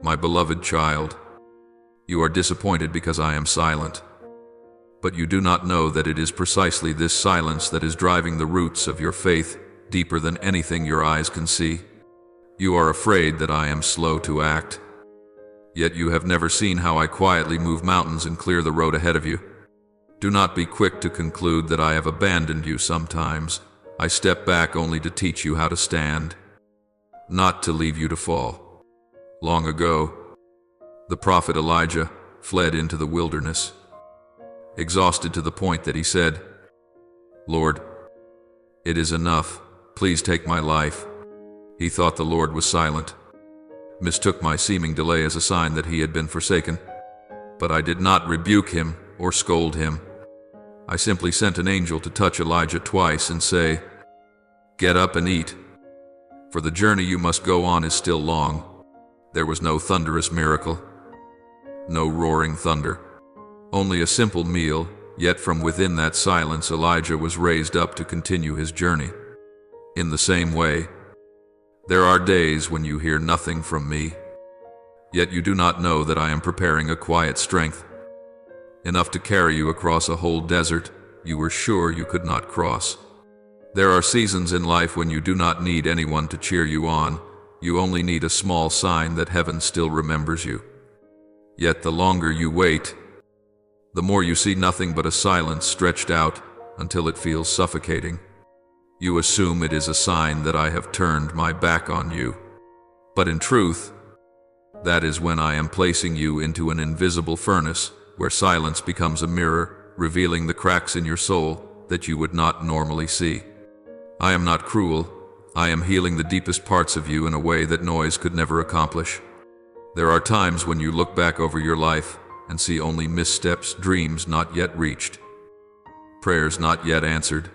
My beloved child, you are disappointed because I am silent. But you do not know that it is precisely this silence that is driving the roots of your faith deeper than anything your eyes can see. You are afraid that I am slow to act. Yet you have never seen how I quietly move mountains and clear the road ahead of you. Do not be quick to conclude that I have abandoned you sometimes. I step back only to teach you how to stand, not to leave you to fall. Long ago, the prophet Elijah fled into the wilderness, exhausted to the point that he said, "Lord, it is enough. Please take my life." He thought the Lord was silent, mistook my seeming delay as a sign that he had been forsaken. But I did not rebuke him or scold him. I simply sent an angel to touch Elijah twice and say, "Get up and eat, for the journey you must go on is still long." There was no thunderous miracle, no roaring thunder, only a simple meal, yet from within that silence Elijah was raised up to continue his journey. In the same way, there are days when you hear nothing from me, yet you do not know that I am preparing a quiet strength, enough to carry you across a whole desert you were sure you could not cross. There are seasons in life when you do not need anyone to cheer you on. You only need a small sign that heaven still remembers you. Yet the longer you wait, the more you see nothing but a silence stretched out until it feels suffocating. You assume it is a sign that I have turned my back on you. But in truth, that is when I am placing you into an invisible furnace where silence becomes a mirror, revealing the cracks in your soul that you would not normally see. I am not cruel. I am healing the deepest parts of you in a way that noise could never accomplish. There are times when you look back over your life and see only missteps, dreams not yet reached, prayers not yet answered,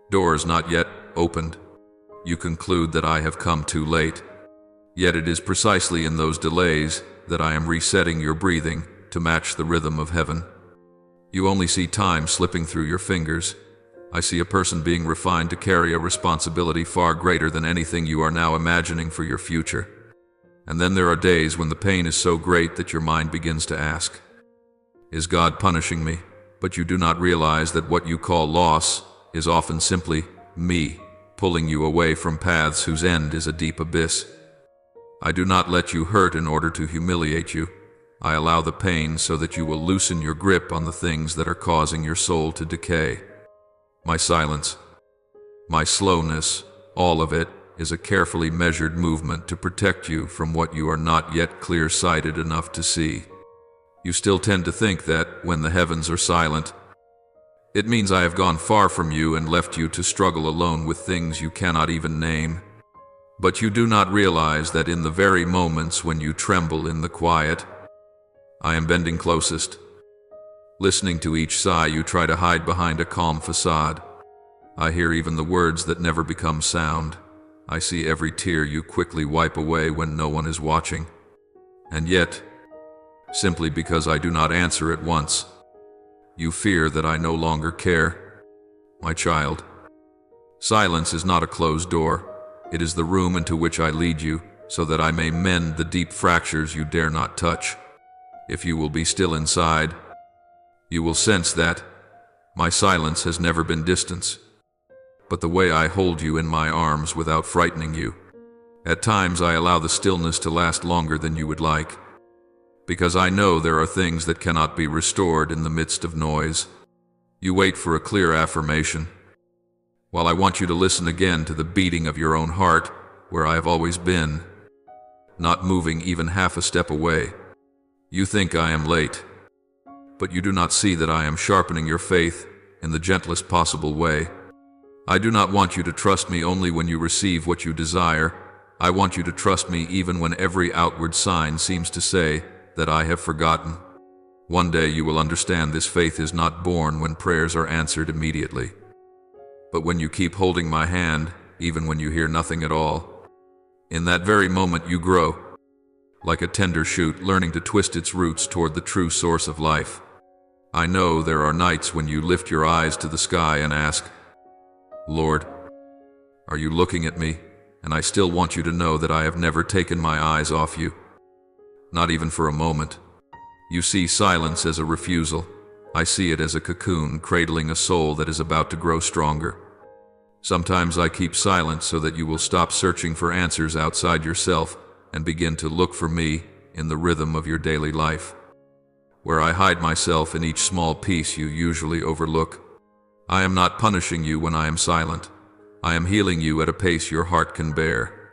doors not yet opened. You conclude that I have come too late. Yet it is precisely in those delays that I am resetting your breathing to match the rhythm of heaven. You only see time slipping through your fingers. I see a person being refined to carry a responsibility far greater than anything you are now imagining for your future. And then there are days when the pain is so great that your mind begins to ask, "Is God punishing me?" But you do not realize that what you call loss is often simply me pulling you away from paths whose end is a deep abyss. I do not let you hurt in order to humiliate you. I allow the pain so that you will loosen your grip on the things that are causing your soul to decay. My silence, my slowness, all of it is a carefully measured movement to protect you from what you are not yet clear-sighted enough to see. You still tend to think that when the heavens are silent, it means I have gone far from you and left you to struggle alone with things you cannot even name. But you do not realize that in the very moments when you tremble in the quiet, I am bending closest. Listening to each sigh you try to hide behind a calm facade. I hear even the words that never become sound. I see every tear you quickly wipe away when no one is watching. And yet, simply because I do not answer at once, you fear that I no longer care. My child, silence is not a closed door. It is the room into which I lead you, so that I may mend the deep fractures you dare not touch. If you will be still inside, you will sense that my silence has never been distance, but the way I hold you in my arms without frightening you. At times I allow the stillness to last longer than you would like, because I know there are things that cannot be restored in the midst of noise. You wait for a clear affirmation, while I want you to listen again to the beating of your own heart, where I have always been, not moving even half a step away. You think I am late, but you do not see that I am sharpening your faith in the gentlest possible way. I do not want you to trust me only when you receive what you desire. I want you to trust me even when every outward sign seems to say that I have forgotten. One day you will understand this faith is not born when prayers are answered immediately, but when you keep holding my hand, even when you hear nothing at all. In that very moment you grow, like a tender shoot learning to twist its roots toward the true source of life. I know there are nights when you lift your eyes to the sky and ask, "Lord, are you looking at me?" And I still want you to know that I have never taken my eyes off you. not even for a moment. You see silence as a refusal. I see it as a cocoon cradling a soul that is about to grow stronger. Sometimes I keep silent so that you will stop searching for answers outside yourself and begin to look for me in the rhythm of your daily life, where I hide myself in each small piece you usually overlook. I am not punishing you when I am silent. I am healing you at a pace your heart can bear.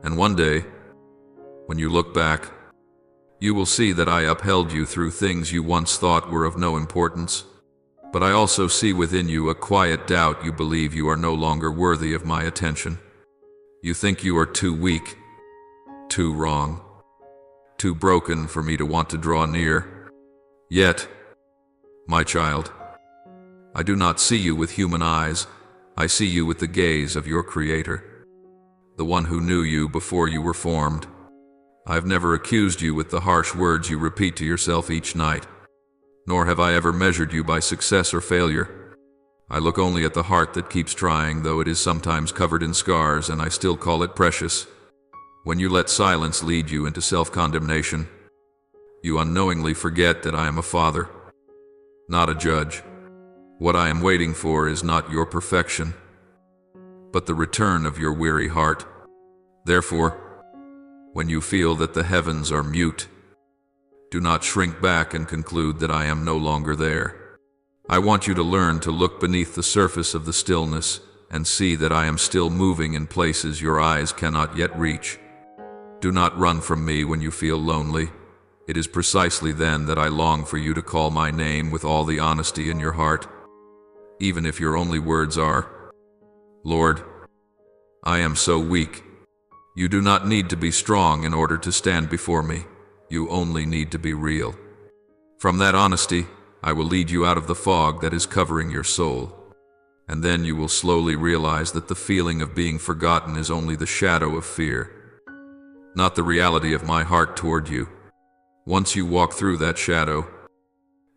And one day, when you look back, you will see that I upheld you through things you once thought were of no importance. But I also see within you a quiet doubt. You believe you are no longer worthy of my attention. You think you are too weak, too wrong, too broken for me to want to draw near. Yet, my child, I do not see you with human eyes. I see you with the gaze of your Creator, the one who knew you before you were formed. I've never accused you with the harsh words you repeat to yourself each night, nor have I ever measured you by success or failure. I look only at the heart that keeps trying, though it is sometimes covered in scars, and I still call it precious. When you let silence lead you into self-condemnation, you unknowingly forget that I am a father, not a judge. What I am waiting for is not your perfection, but the return of your weary heart. Therefore, when you feel that the heavens are mute, do not shrink back and conclude that I am no longer there. I want you to learn to look beneath the surface of the stillness and see that I am still moving in places your eyes cannot yet reach. Do not run from me when you feel lonely. It is precisely then that I long for you to call my name with all the honesty in your heart, even if your only words are, "Lord, I am so weak." You do not need to be strong in order to stand before me. You only need to be real. From that honesty, I will lead you out of the fog that is covering your soul. And then you will slowly realize that the feeling of being forgotten is only the shadow of fear, not the reality of my heart toward you. Once you walk through that shadow,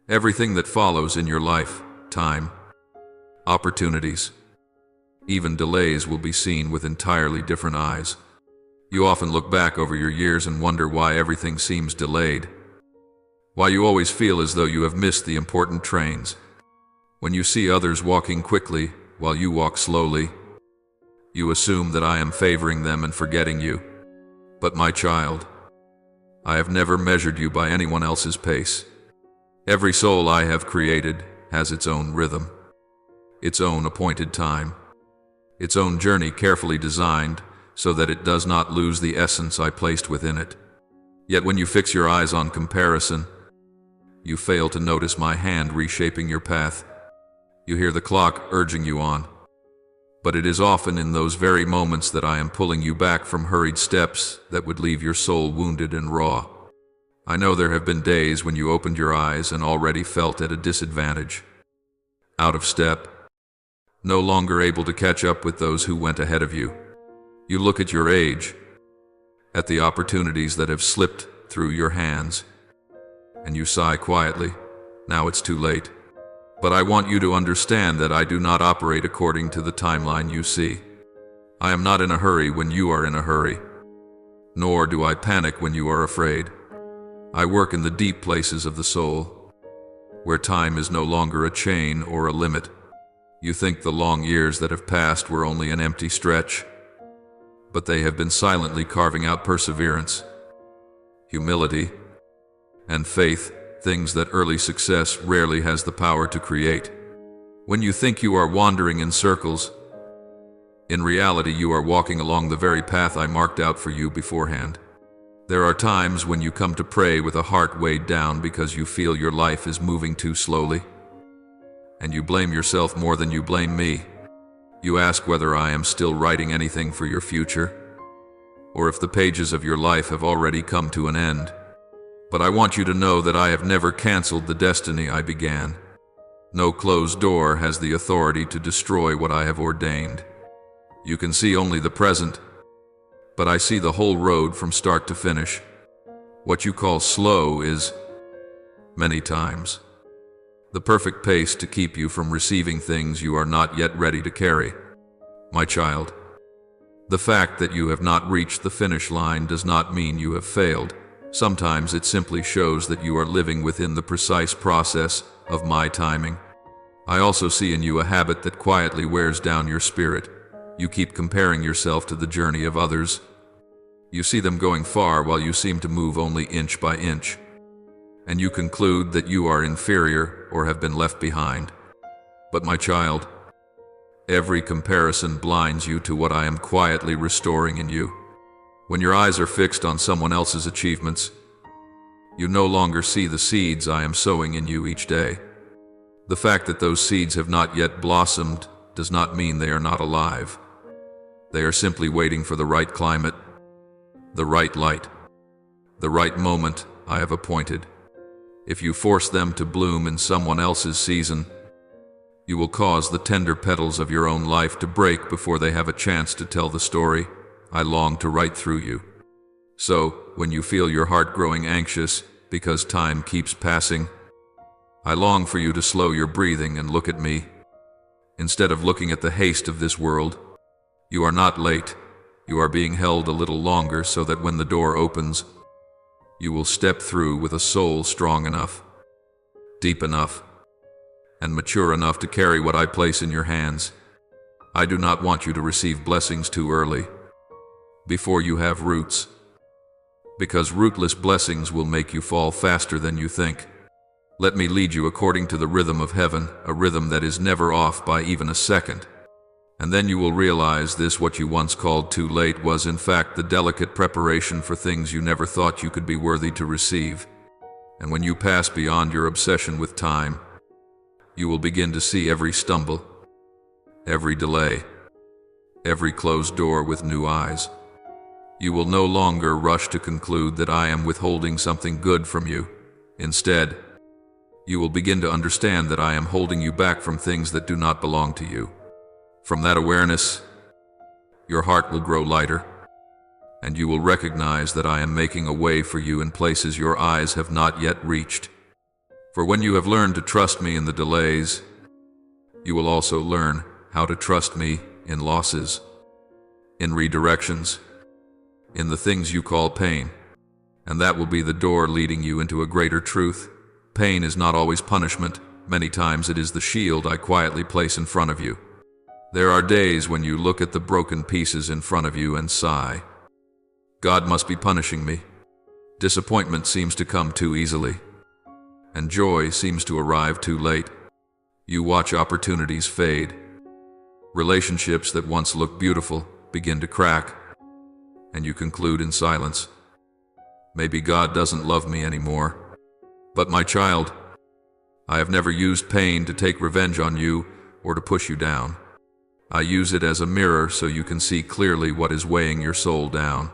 everything that follows in your life, time, opportunities, even delays, will be seen with entirely different eyes. You often look back over your years and wonder why everything seems delayed, why you always feel as though you have missed the important trains. When you see others walking quickly while you walk slowly, you assume that I am favoring them and forgetting you. But my child, I have never measured you by anyone else's pace. Every soul I have created has its own rhythm, its own appointed time, its own journey carefully designed so that it does not lose the essence I placed within it. Yet when you fix your eyes on comparison, you fail to notice my hand reshaping your path. You hear the clock urging you on, but it is often in those very moments that I am pulling you back from hurried steps that would leave your soul wounded and raw. I know there have been days when you opened your eyes and already felt at a disadvantage, out of step, no longer able to catch up with those who went ahead of you. You look at your age, at the opportunities that have slipped through your hands, and you sigh quietly. Now it's too late. But I want you to understand that I do not operate according to the timeline you see. I am not in a hurry when you are in a hurry, nor do I panic when you are afraid. I work in the deep places of the soul, where time is no longer a chain or a limit. You think the long years that have passed were only an empty stretch, but they have been silently carving out perseverance, humility, and faith, things that early success rarely has the power to create. When you think you are wandering in circles, in reality you are walking along the very path I marked out for you beforehand. There are times when you come to pray with a heart weighed down because you feel your life is moving too slowly, and you blame yourself more than you blame me. You ask whether I am still writing anything for your future, or if the pages of your life have already come to an end. But I want you to know that I have never canceled the destiny I began. No closed door has the authority to destroy what I have ordained. You can see only the present, but I see the whole road from start to finish. What you call slow is, many times, the perfect pace to keep you from receiving things you are not yet ready to carry. My child, the fact that you have not reached the finish line does not mean you have failed. Sometimes it simply shows that you are living within the precise process of my timing. I also see in you a habit that quietly wears down your spirit. You keep comparing yourself to the journey of others. You see them going far while you seem to move only inch by inch. And you conclude that you are inferior or have been left behind. But my child, every comparison blinds you to what I am quietly restoring in you. When your eyes are fixed on someone else's achievements, you no longer see the seeds I am sowing in you each day. The fact that those seeds have not yet blossomed does not mean they are not alive. They are simply waiting for the right climate, the right light, the right moment I have appointed. If you force them to bloom in someone else's season, you will cause the tender petals of your own life to break before they have a chance to tell the story I long to write through you. So, when you feel your heart growing anxious because time keeps passing, I long for you to slow your breathing and look at me. Instead of looking at the haste of this world, you are not late. You are being held a little longer so that when the door opens, you will step through with a soul strong enough, deep enough, and mature enough to carry what I place in your hands. I do not want you to receive blessings too early, before you have roots, because rootless blessings will make you fall faster than you think. Let me lead you according to the rhythm of heaven, a rhythm that is never off by even a second. And then you will realize this: what you once called too late was in fact the delicate preparation for things you never thought you could be worthy to receive. And when you pass beyond your obsession with time, you will begin to see every stumble, every delay, every closed door with new eyes. You will no longer rush to conclude that I am withholding something good from you. Instead, you will begin to understand that I am holding you back from things that do not belong to you. From that awareness, your heart will grow lighter, and you will recognize that I am making a way for you in places your eyes have not yet reached. For when you have learned to trust me in the delays, you will also learn how to trust me in losses, in redirections, in the things you call pain. And that will be the door leading you into a greater truth. Pain is not always punishment. Many times it is the shield I quietly place in front of you. There are days when you look at the broken pieces in front of you and sigh, God must be punishing me. Disappointment seems to come too easily, and joy seems to arrive too late. You watch opportunities fade. Relationships that once looked beautiful begin to crack, and you conclude in silence, maybe God doesn't love me anymore. But my child, I have never used pain to take revenge on you or to push you down. I use it as a mirror so you can see clearly what is weighing your soul down,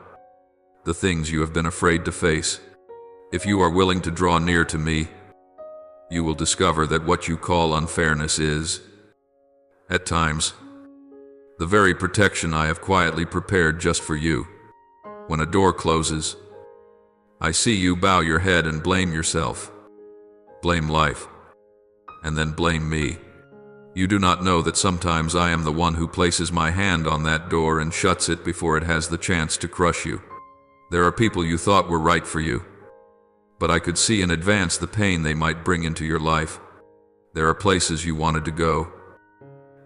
the things you have been afraid to face. If you are willing to draw near to me, you will discover that what you call unfairness is, at times, the very protection I have quietly prepared just for you. When a door closes, I see you bow your head and blame yourself, blame life, and then blame me. You do not know that sometimes I am the one who places my hand on that door and shuts it before it has the chance to crush you. There are people you thought were right for you, but I could see in advance the pain they might bring into your life. There are places you wanted to go,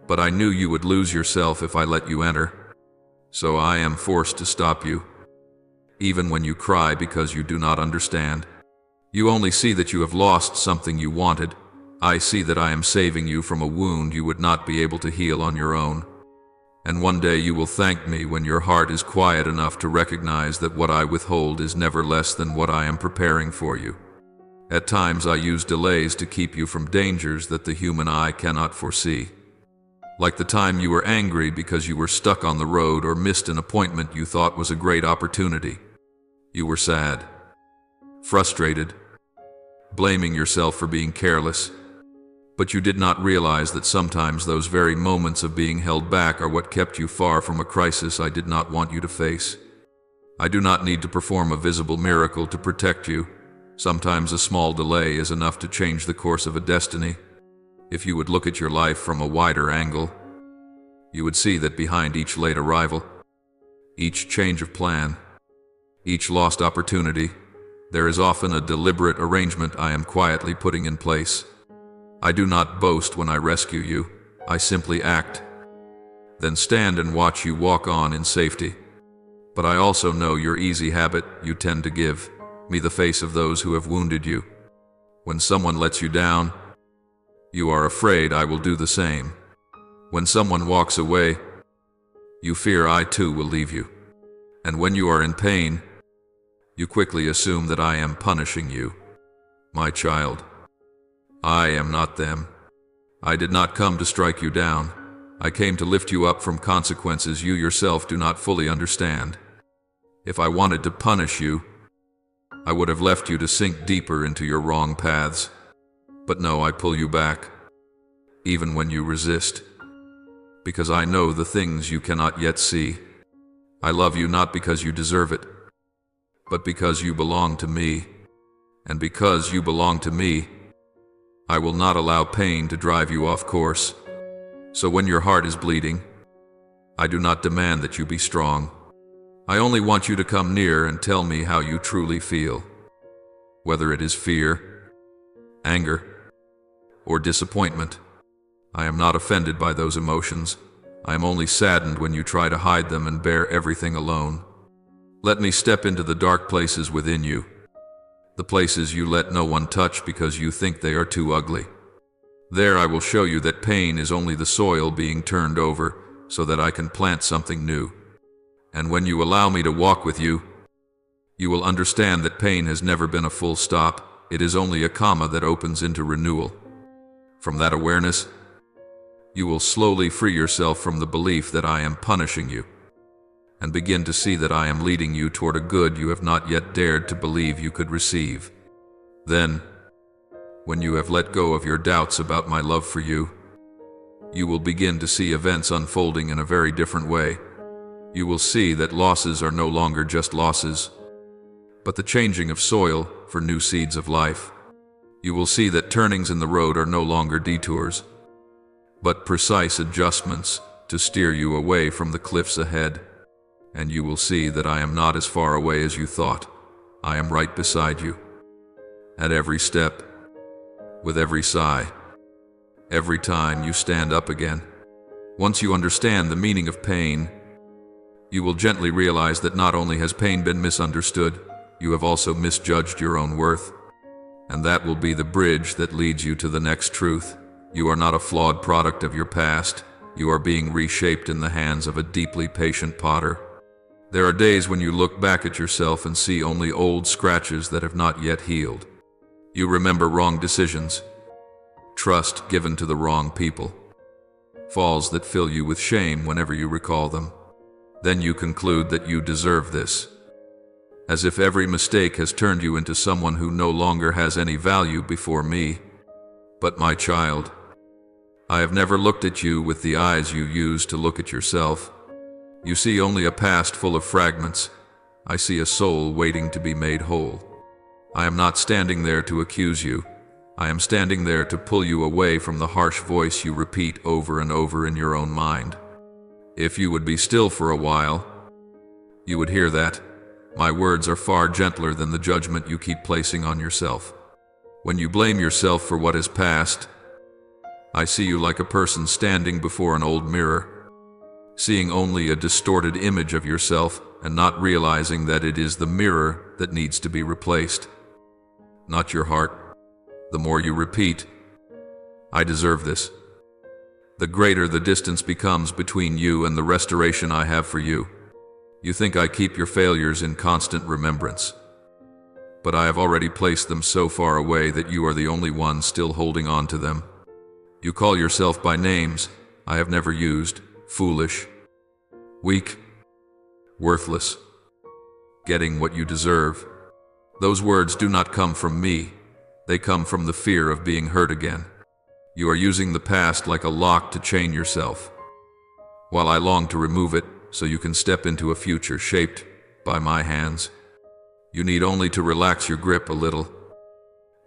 but I knew you would lose yourself if I let you enter, so I am forced to stop you. Even when you cry because you do not understand, you only see that you have lost something you wanted. I see that I am saving you from a wound you would not be able to heal on your own. And one day you will thank me when your heart is quiet enough to recognize that what I withhold is never less than what I am preparing for you. At times I use delays to keep you from dangers that the human eye cannot foresee. Like the time you were angry because you were stuck on the road or missed an appointment you thought was a great opportunity. You were sad, frustrated, blaming yourself for being careless. But you did not realize that sometimes those very moments of being held back are what kept you far from a crisis I did not want you to face. I do not need to perform a visible miracle to protect you. Sometimes a small delay is enough to change the course of a destiny. If you would look at your life from a wider angle, you would see that behind each late arrival, each change of plan, each lost opportunity, There is often a deliberate arrangement I am quietly putting in place. I do not boast when I rescue you, I simply act. Then stand and watch you walk on in safety. But I also know your easy habit, you tend to give me the face of those who have wounded you. When someone lets you down, you are afraid I will do the same. When someone walks away, you fear I too will leave you. And when you are in pain, you quickly assume that I am punishing you. My child, I am not them. I did not come to strike you down. I came to lift you up from consequences you yourself do not fully understand. If I wanted to punish you, I would have left you to sink deeper into your wrong paths. But no, I pull you back, even when you resist, because I know the things you cannot yet see. I love you not because you deserve it, but because you belong to me. And because you belong to me, I will not allow pain to drive you off course. So when your heart is bleeding, I do not demand that you be strong. I only want you to come near and tell me how you truly feel. Whether it is fear, anger, or disappointment, I am not offended by those emotions. I am only saddened when you try to hide them and bear everything alone. Let me step into the dark places within you, the places you let no one touch because you think they are too ugly. There I will show you that pain is only the soil being turned over so that I can plant something new. And when you allow me to walk with you, you will understand that pain has never been a full stop. It is only a comma that opens into renewal. From that awareness, you will slowly free yourself from the belief that I am punishing you, and begin to see that I am leading you toward a good you have not yet dared to believe you could receive. Then, when you have let go of your doubts about my love for you, you will begin to see events unfolding in a very different way. You will see that losses are no longer just losses, but the changing of soil for new seeds of life. You will see that turnings in the road are no longer detours, but precise adjustments to steer you away from the cliffs ahead. And you will see that I am not as far away as you thought. I am right beside you. At every step, with every sigh, every time you stand up again. Once you understand the meaning of pain, you will gently realize that not only has pain been misunderstood, you have also misjudged your own worth. And that will be the bridge that leads you to the next truth. You are not a flawed product of your past. You are being reshaped in the hands of a deeply patient potter. There are days when you look back at yourself and see only old scratches that have not yet healed. You remember wrong decisions, trust given to the wrong people, falls that fill you with shame whenever you recall them. Then you conclude that you deserve this, as if every mistake has turned you into someone who no longer has any value before me. But my child, I have never looked at you with the eyes you use to look at yourself. You see only a past full of fragments. I see a soul waiting to be made whole. I am not standing there to accuse you. I am standing there to pull you away from the harsh voice you repeat over and over in your own mind. If you would be still for a while, you would hear that my words are far gentler than the judgment you keep placing on yourself. When you blame yourself for what is past, I see you like a person standing before an old mirror, seeing only a distorted image of yourself and not realizing that it is the mirror that needs to be replaced, not your heart. The more you repeat, I deserve this, the greater the distance becomes between you and the restoration I have for you. You think I keep your failures in constant remembrance, but I have already placed them so far away that you are the only one still holding on to them. You call yourself by names I have never used: foolish, weak, worthless, getting what you deserve. Those words do not come from me. They come from the fear of being hurt again. You are using the past like a lock to chain yourself, while I long to remove it so you can step into a future shaped by my hands. You need only to relax your grip a little,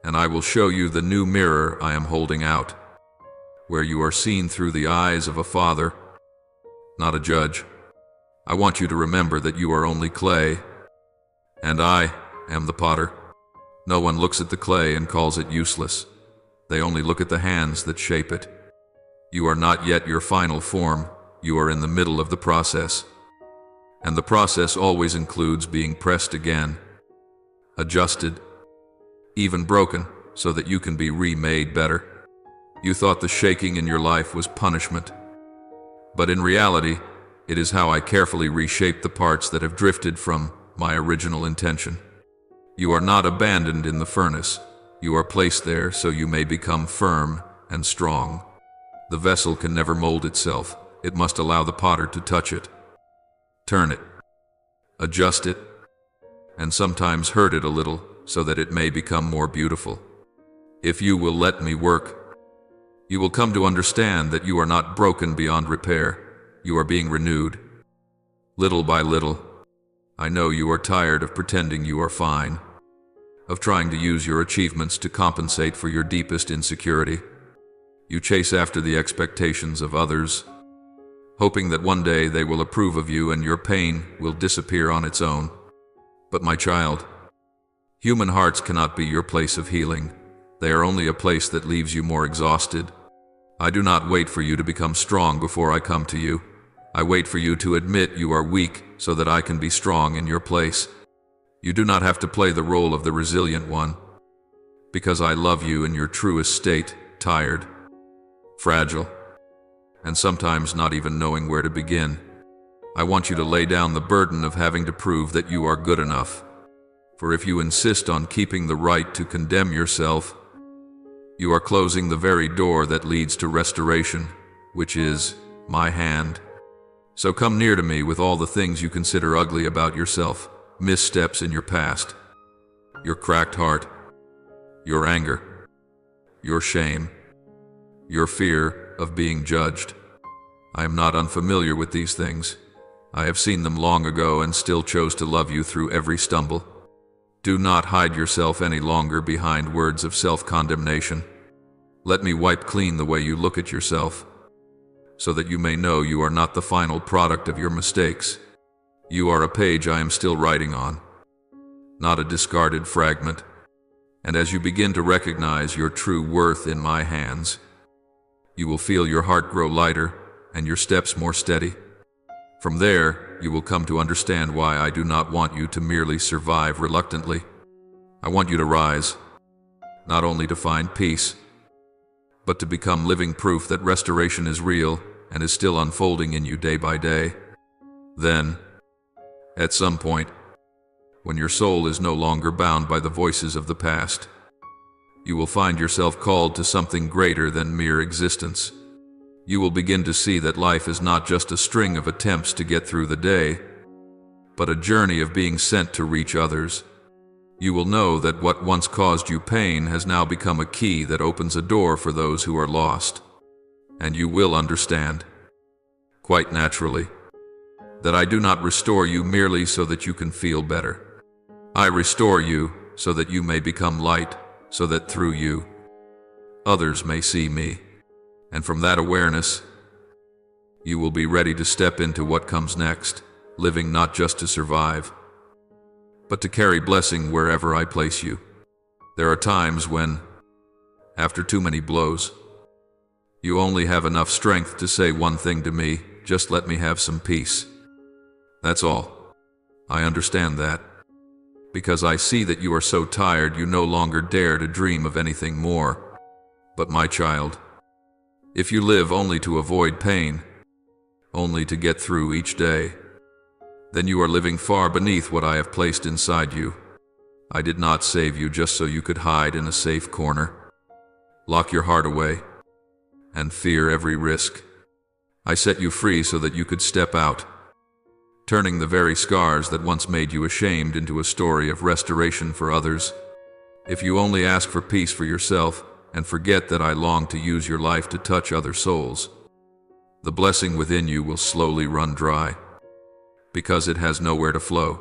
and I will show you the new mirror I am holding out, where you are seen through the eyes of a father, not a judge. I want you to remember that you are only clay, and I am the potter. No one looks at the clay and calls it useless. They only look at the hands that shape it. You are not yet your final form. You are in the middle of the process. And the process always includes being pressed again, adjusted, even broken, so that you can be remade better. You thought the shaking in your life was punishment. But in reality, it is how I carefully reshape the parts that have drifted from my original intention. You are not abandoned in the furnace. You are placed there so you may become firm and strong. The vessel can never mold itself. It must allow the potter to touch it, turn it, adjust it, and sometimes hurt it a little so that it may become more beautiful. If you will let me work, you will come to understand that you are not broken beyond repair. You are being renewed. Little by little. I know you are tired of pretending you are fine, of trying to use your achievements to compensate for your deepest insecurity. You chase after the expectations of others, hoping that one day they will approve of you and your pain will disappear on its own. But my child, human hearts cannot be your place of healing. They are only a place that leaves you more exhausted. I do not wait for you to become strong before I come to you. I wait for you to admit you are weak so that I can be strong in your place. You do not have to play the role of the resilient one, because I love you in your truest state, tired, fragile, and sometimes not even knowing where to begin. I want you to lay down the burden of having to prove that you are good enough. For if you insist on keeping the right to condemn yourself, you are closing the very door that leads to restoration, which is my hand. So come near to me with all the things you consider ugly about yourself, missteps in your past, your cracked heart, your anger, your shame, your fear of being judged. I am not unfamiliar with these things. I have seen them long ago and still chose to love you through every stumble. Do not hide yourself any longer behind words of self-condemnation. Let me wipe clean the way you look at yourself, so that you may know you are not the final product of your mistakes. You are a page I am still writing on, not a discarded fragment. And as you begin to recognize your true worth in my hands, you will feel your heart grow lighter and your steps more steady. From there, you will come to understand why I do not want you to merely survive reluctantly. I want you to rise, not only to find peace, but to become living proof that restoration is real and is still unfolding in you day by day. Then, at some point, when your soul is no longer bound by the voices of the past, you will find yourself called to something greater than mere existence. You will begin to see that life is not just a string of attempts to get through the day, but a journey of being sent to reach others. You will know that what once caused you pain has now become a key that opens a door for those who are lost. And you will understand, quite naturally, that I do not restore you merely so that you can feel better. I restore you so that you may become light, so that through you, others may see me. And from that awareness, you will be ready to step into what comes next, living not just to survive, but to carry blessing wherever I place you. There are times when, after too many blows, you only have enough strength to say one thing to me: just let me have some peace. That's all. I understand that, because I see that you are so tired you no longer dare to dream of anything more. But my child, if you live only to avoid pain, only to get through each day, then you are living far beneath what I have placed inside you. I did not save you just so you could hide in a safe corner, lock your heart away, and fear every risk. I set you free so that you could step out, turning the very scars that once made you ashamed into a story of restoration for others. If you only ask for peace for yourself and forget that I long to use your life to touch other souls, the blessing within you will slowly run dry, because it has nowhere to flow.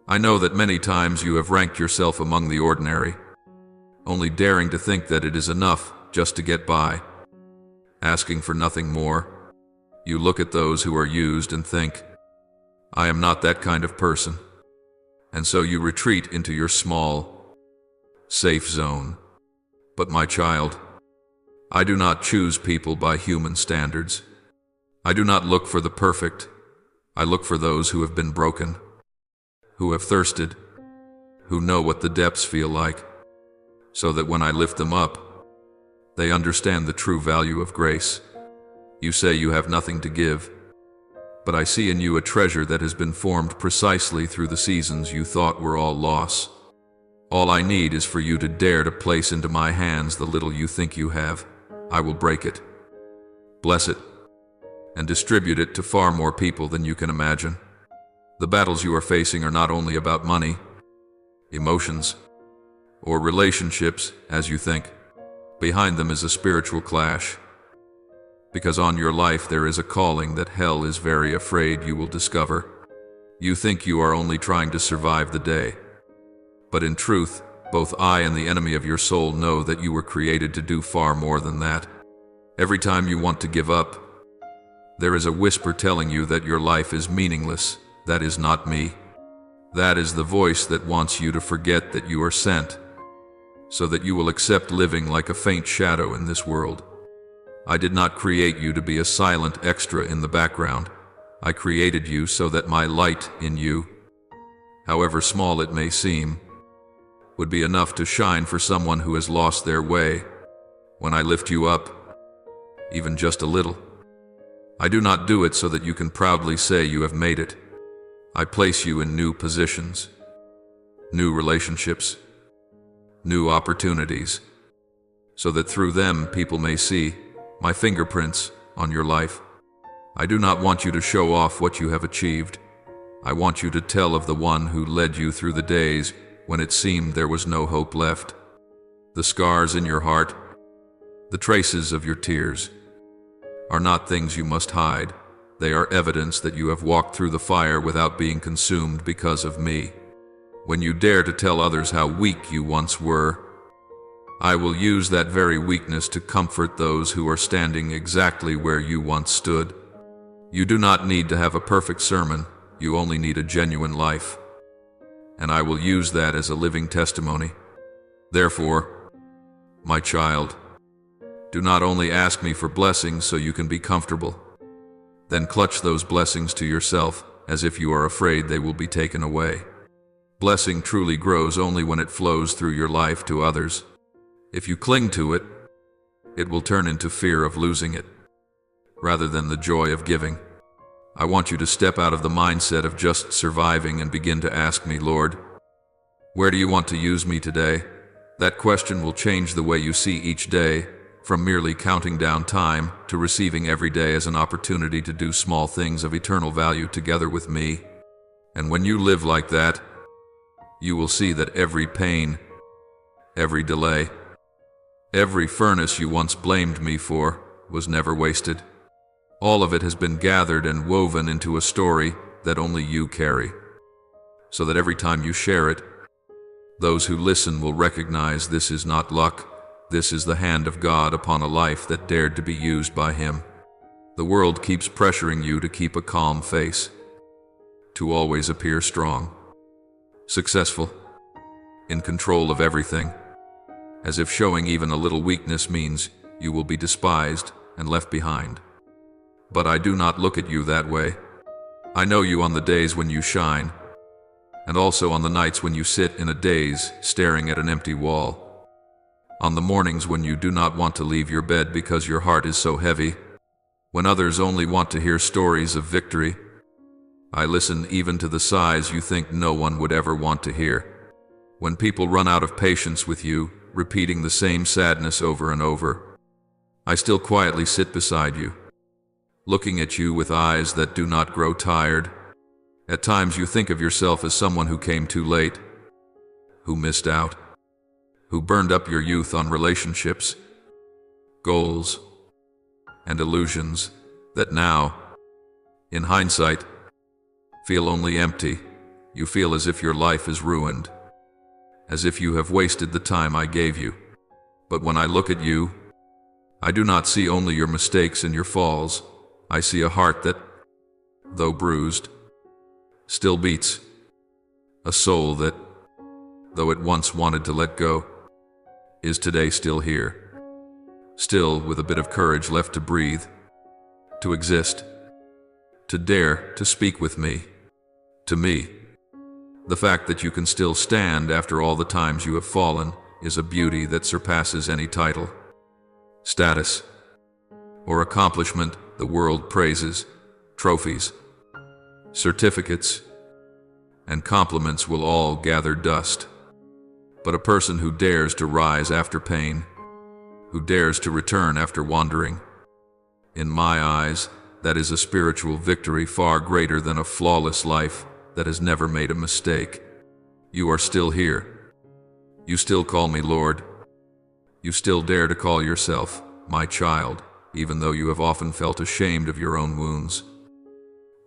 I know that many times you have ranked yourself among the ordinary, only daring to think that it is enough just to get by, asking for nothing more. You look at those who are used and think, I am not that kind of person. And so you retreat into your small, safe zone. But my child, I do not choose people by human standards. I do not look for the perfect. I look for those who have been broken, who have thirsted, who know what the depths feel like, so that when I lift them up, they understand the true value of grace. You say you have nothing to give, but I see in you a treasure that has been formed precisely through the seasons you thought were all loss. All I need is for you to dare to place into my hands the little you think you have. I will break it, bless it, and distribute it to far more people than you can imagine. The battles you are facing are not only about money, emotions, or relationships, as you think. Behind them is a spiritual clash, because on your life there is a calling that hell is very afraid you will discover. You think you are only trying to survive the day, but in truth, both I and the enemy of your soul know that you were created to do far more than that. Every time you want to give up, there is a whisper telling you that your life is meaningless. That is not me. That is the voice that wants you to forget that you are sent, so that you will accept living like a faint shadow in this world. I did not create you to be a silent extra in the background. I created you so that my light in you, however small it may seem, would be enough to shine for someone who has lost their way. When I lift you up, even just a little, I do not do it so that you can proudly say you have made it. I place you in new positions, new relationships, new opportunities, so that through them people may see my fingerprints on your life. I do not want you to show off what you have achieved. I want you to tell of the one who led you through the days when it seemed there was no hope left. The scars in your heart, the traces of your tears, are not things you must hide. They are evidence that you have walked through the fire without being consumed because of me. When you dare to tell others how weak you once were, I will use that very weakness to comfort those who are standing exactly where you once stood. You do not need to have a perfect sermon, you only need a genuine life. And I will use that as a living testimony. Therefore, my child, do not only ask me for blessings so you can be comfortable, then clutch those blessings to yourself as if you are afraid they will be taken away. Blessing truly grows only when it flows through your life to others. If you cling to it, it will turn into fear of losing it, rather than the joy of giving. I want you to step out of the mindset of just surviving and begin to ask me, Lord, where do you want to use me today? That question will change the way you see each day, from merely counting down time to receiving every day as an opportunity to do small things of eternal value together with me. And when you live like that, you will see that every pain, every delay, every furnace you once blamed me for was never wasted. All of it has been gathered and woven into a story that only you carry, so that every time you share it, those who listen will recognize this is not luck. This is the hand of God upon a life that dared to be used by Him. The world keeps pressuring you to keep a calm face, to always appear strong, successful, in control of everything, as if showing even a little weakness means you will be despised and left behind. But I do not look at you that way. I know you on the days when you shine, and also on the nights when you sit in a daze staring at an empty wall. On the mornings when you do not want to leave your bed because your heart is so heavy, when others only want to hear stories of victory, I listen even to the sighs you think no one would ever want to hear. When people run out of patience with you, repeating the same sadness over and over, I still quietly sit beside you, looking at you with eyes that do not grow tired. At times you think of yourself as someone who came too late, who missed out, who burned up your youth on relationships, goals, and illusions that now, in hindsight, feel only empty. You feel as if your life is ruined, as if you have wasted the time I gave you. But when I look at you, I do not see only your mistakes and your falls. I see a heart that, though bruised, still beats. A soul that, though it once wanted to let go, Is today still here? Still with a bit of courage left to breathe, to exist, to dare to speak with me, to me. The fact that you can still stand after all the times you have fallen is a beauty that surpasses any title, status, or accomplishment the world praises. Trophies, certificates, and compliments will all gather dust. But a person who dares to rise after pain, who dares to return after wandering, in my eyes, that is a spiritual victory far greater than a flawless life that has never made a mistake. You are still here. You still call me Lord. You still dare to call yourself my child, even though you have often felt ashamed of your own wounds.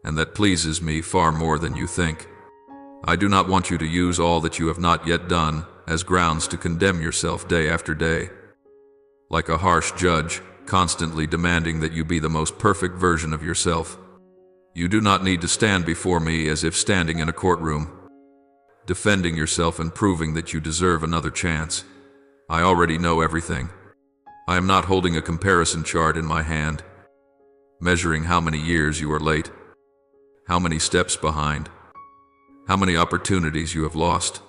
And that pleases me far more than you think. I do not want you to use all that you have not yet done as grounds to condemn yourself day after day, like a harsh judge constantly demanding that you be the most perfect version of yourself. You do not need to stand before me as if standing in a courtroom, defending yourself and proving that you deserve another chance. I already know everything. I am not holding a comparison chart in my hand, measuring how many years you are late, how many steps behind, how many opportunities you have lost.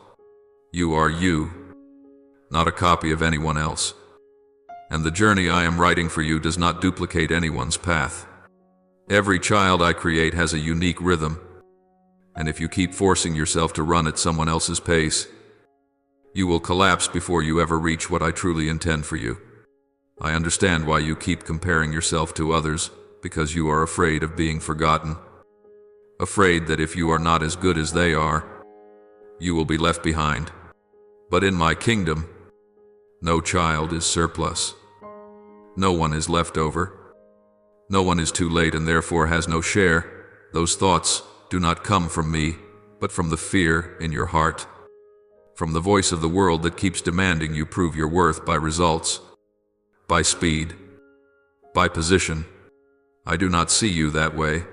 You are you, not a copy of anyone else. And the journey I am writing for you does not duplicate anyone's path. Every child I create has a unique rhythm, and if you keep forcing yourself to run at someone else's pace, you will collapse before you ever reach what I truly intend for you. I understand why you keep comparing yourself to others, because you are afraid of being forgotten. Afraid that if you are not as good as they are, you will be left behind. But in my kingdom, no child is surplus. No one is left over. No one is too late and therefore has no share. Those thoughts do not come from me, but from the fear in your heart, from the voice of the world that keeps demanding you prove your worth by results, by speed, by position. I do not see you that way.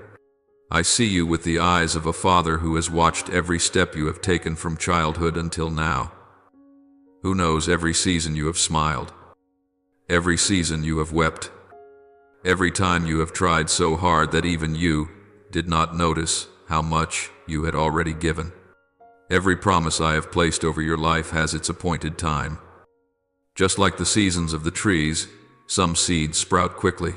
I see you with the eyes of a father who has watched every step you have taken from childhood until now, who knows every season you have smiled, every season you have wept, every time you have tried so hard that even you did not notice how much you had already given. Every promise I have placed over your life has its appointed time. Just like the seasons of the trees, some seeds sprout quickly,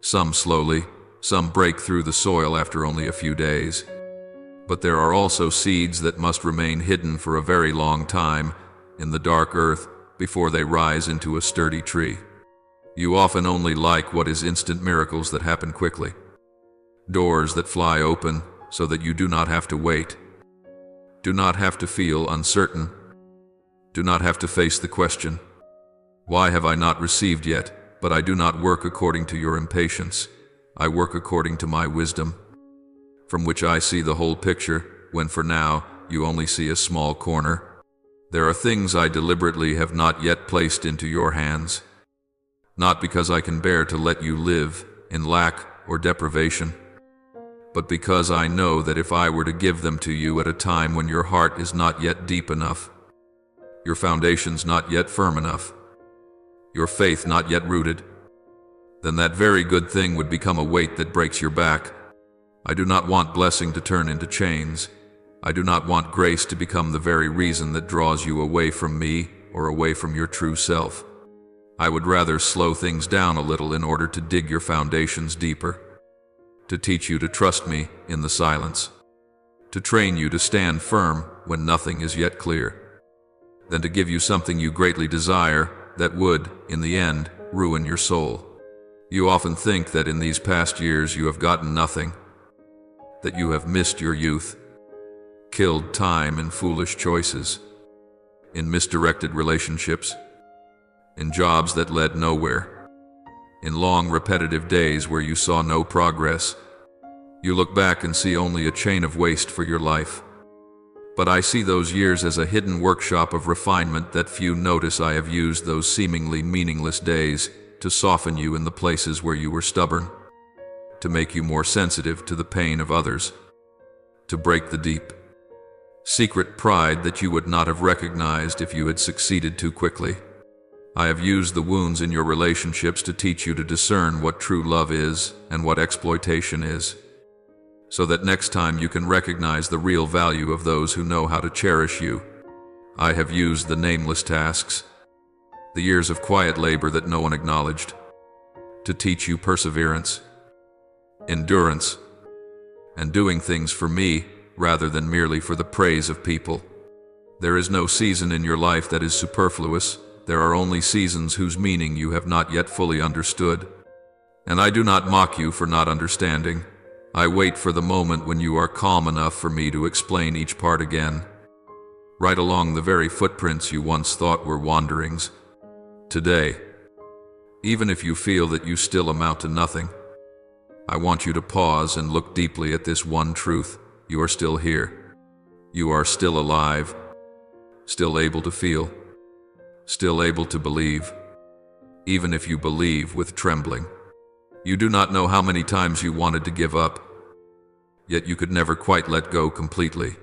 some slowly, some break through the soil after only a few days. But there are also seeds that must remain hidden for a very long time in the dark earth before they rise into a sturdy tree. You often only like what is instant miracles that happen quickly. Doors that fly open so that you do not have to wait, do not have to feel uncertain, do not have to face the question, why have I not received yet? But I do not work according to your impatience. I work according to my wisdom, from which I see the whole picture, when for now you only see a small corner. There are things I deliberately have not yet placed into your hands, not because I can bear to let you live in lack or deprivation, but because I know that if I were to give them to you at a time when your heart is not yet deep enough, your foundations not yet firm enough, your faith not yet rooted, then that very good thing would become a weight that breaks your back. I do not want blessing to turn into chains. I do not want grace to become the very reason that draws you away from me or away from your true self. I would rather slow things down a little in order to dig your foundations deeper, to teach you to trust me in the silence, to train you to stand firm when nothing is yet clear, than to give you something you greatly desire that would, in the end, ruin your soul. You often think that in these past years you have gotten nothing, that you have missed your youth, killed time in foolish choices, in misdirected relationships, in jobs that led nowhere, in long repetitive days where you saw no progress. You look back and see only a chain of waste for your life. But I see those years as a hidden workshop of refinement that few notice. I have used those seemingly meaningless days to soften you in the places where you were stubborn, to make you more sensitive to the pain of others, to break the deep, secret pride that you would not have recognized if you had succeeded too quickly. I have used the wounds in your relationships to teach you to discern what true love is and what exploitation is, so that next time you can recognize the real value of those who know how to cherish you. I have used the nameless tasks, the years of quiet labor that no one acknowledged, to teach you perseverance, endurance, and doing things for me rather than merely for the praise of people. There is no season in your life that is superfluous. There are only seasons whose meaning you have not yet fully understood. And I do not mock you for not understanding. I wait for the moment when you are calm enough for me to explain each part again, right along the very footprints you once thought were wanderings. Today, even if you feel that you still amount to nothing, I want you to pause and look deeply at this one truth. You are still here. You are still alive, still able to feel, still able to believe, even if you believe with trembling. You do not know how many times you wanted to give up, yet you could never quite let go completely,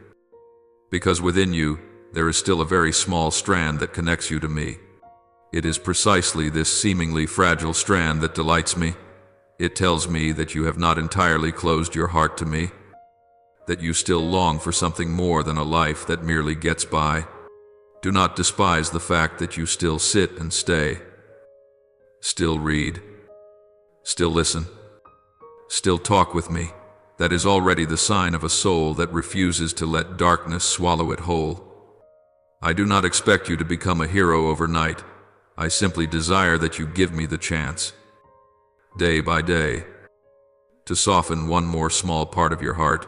because within you there is still a very small strand that connects you to me. It is precisely this seemingly fragile strand that delights me. It tells me that you have not entirely closed your heart to me, that you still long for something more than a life that merely gets by. Do not despise the fact that you still sit and stay, still read, still listen, still talk with me. That is already the sign of a soul that refuses to let darkness swallow it whole. I do not expect you to become a hero overnight. I simply desire that you give me the chance, day by day, to soften one more small part of your heart.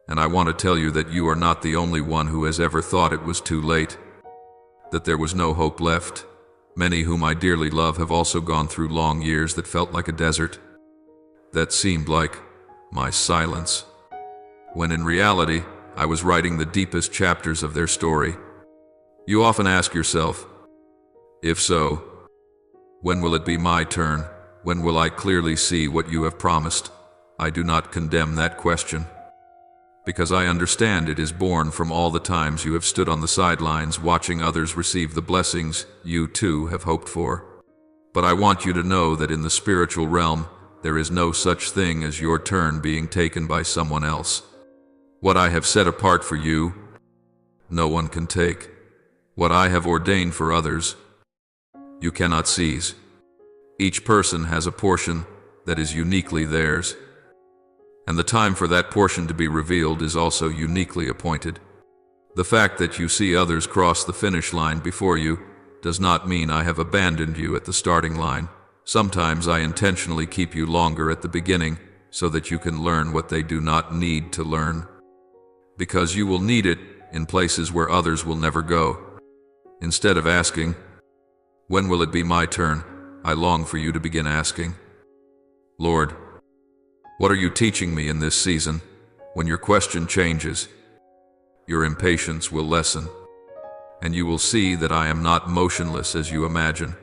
And I want to tell you that you are not the only one who has ever thought it was too late, that there was no hope left. Many whom I dearly love have also gone through long years that felt like a desert, that seemed like my silence, when in reality I was writing the deepest chapters of their story. You often ask yourself, if so, when will it be my turn? When will I clearly see what you have promised? I do not condemn that question, because I understand it is born from all the times you have stood on the sidelines watching others receive the blessings you too have hoped for. But I want you to know that in the spiritual realm, there is no such thing as your turn being taken by someone else. What I have set apart for you, no one can take. What I have ordained for others, you cannot seize. Each person has a portion that is uniquely theirs, and the time for that portion to be revealed is also uniquely appointed. The fact that you see others cross the finish line before you does not mean I have abandoned you at the starting line. Sometimes I intentionally keep you longer at the beginning so that you can learn what they do not need to learn, because you will need it in places where others will never go. Instead of asking, when will it be my turn? I long for you to begin asking, Lord, what are you teaching me in this season? When your question changes, your impatience will lessen, and you will see that I am not motionless as you imagine.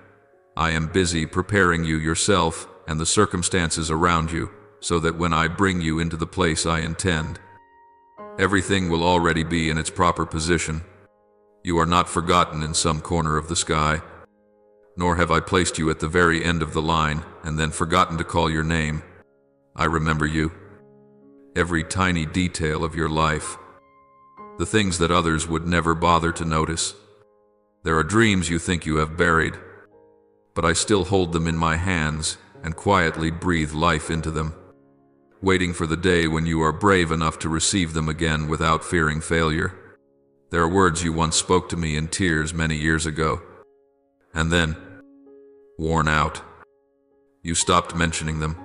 I am busy preparing you yourself and the circumstances around you, so that when I bring you into the place I intend, everything will already be in its proper position. You are not forgotten in some corner of the sky, nor have I placed you at the very end of the line and then forgotten to call your name. I remember you, every tiny detail of your life, the things that others would never bother to notice. There are dreams you think you have buried, but I still hold them in my hands and quietly breathe life into them, waiting for the day when you are brave enough to receive them again without fearing failure. There are words you once spoke to me in tears many years ago, and then, worn out, you stopped mentioning them.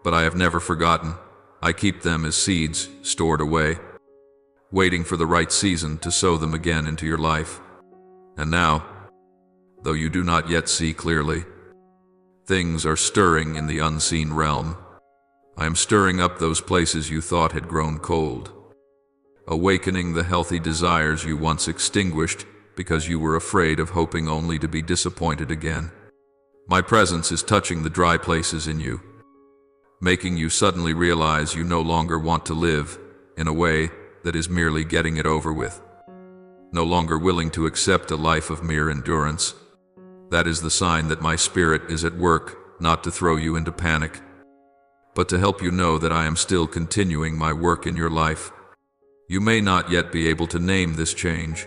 But I have never forgotten. I keep them as seeds stored away, waiting for the right season to sow them again into your life. And now, though you do not yet see clearly, things are stirring in the unseen realm. I am stirring up those places you thought had grown cold, awakening the healthy desires you once extinguished because you were afraid of hoping only to be disappointed again. My presence is touching the dry places in you, making you suddenly realize you no longer want to live in a way that is merely getting it over with, no longer willing to accept a life of mere endurance, That is the sign that my spirit is at work, not to throw you into panic, but to help you know that I am still continuing my work in your life. You may not yet be able to name this change.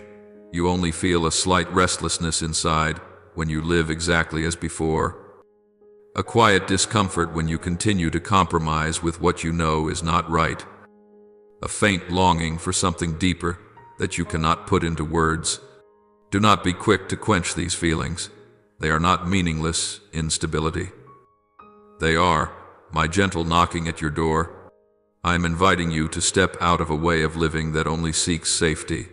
You only feel a slight restlessness inside when you live exactly as before. A quiet discomfort when you continue to compromise with what you know is not right. A faint longing for something deeper that you cannot put into words. Do not be quick to quench these feelings. They are not meaningless instability. They are my gentle knocking at your door. I am inviting you to step out of a way of living that only seeks safety,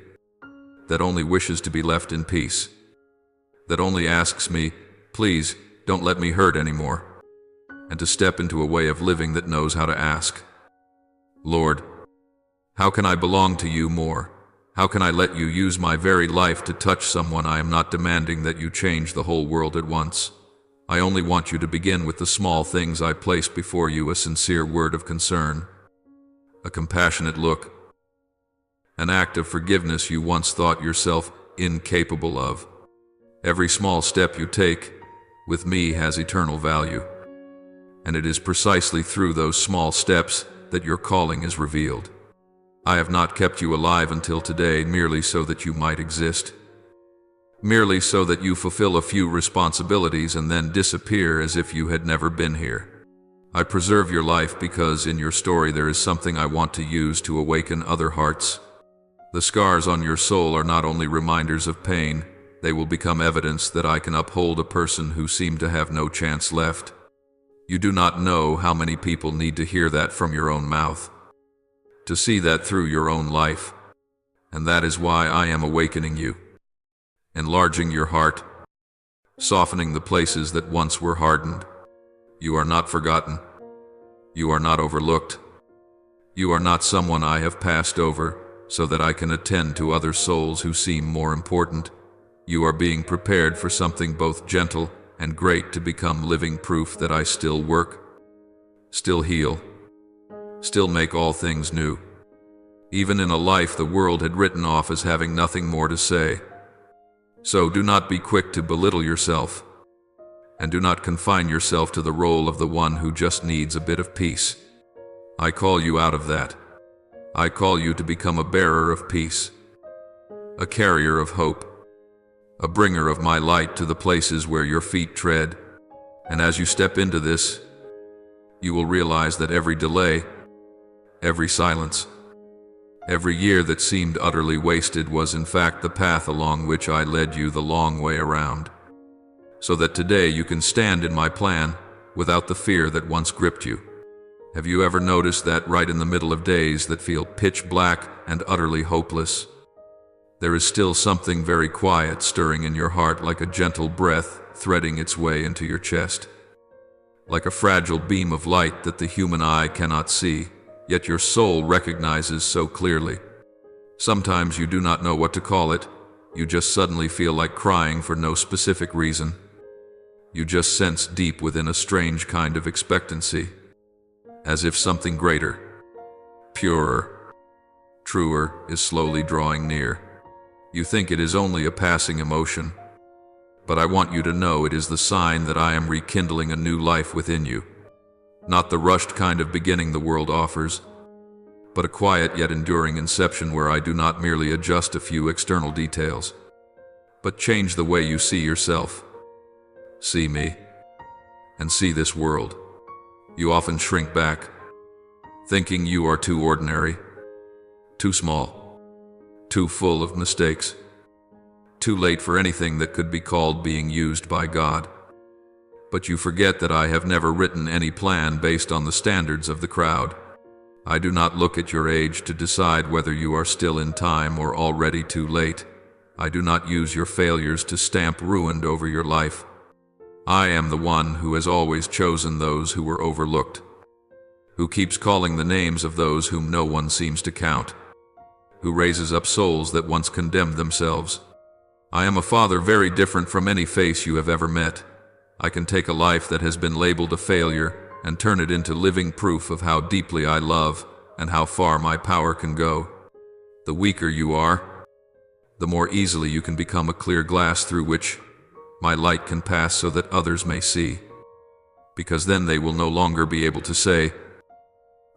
that only wishes to be left in peace, that only asks me, please, don't let me hurt anymore, and to step into a way of living that knows how to ask, Lord, how can I belong to you more? How can I let you use my very life to touch someone? I am not demanding that you change the whole world at once. I only want you to begin with the small things I place before you: a sincere word of concern, a compassionate look, an act of forgiveness you once thought yourself incapable of. Every small step you take with me has eternal value, and it is precisely through those small steps that your calling is revealed. I have not kept you alive until today merely so that you might exist, merely so that you fulfill a few responsibilities and then disappear as if you had never been here. I preserve your life because in your story there is something I want to use to awaken other hearts. The scars on your soul are not only reminders of pain, they will become evidence that I can uphold a person who seemed to have no chance left. You do not know how many people need to hear that from your own mouth, to see that through your own life, and that is why I am awakening you, enlarging your heart, softening the places that once were hardened. You are not forgotten. You are not overlooked. You are not someone I have passed over so that I can attend to other souls who seem more important. You are being prepared for something both gentle and great, to become living proof that I still work, still heal, still make all things new, even in a life the world had written off as having nothing more to say. So do not be quick to belittle yourself, and do not confine yourself to the role of the one who just needs a bit of peace. I call you out of that. I call you to become a bearer of peace, a carrier of hope, a bringer of my light to the places where your feet tread. And as you step into this, you will realize that every delay, every silence, every year that seemed utterly wasted was in fact the path along which I led you the long way around, so that today you can stand in my plan without the fear that once gripped you. Have you ever noticed that right in the middle of days that feel pitch black and utterly hopeless, there is still something very quiet stirring in your heart, like a gentle breath threading its way into your chest, like a fragile beam of light that the human eye cannot see, yet your soul recognizes so clearly? Sometimes you do not know what to call it. You just suddenly feel like crying for no specific reason. You just sense deep within a strange kind of expectancy, as if something greater, purer, truer is slowly drawing near. You think it is only a passing emotion, but I want you to know it is the sign that I am rekindling a new life within you. Not the rushed kind of beginning the world offers, but a quiet yet enduring inception where I do not merely adjust a few external details, but change the way you see yourself, see me, and see this world. You often shrink back, thinking you are too ordinary, too small, too full of mistakes, too late for anything that could be called being used by God. But you forget that I have never written any plan based on the standards of the crowd. I do not look at your age to decide whether you are still in time or already too late. I do not use your failures to stamp ruined over your life. I am the one who has always chosen those who were overlooked, who keeps calling the names of those whom no one seems to count, who raises up souls that once condemned themselves. I am a father very different from any face you have ever met. I can take a life that has been labeled a failure and turn it into living proof of how deeply I love and how far my power can go. The weaker you are, the more easily you can become a clear glass through which My light can pass so that others may see, because then they will no longer be able to say,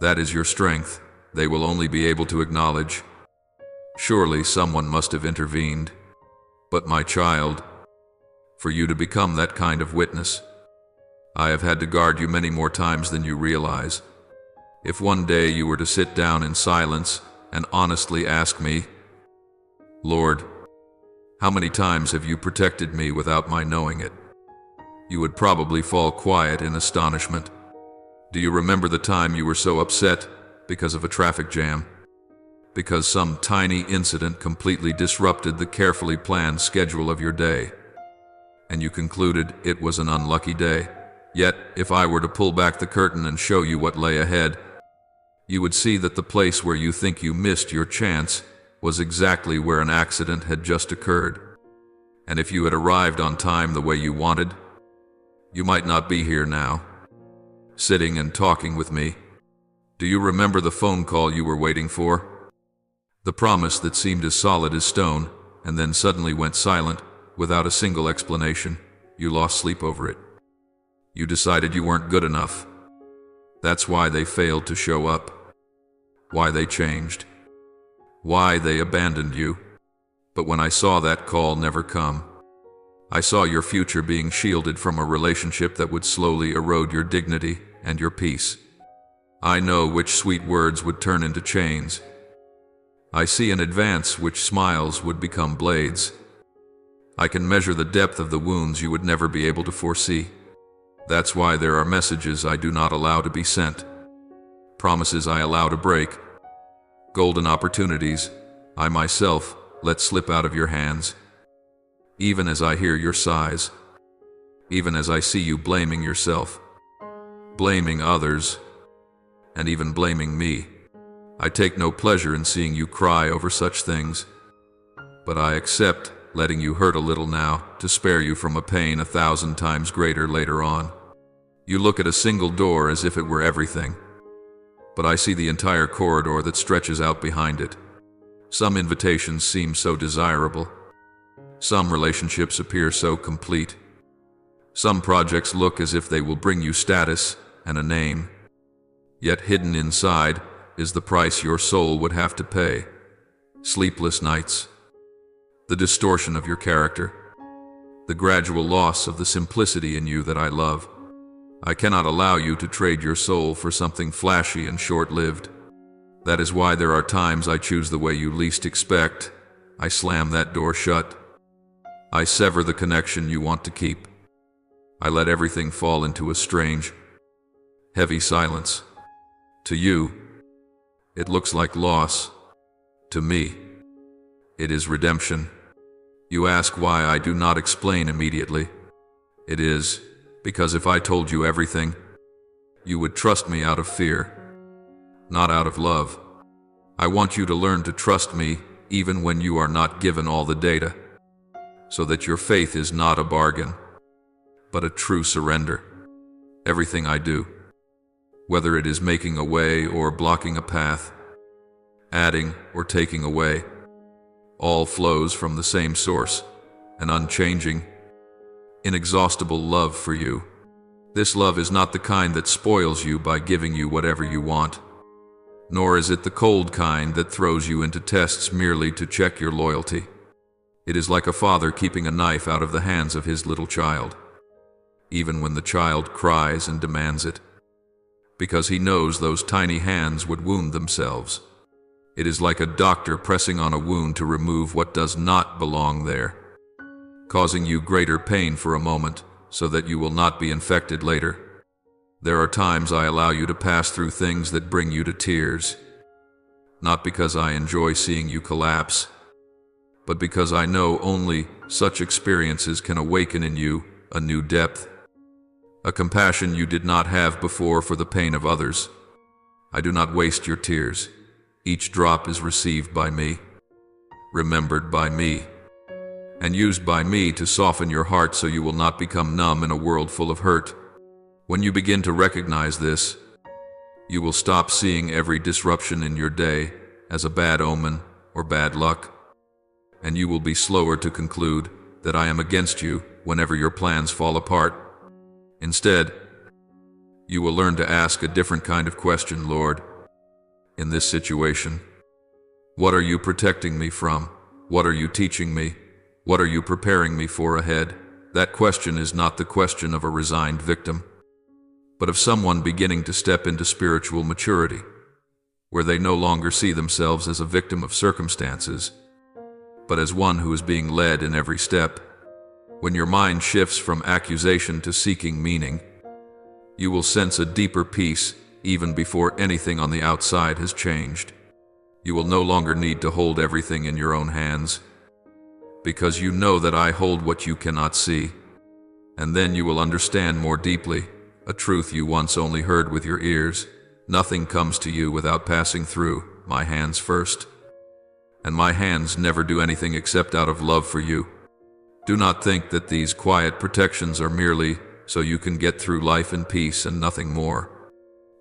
"That is your strength." They will only be able to acknowledge, "Surely someone must have intervened." But my child, for you to become that kind of witness, I have had to guard you many more times than you realize. If one day you were to sit down in silence and honestly ask me, "Lord, how many times have you protected me without my knowing it?" you would probably fall quiet in astonishment. Do you remember the time you were so upset because of a traffic jam? Because some tiny incident completely disrupted the carefully planned schedule of your day, and you concluded it was an unlucky day. Yet, if I were to pull back the curtain and show you what lay ahead, you would see that the place where you think you missed your chance was exactly where an accident had just occurred. And if you had arrived on time the way you wanted, you might not be here now, sitting and talking with me. Do you remember the phone call you were waiting for? The promise that seemed as solid as stone, and then suddenly went silent, without a single explanation. You lost sleep over it. You decided you weren't good enough. That's why they failed to show up. Why they changed. Why they abandoned you. But when I saw that call never come, I saw your future being shielded from a relationship that would slowly erode your dignity and your peace. I know which sweet words would turn into chains. I see in advance which smiles would become blades. I can measure the depth of the wounds you would never be able to foresee. That's why there are messages I do not allow to be sent, promises I allow to break, golden opportunities I myself let slip out of your hands. Even as I hear your sighs, even as I see you blaming yourself, blaming others, and even blaming me, I take no pleasure in seeing you cry over such things, but I accept letting you hurt a little now to spare you from a pain 1,000 times greater later on. You look at a single door as if it were everything, but I see the entire corridor that stretches out behind it. Some invitations seem so desirable. Some relationships appear so complete. Some projects look as if they will bring you status and a name. Yet hidden inside is the price your soul would have to pay. Sleepless nights, the distortion of your character, the gradual loss of the simplicity in you that I love. I cannot allow you to trade your soul for something flashy and short-lived. That is why there are times I choose the way you least expect. I slam that door shut. I sever the connection you want to keep. I let everything fall into a strange, heavy silence. To you, it looks like loss. To me, it is redemption. You ask why I do not explain immediately. It is because if I told you everything, you would trust me out of fear, not out of love. I want you to learn to trust me even when you are not given all the data, so that your faith is not a bargain, but a true surrender. Everything I do, whether it is making a way or blocking a path, adding or taking away, all flows from the same source, an unchanging, inexhaustible love for you. This love is not the kind that spoils you by giving you whatever you want, nor is it the cold kind that throws you into tests merely to check your loyalty. It is like a father keeping a knife out of the hands of his little child, even when the child cries and demands it, because he knows those tiny hands would wound themselves. It is like a doctor pressing on a wound to remove what does not belong there, causing you greater pain for a moment so that you will not be infected later. There are times I allow you to pass through things that bring you to tears, not because I enjoy seeing you collapse, but because I know only such experiences can awaken in you a new depth, a compassion you did not have before for the pain of others. I do not waste your tears. Each drop is received by me, remembered by me, and used by me to soften your heart so you will not become numb in a world full of hurt. When you begin to recognize this, you will stop seeing every disruption in your day as a bad omen or bad luck, and you will be slower to conclude that I am against you whenever your plans fall apart. Instead, you will learn to ask a different kind of question, Lord. In this situation, what are you protecting me from? What are you teaching me? What are you preparing me for ahead? That question is not the question of a resigned victim, but of someone beginning to step into spiritual maturity, where they no longer see themselves as a victim of circumstances, but as one who is being led in every step. When your mind shifts from accusation to seeking meaning, you will sense a deeper peace even before anything on the outside has changed. You will no longer need to hold everything in your own hands, because you know that I hold what you cannot see. And then you will understand more deeply a truth you once only heard with your ears. Nothing comes to you without passing through my hands first. And my hands never do anything except out of love for you. Do not think that these quiet protections are merely so you can get through life in peace and nothing more.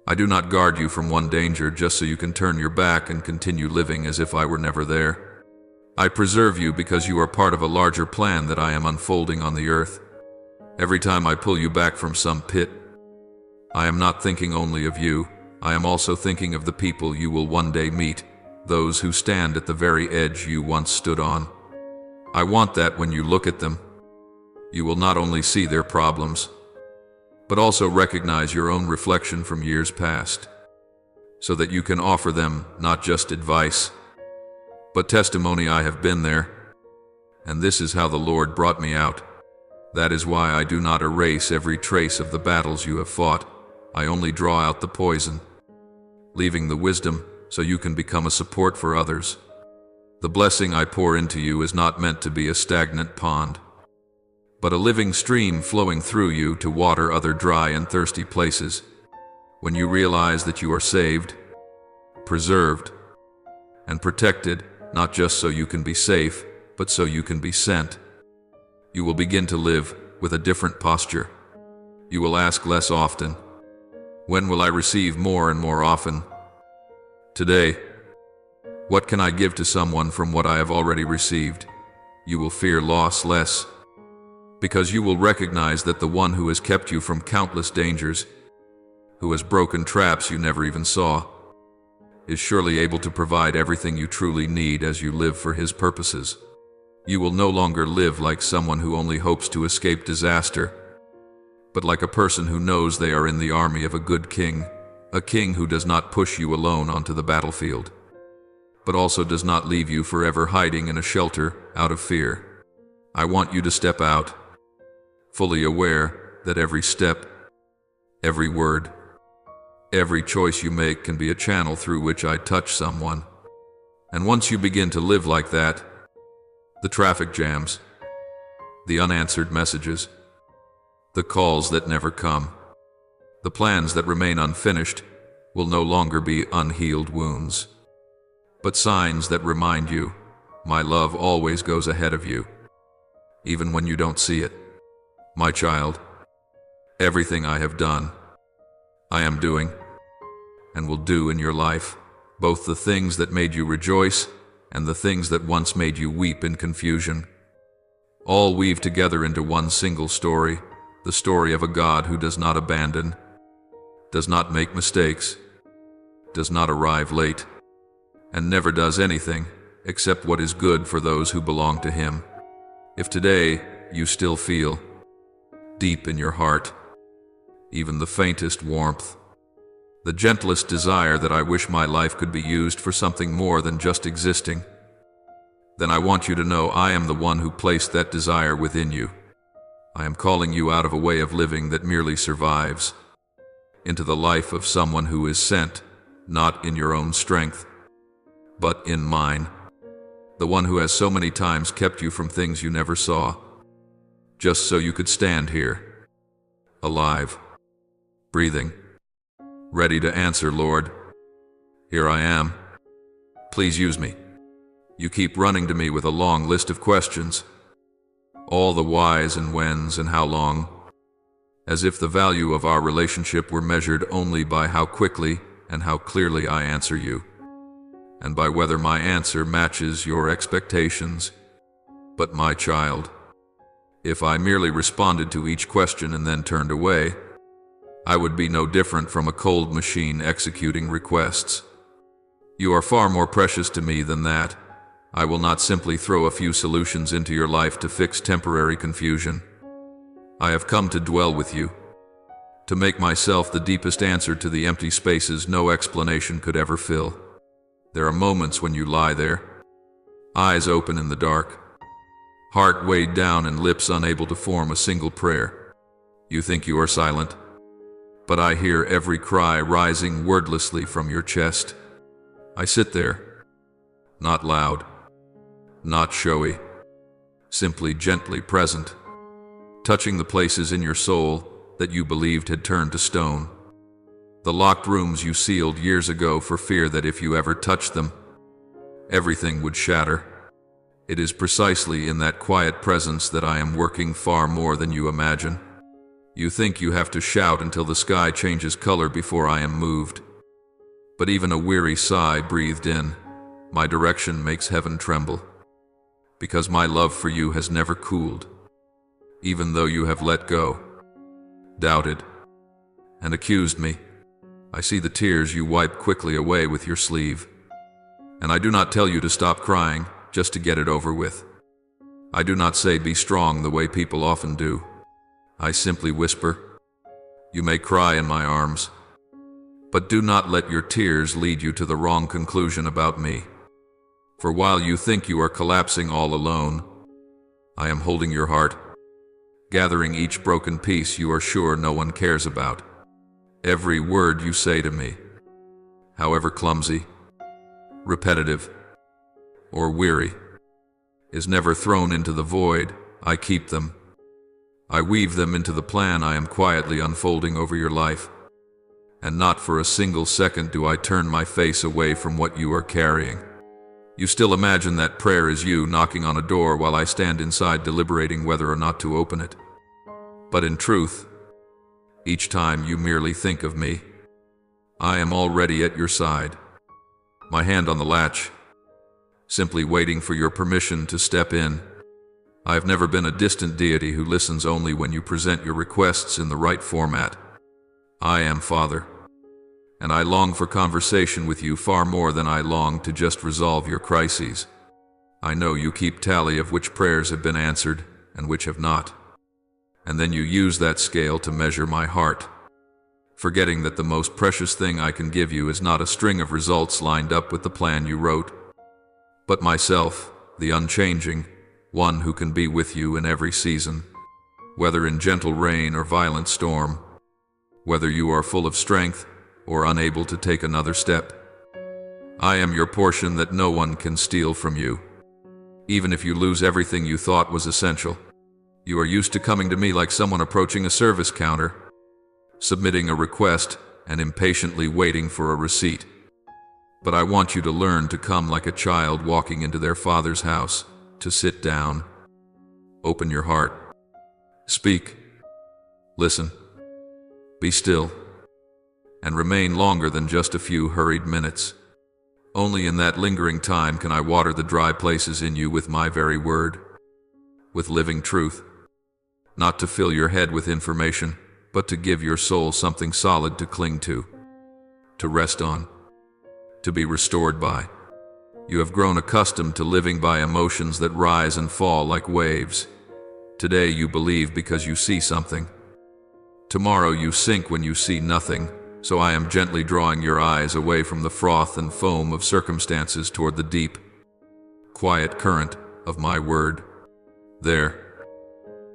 I do not guard you from one danger just so you can turn your back and continue living as if I were never there. I preserve you because you are part of a larger plan that I am unfolding on the earth. Every time I pull you back from some pit, I am not thinking only of you. I am also thinking of the people you will one day meet, those who stand at the very edge you once stood on. I want that when you look at them, you will not only see their problems, but also recognize your own reflection from years past, so that you can offer them not just advice, but testimony. I have been there, and this is how the Lord brought me out. That is why I do not erase every trace of the battles you have fought. I only draw out the poison, leaving the wisdom so you can become a support for others. The blessing I pour into you is not meant to be a stagnant pond, but a living stream flowing through you to water other dry and thirsty places. When you realize that you are saved, preserved, and protected, not just so you can be safe, but so you can be sent, you will begin to live with a different posture. You will ask less often, when will I receive more, and more often, today, what can I give to someone from what I have already received? You will fear loss less, because you will recognize that the one who has kept you from countless dangers, who has broken traps you never even saw, is surely able to provide everything you truly need as you live for his purposes. You will no longer live like someone who only hopes to escape disaster, but like a person who knows they are in the army of a good king, a king who does not push you alone onto the battlefield, but also does not leave you forever hiding in a shelter out of fear. I want you to step out, fully aware that every step, every word, every choice you make can be a channel through which I touch someone. And once you begin to live like that, the traffic jams, the unanswered messages, the calls that never come, the plans that remain unfinished will no longer be unhealed wounds, but signs that remind you, my love always goes ahead of you, even when you don't see it. My child, everything I have done, I am doing, and will do in your life, both the things that made you rejoice and the things that once made you weep in confusion, all weave together into one single story, the story of a God who does not abandon, does not make mistakes, does not arrive late, and never does anything except what is good for those who belong to him. If today you still feel, deep in your heart, even the faintest warmth, the gentlest desire that I wish my life could be used for something more than just existing, then I want you to know I am the one who placed that desire within you. I am calling you out of a way of living that merely survives, into the life of someone who is sent, not in your own strength, but in mine, the one who has so many times kept you from things you never saw, just so you could stand here, alive, breathing, ready to answer, Lord. Here I am. Please use me. You keep running to me with a long list of questions, all the whys and whens and how long, as if the value of our relationship were measured only by how quickly and how clearly I answer you, and by whether my answer matches your expectations. But my child, If I merely responded to each question and then turned away, I would be no different from a cold machine executing requests. You are far more precious to me than that. I will not simply throw a few solutions into your life to fix temporary confusion. I have come to dwell with you, to make myself the deepest answer to the empty spaces no explanation could ever fill. There are moments when you lie there, eyes open in the dark, heart weighed down and lips unable to form a single prayer. You think you are silent, but I hear every cry rising wordlessly from your chest. I sit there, not loud, not showy, simply gently present, touching the places in your soul that you believed had turned to stone. The locked rooms you sealed years ago for fear that if you ever touched them, everything would shatter. It is precisely in that quiet presence that I am working far more than you imagine. You think you have to shout until the sky changes color before I am moved. But even a weary sigh breathed in, my direction makes heaven tremble. Because my love for you has never cooled, even though you have let go, doubted, and accused me. I see the tears you wipe quickly away with your sleeve. And I do not tell you to stop crying, just to get it over with. I do not say be strong the way people often do. I simply whisper, you may cry in my arms, but do not let your tears lead you to the wrong conclusion about me. For while you think you are collapsing all alone, I am holding your heart, gathering each broken piece you are sure no one cares about. Every word you say to me, however clumsy, repetitive, or weary, is never thrown into the void. I keep them. I weave them into the plan I am quietly unfolding over your life. And not for a single second do I turn my face away from what you are carrying. You still imagine that prayer is you knocking on a door while I stand inside deliberating whether or not to open it. But in truth, each time you merely think of me, I am already at your side, my hand on the latch, simply waiting for your permission to step in. I have never been a distant deity who listens only when you present your requests in the right format. I am Father, and I long for conversation with you far more than I long to just resolve your crises. I know you keep tally of which prayers have been answered and which have not. And then you use that scale to measure my heart, forgetting that the most precious thing I can give you is not a string of results lined up with the plan you wrote, but myself, the unchanging, one who can be with you in every season, whether in gentle rain or violent storm, whether you are full of strength or unable to take another step. I am your portion that no one can steal from you, even if you lose everything you thought was essential. You are used to coming to me like someone approaching a service counter, submitting a request and impatiently waiting for a receipt. But I want you to learn to come like a child walking into their father's house, to sit down, open your heart, speak, listen, be still, and remain longer than just a few hurried minutes. Only in that lingering time can I water the dry places in you with my very word, with living truth, not to fill your head with information, but to give your soul something solid to cling to rest on, to be restored by. You have grown accustomed to living by emotions that rise and fall like waves. Today you believe because you see something. Tomorrow you sink when you see nothing, so I am gently drawing your eyes away from the froth and foam of circumstances toward the deep, quiet current of my word. There,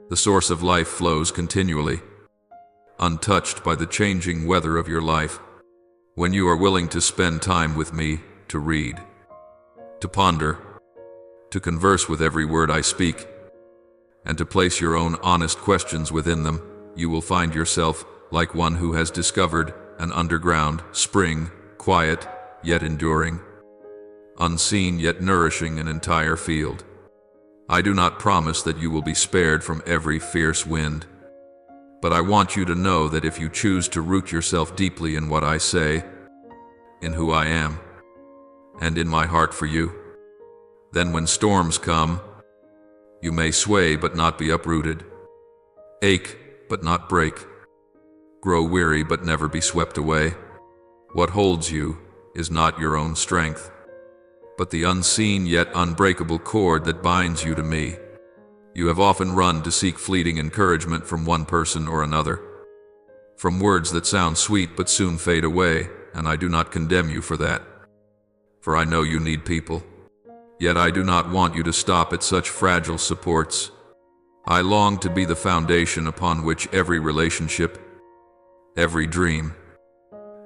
the source of life flows continually, untouched by the changing weather of your life. When you are willing to spend time with me, to read, to ponder, to converse with every word I speak, and to place your own honest questions within them, you will find yourself like one who has discovered an underground spring, quiet yet enduring, unseen yet nourishing an entire field. I do not promise that you will be spared from every fierce wind, but I want you to know that if you choose to root yourself deeply in what I say, in who I am, and in my heart for you, then when storms come, You may sway but not be uprooted, ache but not break, grow weary but never be swept away. What holds you is not your own strength, but the unseen yet unbreakable cord that binds you to me. You have often run to seek fleeting encouragement from one person or another, from words that sound sweet but soon fade away, and I do not condemn you for that, for I know you need people. Yet I do not want you to stop at such fragile supports. I long to be the foundation upon which every relationship, every dream,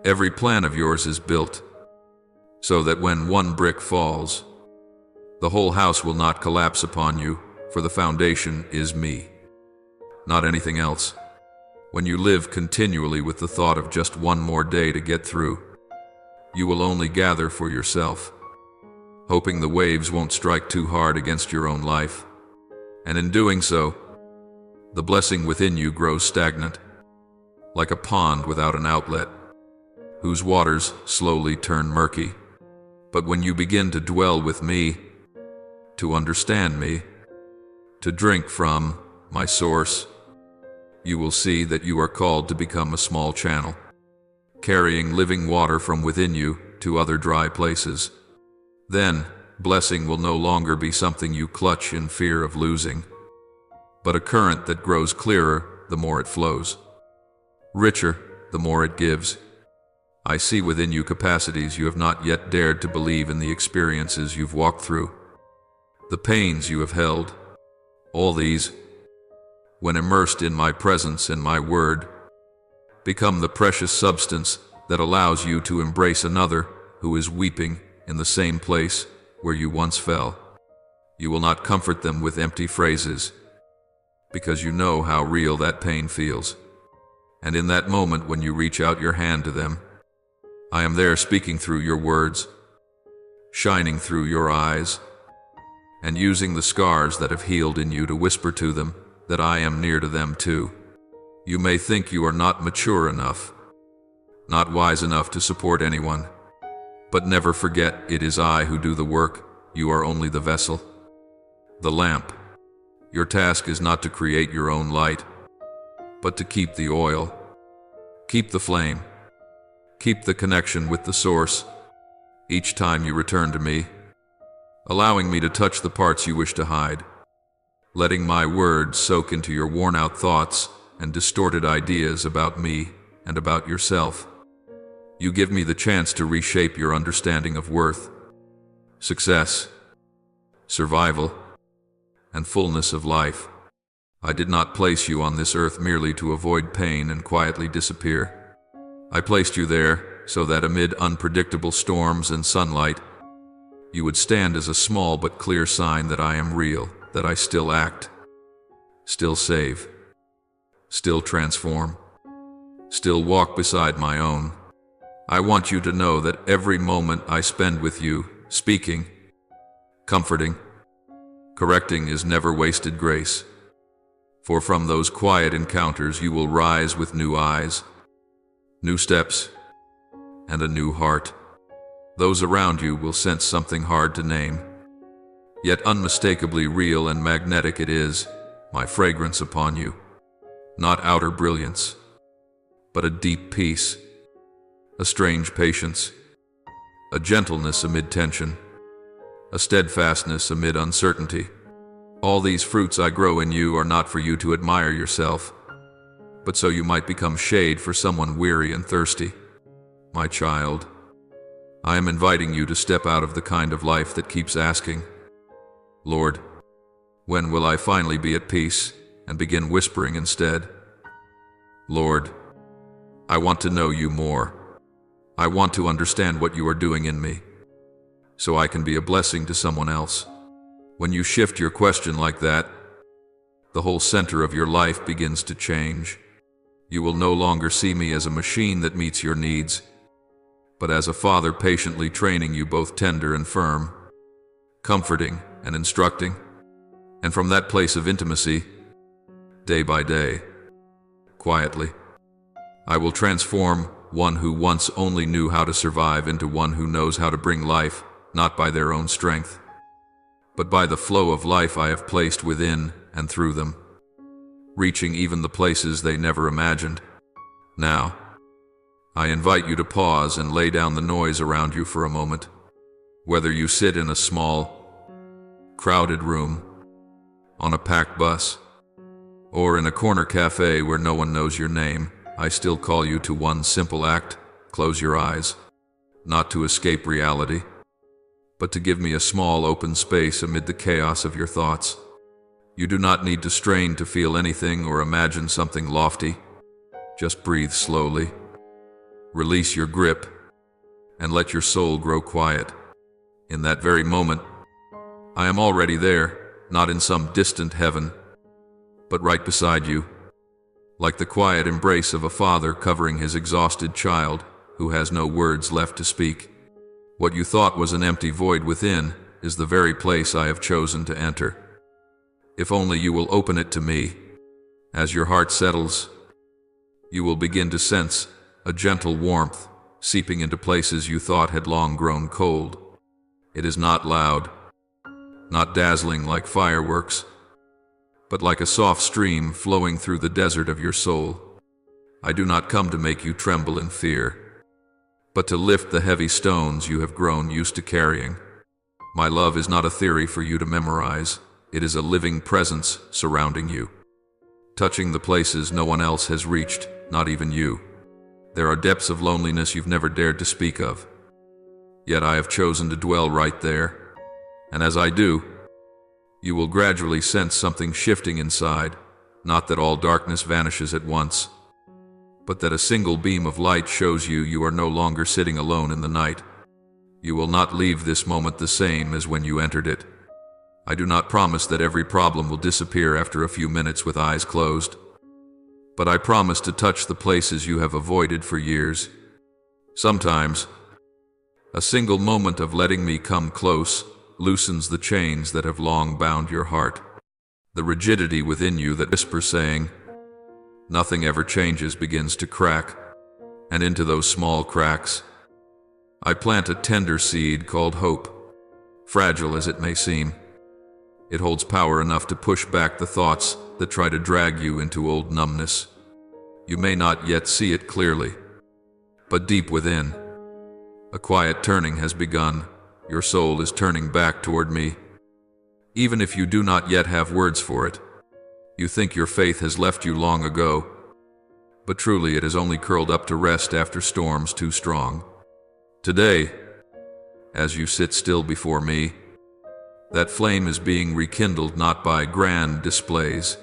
every plan of yours is built, so that when one brick falls, the whole house will not collapse upon you, for the foundation is me, not anything else. When you live continually with the thought of just one more day to get through, you will only gather for yourself, hoping the waves won't strike too hard against your own life. And in doing so, the blessing within you grows stagnant, like a pond without an outlet, whose waters slowly turn murky. But when you begin to dwell with me, to understand me, to drink from my source, you will see that you are called to become a small channel, carrying living water from within you to other dry places. Then, blessing will no longer be something you clutch in fear of losing, but a current that grows clearer the more it flows, richer the more it gives. I see within you capacities you have not yet dared to believe in, the experiences you've walked through, the pains you have held. All these, when immersed in my presence and my word, become the precious substance that allows you to embrace another who is weeping in the same place where you once fell. You will not comfort them with empty phrases, because you know how real that pain feels. And in that moment when you reach out your hand to them, I am there speaking through your words, shining through your eyes, and using the scars that have healed in you to whisper to them that I am near to them too. You may think you are not mature enough, not wise enough to support anyone, but never forget it is I who do the work. You are only the vessel, the lamp. Your task is not to create your own light, but to keep the oil, keep the flame, keep the connection with the source. Each time you return to me, allowing me to touch the parts you wish to hide, letting my words soak into your worn-out thoughts and distorted ideas about me and about yourself, you give me the chance to reshape your understanding of worth, success, survival, and fullness of life. I did not place you on this earth merely to avoid pain and quietly disappear. I placed you there so that amid unpredictable storms and sunlight, you would stand as a small but clear sign that I am real, that I still act, still save, still transform, still walk beside my own. I want you to know that every moment I spend with you, speaking, comforting, correcting, is never wasted grace. For from those quiet encounters you will rise with new eyes, new steps, and a new heart. Those around you will sense something hard to name, yet unmistakably real and magnetic. It is my fragrance upon you, not outer brilliance, but a deep peace, a strange patience, a gentleness amid tension, a steadfastness amid uncertainty. All these fruits I grow in you are not for you to admire yourself, but so you might become shade for someone weary and thirsty. My child, I am inviting you to step out of the kind of life that keeps asking, Lord, when will I finally be at peace, and begin whispering instead, Lord, I want to know you more. I want to understand what you are doing in me, so I can be a blessing to someone else. When you shift your question like that, the whole center of your life begins to change. You will no longer see me as a machine that meets your needs, but as a father patiently training you, both tender and firm, comforting and instructing. And from that place of intimacy, day by day, quietly, I will transform one who once only knew how to survive into one who knows how to bring life, not by their own strength, but by the flow of life I have placed within and through them, reaching even the places they never imagined. Now, I invite you to pause and lay down the noise around you for a moment. Whether you sit in a small, crowded room, on a packed bus, or in a corner cafe where no one knows your name, I still call you to one simple act: close your eyes, not to escape reality, but to give me a small open space amid the chaos of your thoughts. You do not need to strain to feel anything or imagine something lofty. Just breathe slowly, release your grip, and let your soul grow quiet. In that very moment, I am already there, not in some distant heaven, but right beside you, like the quiet embrace of a father covering his exhausted child who has no words left to speak. What you thought was an empty void within is the very place I have chosen to enter. If only you will open it to me. As your heart settles, you will begin to sense a gentle warmth seeping into places you thought had long grown cold. It is not loud, not dazzling like fireworks, but like a soft stream flowing through the desert of your soul. I do not come to make you tremble in fear, but to lift the heavy stones you have grown used to carrying. My love is not a theory for you to memorize. It is a living presence surrounding you, touching the places no one else has reached, not even you. There are depths of loneliness you've never dared to speak of, yet I have chosen to dwell right there. And as I do, you will gradually sense something shifting inside, not that all darkness vanishes at once, but that a single beam of light shows you are no longer sitting alone in the night. You will not leave this moment the same as when you entered it. I do not promise that every problem will disappear after a few minutes with eyes closed, but I promise to touch the places you have avoided for years. Sometimes, a single moment of letting me come close loosens the chains that have long bound your heart. The rigidity within you that whispers saying, "Nothing ever changes," begins to crack, and into those small cracks, I plant a tender seed called hope. Fragile as it may seem, it holds power enough to push back the thoughts that try to drag you into old numbness. You may not yet see it clearly, but deep within, a quiet turning has begun. Your soul is turning back toward me. Even if you do not yet have words for it, you think your faith has left you long ago, but truly it has only curled up to rest after storms too strong. Today, as you sit still before me, that flame is being rekindled not by grand displays,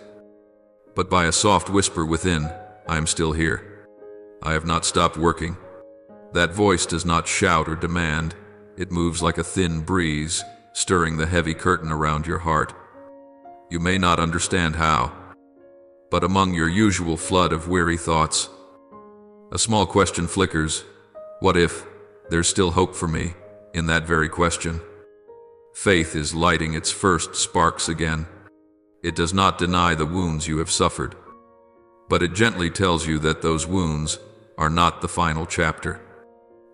but by a soft whisper within, "I am still here. I have not stopped working." That voice does not shout or demand. It moves like a thin breeze, stirring the heavy curtain around your heart. You may not understand how, but among your usual flood of weary thoughts, a small question flickers. What if there's still hope for me in that very question? Faith is lighting its first sparks again. It does not deny the wounds you have suffered, but it gently tells you that those wounds are not the final chapter.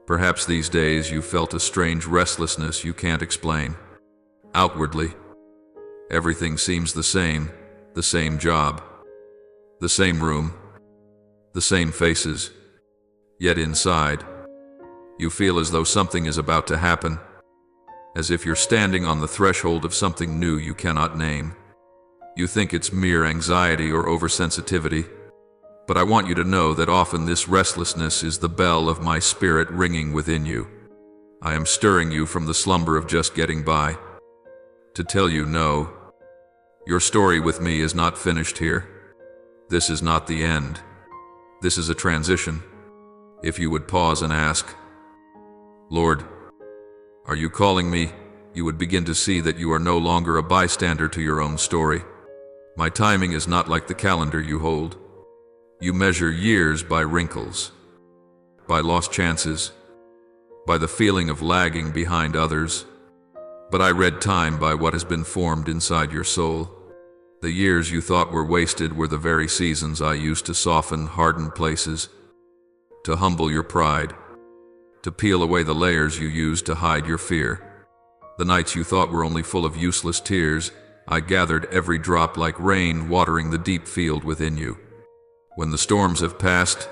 Perhaps these days you felt a strange restlessness you can't explain. Outwardly, everything seems the same job, the same room, the same faces. Yet inside, you feel as though something is about to happen, as if you're standing on the threshold of something new you cannot name. You think it's mere anxiety or oversensitivity, but I want you to know that often this restlessness is the bell of my spirit ringing within you. I am stirring you from the slumber of just getting by, to tell you no, your story with me is not finished here. This is not the end. This is a transition. If you would pause and ask, "Lord, are you calling me?" you would begin to see that you are no longer a bystander to your own story. My timing is not like the calendar you hold. You measure years by wrinkles, by lost chances, by the feeling of lagging behind others. But I read time by what has been formed inside your soul. The years you thought were wasted were the very seasons I used to soften hardened places, to humble your pride, to peel away the layers you used to hide your fear. The nights you thought were only full of useless tears, I gathered every drop like rain watering the deep field within you. When the storms have passed,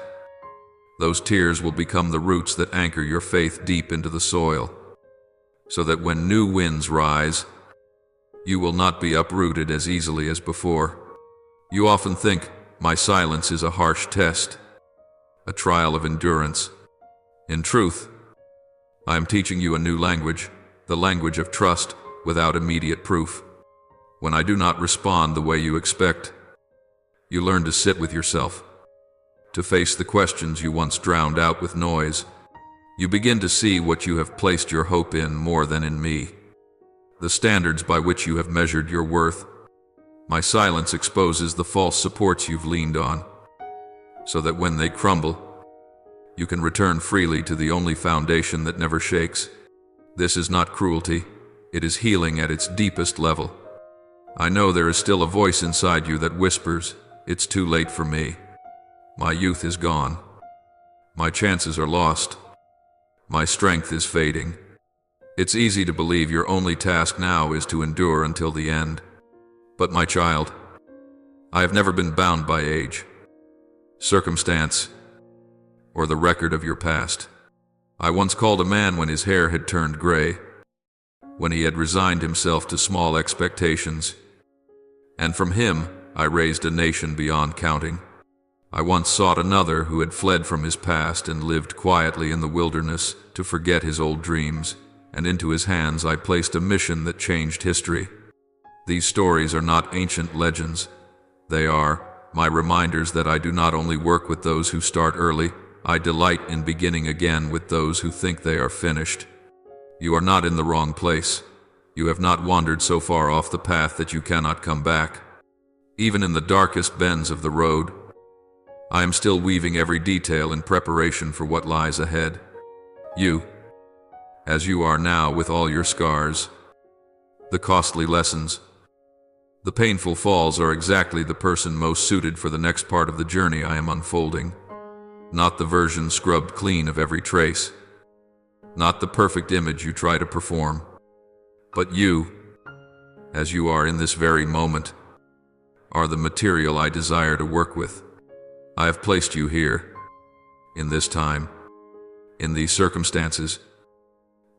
those tears will become the roots that anchor your faith deep into the soil, so that when new winds rise, you will not be uprooted as easily as before. You often think, my silence is a harsh test, a trial of endurance. In truth, I am teaching you a new language, the language of trust without immediate proof. When I do not respond the way you expect, you learn to sit with yourself, to face the questions you once drowned out with noise. You begin to see what you have placed your hope in more than in me, the standards by which you have measured your worth. My silence exposes the false supports you've leaned on, so that when they crumble, you can return freely to the only foundation that never shakes. This is not cruelty, it is healing at its deepest level. I know there is still a voice inside you that whispers, it's too late for me. My youth is gone. My chances are lost. My strength is fading. It's easy to believe your only task now is to endure until the end. But my child, I have never been bound by age, circumstance, or the record of your past. I once called a man when his hair had turned gray, when he had resigned himself to small expectations, and from him I raised a nation beyond counting. I once sought another who had fled from his past and lived quietly in the wilderness to forget his old dreams, and into his hands I placed a mission that changed history. These stories are not ancient legends. They are my reminders that I do not only work with those who start early, I delight in beginning again with those who think they are finished. You are not in the wrong place. You have not wandered so far off the path that you cannot come back. Even in the darkest bends of the road, I am still weaving every detail in preparation for what lies ahead. You, as you are now with all your scars, the costly lessons, the painful falls are exactly the person most suited for the next part of the journey I am unfolding. Not the version scrubbed clean of every trace, not the perfect image you try to perform, but you, as you are in this very moment, are the material I desire to work with. I have placed you here, in this time, in these circumstances,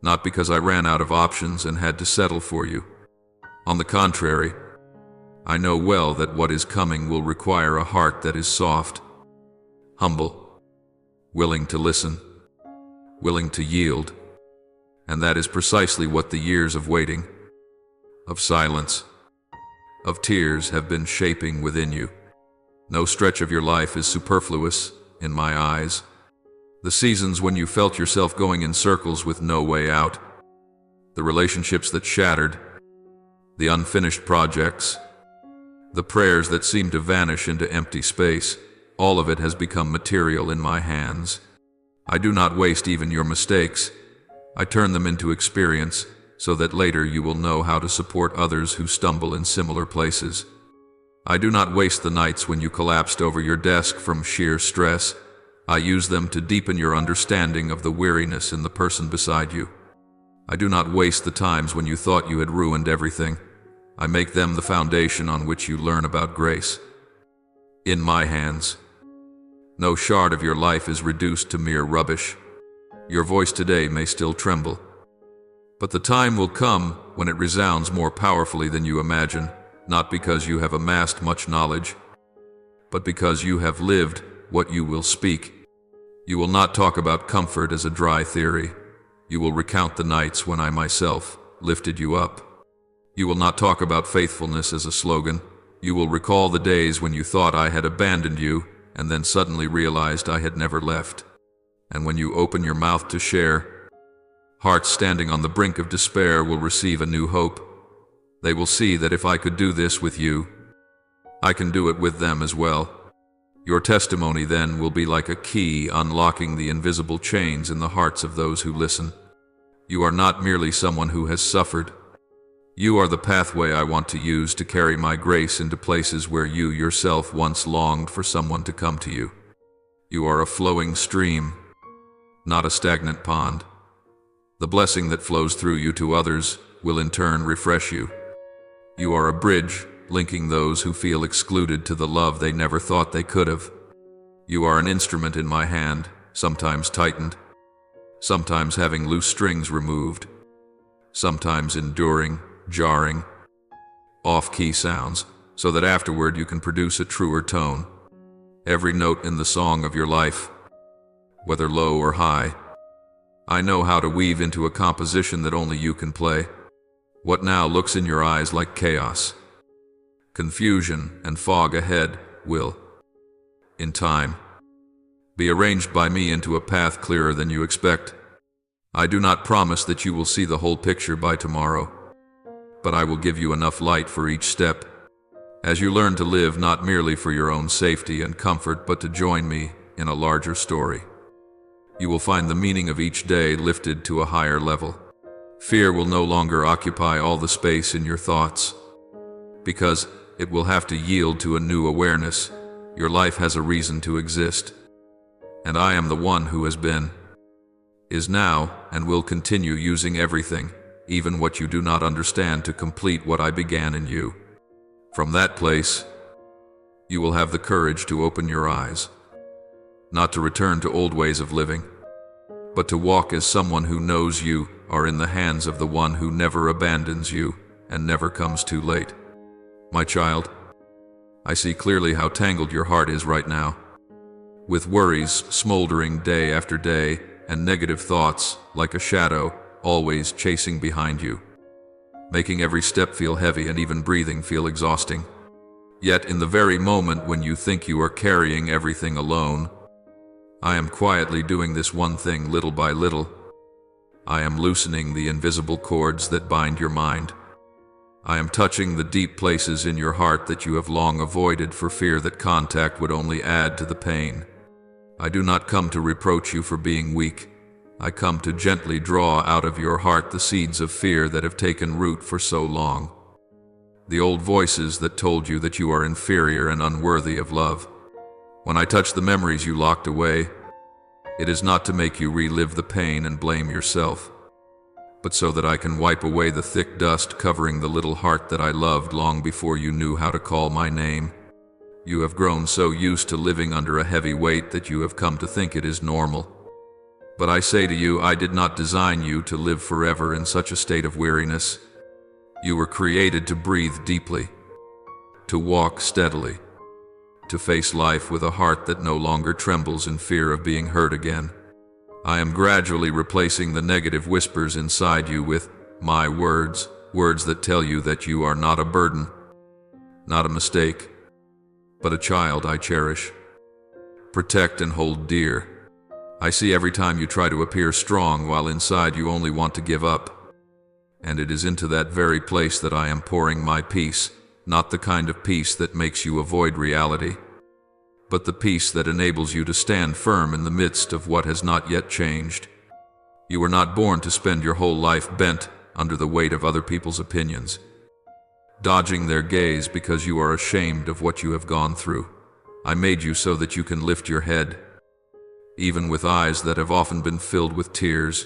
not because I ran out of options and had to settle for you. On the contrary, I know well that what is coming will require a heart that is soft, humble, willing to listen, willing to yield, and that is precisely what the years of waiting, of silence, of tears have been shaping within you. No stretch of your life is superfluous, in my eyes. The seasons when you felt yourself going in circles with no way out, the relationships that shattered, the unfinished projects, the prayers that seemed to vanish into empty space, all of it has become material in my hands. I do not waste even your mistakes. I turn them into experience, so that later you will know how to support others who stumble in similar places. I do not waste the nights when you collapsed over your desk from sheer stress. I use them to deepen your understanding of the weariness in the person beside you. I do not waste the times when you thought you had ruined everything. I make them the foundation on which you learn about grace. In my hands, no shard of your life is reduced to mere rubbish. Your voice today may still tremble, but the time will come when it resounds more powerfully than you imagine, not because you have amassed much knowledge, but because you have lived what you will speak. You will not talk about comfort as a dry theory. You will recount the nights when I myself lifted you up. You will not talk about faithfulness as a slogan. You will recall the days when you thought I had abandoned you and then suddenly realized I had never left. And when you open your mouth to share, hearts standing on the brink of despair will receive a new hope. They will see that if I could do this with you, I can do it with them as well. Your testimony then will be like a key unlocking the invisible chains in the hearts of those who listen. You are not merely someone who has suffered. You are the pathway I want to use to carry my grace into places where you yourself once longed for someone to come to you. You are a flowing stream, not a stagnant pond. The blessing that flows through you to others will in turn refresh you. You are a bridge, linking those who feel excluded to the love they never thought they could have. You are an instrument in my hand, sometimes tightened, sometimes having loose strings removed, sometimes enduring, jarring, off-key sounds, so that afterward you can produce a truer tone. Every note in the song of your life, whether low or high, I know how to weave into a composition that only you can play. What now looks in your eyes like chaos, confusion, and fog ahead will, in time, be arranged by me into a path clearer than you expect. I do not promise that you will see the whole picture by tomorrow, but I will give you enough light for each step, as you learn to live not merely for your own safety and comfort, but to join me in a larger story. You will find the meaning of each day lifted to a higher level. Fear will no longer occupy all the space in your thoughts, because it will have to yield to a new awareness. Your life has a reason to exist, and I am the one who has been, is now, and will continue using everything, even what you do not understand, to complete what I began in you. From that place, you will have the courage to open your eyes, not to return to old ways of living, but to walk as someone who knows you are in the hands of the one who never abandons you and never comes too late. My child, I see clearly how tangled your heart is right now, with worries smoldering day after day and negative thoughts like a shadow always chasing behind you, making every step feel heavy and even breathing feel exhausting. Yet in the very moment when you think you are carrying everything alone, I am quietly doing this one thing little by little. I am loosening the invisible cords that bind your mind. I am touching the deep places in your heart that you have long avoided for fear that contact would only add to the pain. I do not come to reproach you for being weak. I come to gently draw out of your heart the seeds of fear that have taken root for so long. The old voices that told you that you are inferior and unworthy of love. When I touch the memories you locked away, it is not to make you relive the pain and blame yourself, but so that I can wipe away the thick dust covering the little heart that I loved long before you knew how to call my name. You have grown so used to living under a heavy weight that you have come to think it is normal. But I say to you, I did not design you to live forever in such a state of weariness. You were created to breathe deeply, to walk steadily, to face life with a heart that no longer trembles in fear of being hurt again. I am gradually replacing the negative whispers inside you with my words, words that tell you that you are not a burden, not a mistake, but a child I cherish, protect and hold dear. I see every time you try to appear strong while inside you only want to give up. And it is into that very place that I am pouring my peace, not the kind of peace that makes you avoid reality, but the peace that enables you to stand firm in the midst of what has not yet changed. You were not born to spend your whole life bent under the weight of other people's opinions, dodging their gaze because you are ashamed of what you have gone through. I made you so that you can lift your head, even with eyes that have often been filled with tears,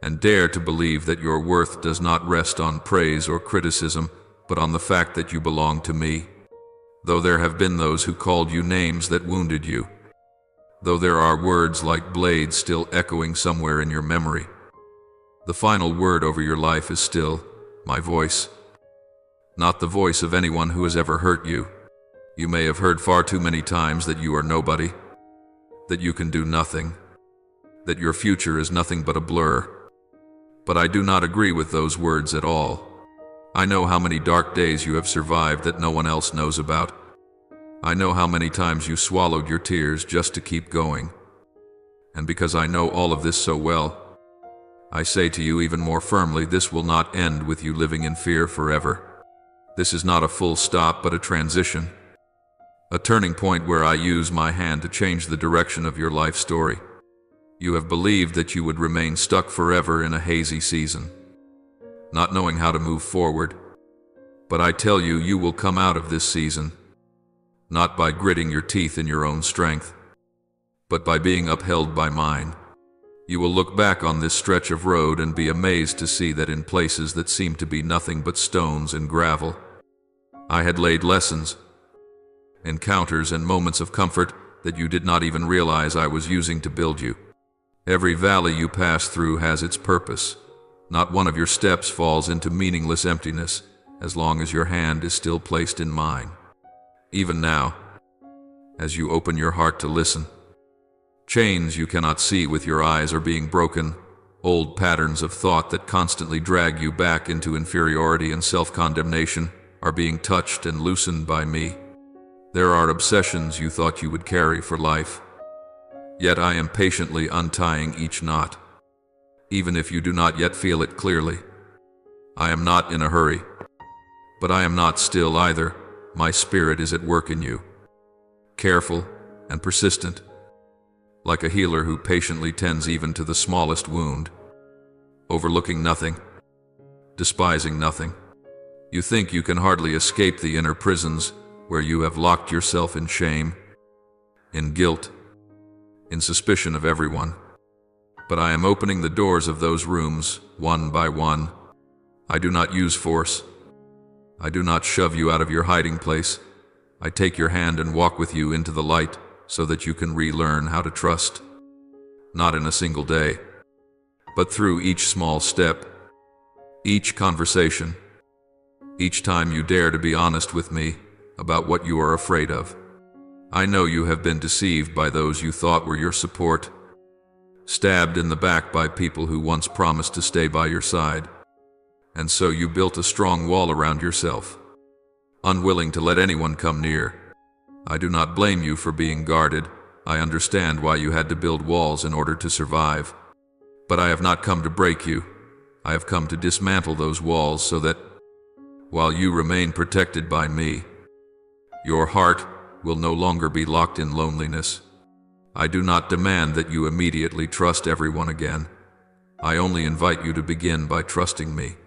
and dare to believe that your worth does not rest on praise or criticism, but on the fact that you belong to me. Though there have been those who called you names that wounded you, though there are words like blades still echoing somewhere in your memory, the final word over your life is still my voice, not the voice of anyone who has ever hurt you. You may have heard far too many times that you are nobody, that you can do nothing, that your future is nothing but a blur. But I do not agree with those words at all. I know how many dark days you have survived that no one else knows about. I know how many times you swallowed your tears just to keep going. And because I know all of this so well, I say to you even more firmly, this will not end with you living in fear forever. This is not a full stop, but a transition, a turning point where I use my hand to change the direction of your life story. You have believed that you would remain stuck forever in a hazy season, not knowing how to move forward. But I tell you, you will come out of this season, not by gritting your teeth in your own strength, but by being upheld by mine. You will look back on this stretch of road and be amazed to see that in places that seemed to be nothing but stones and gravel, I had laid lessons, encounters, and moments of comfort that you did not even realize I was using to build you. Every valley you pass through has its purpose. Not one of your steps falls into meaningless emptiness as long as your hand is still placed in mine. Even now, as you open your heart to listen, chains you cannot see with your eyes are being broken. Old patterns of thought that constantly drag you back into inferiority and self-condemnation are being touched and loosened by me. There are obsessions you thought you would carry for life, yet I am patiently untying each knot, even if you do not yet feel it clearly. I am not in a hurry, but I am not still either. My spirit is at work in you, careful and persistent, like a healer who patiently tends even to the smallest wound, overlooking nothing, despising nothing. You think you can hardly escape the inner prisons where you have locked yourself in shame, in guilt, in suspicion of everyone. But I am opening the doors of those rooms one by one. I do not use force. I do not shove you out of your hiding place. I take your hand and walk with you into the light so that you can relearn how to trust. Not in a single day, but through each small step, each conversation, each time you dare to be honest with me about what you are afraid of. I know you have been deceived by those you thought were your support, stabbed in the back by people who once promised to stay by your side. And so you built a strong wall around yourself, unwilling to let anyone come near. I do not blame you for being guarded. I understand why you had to build walls in order to survive. But I have not come to break you. I have come to dismantle those walls so that, while you remain protected by me, your heart will no longer be locked in loneliness. I do not demand that you immediately trust everyone again. I only invite you to begin by trusting me.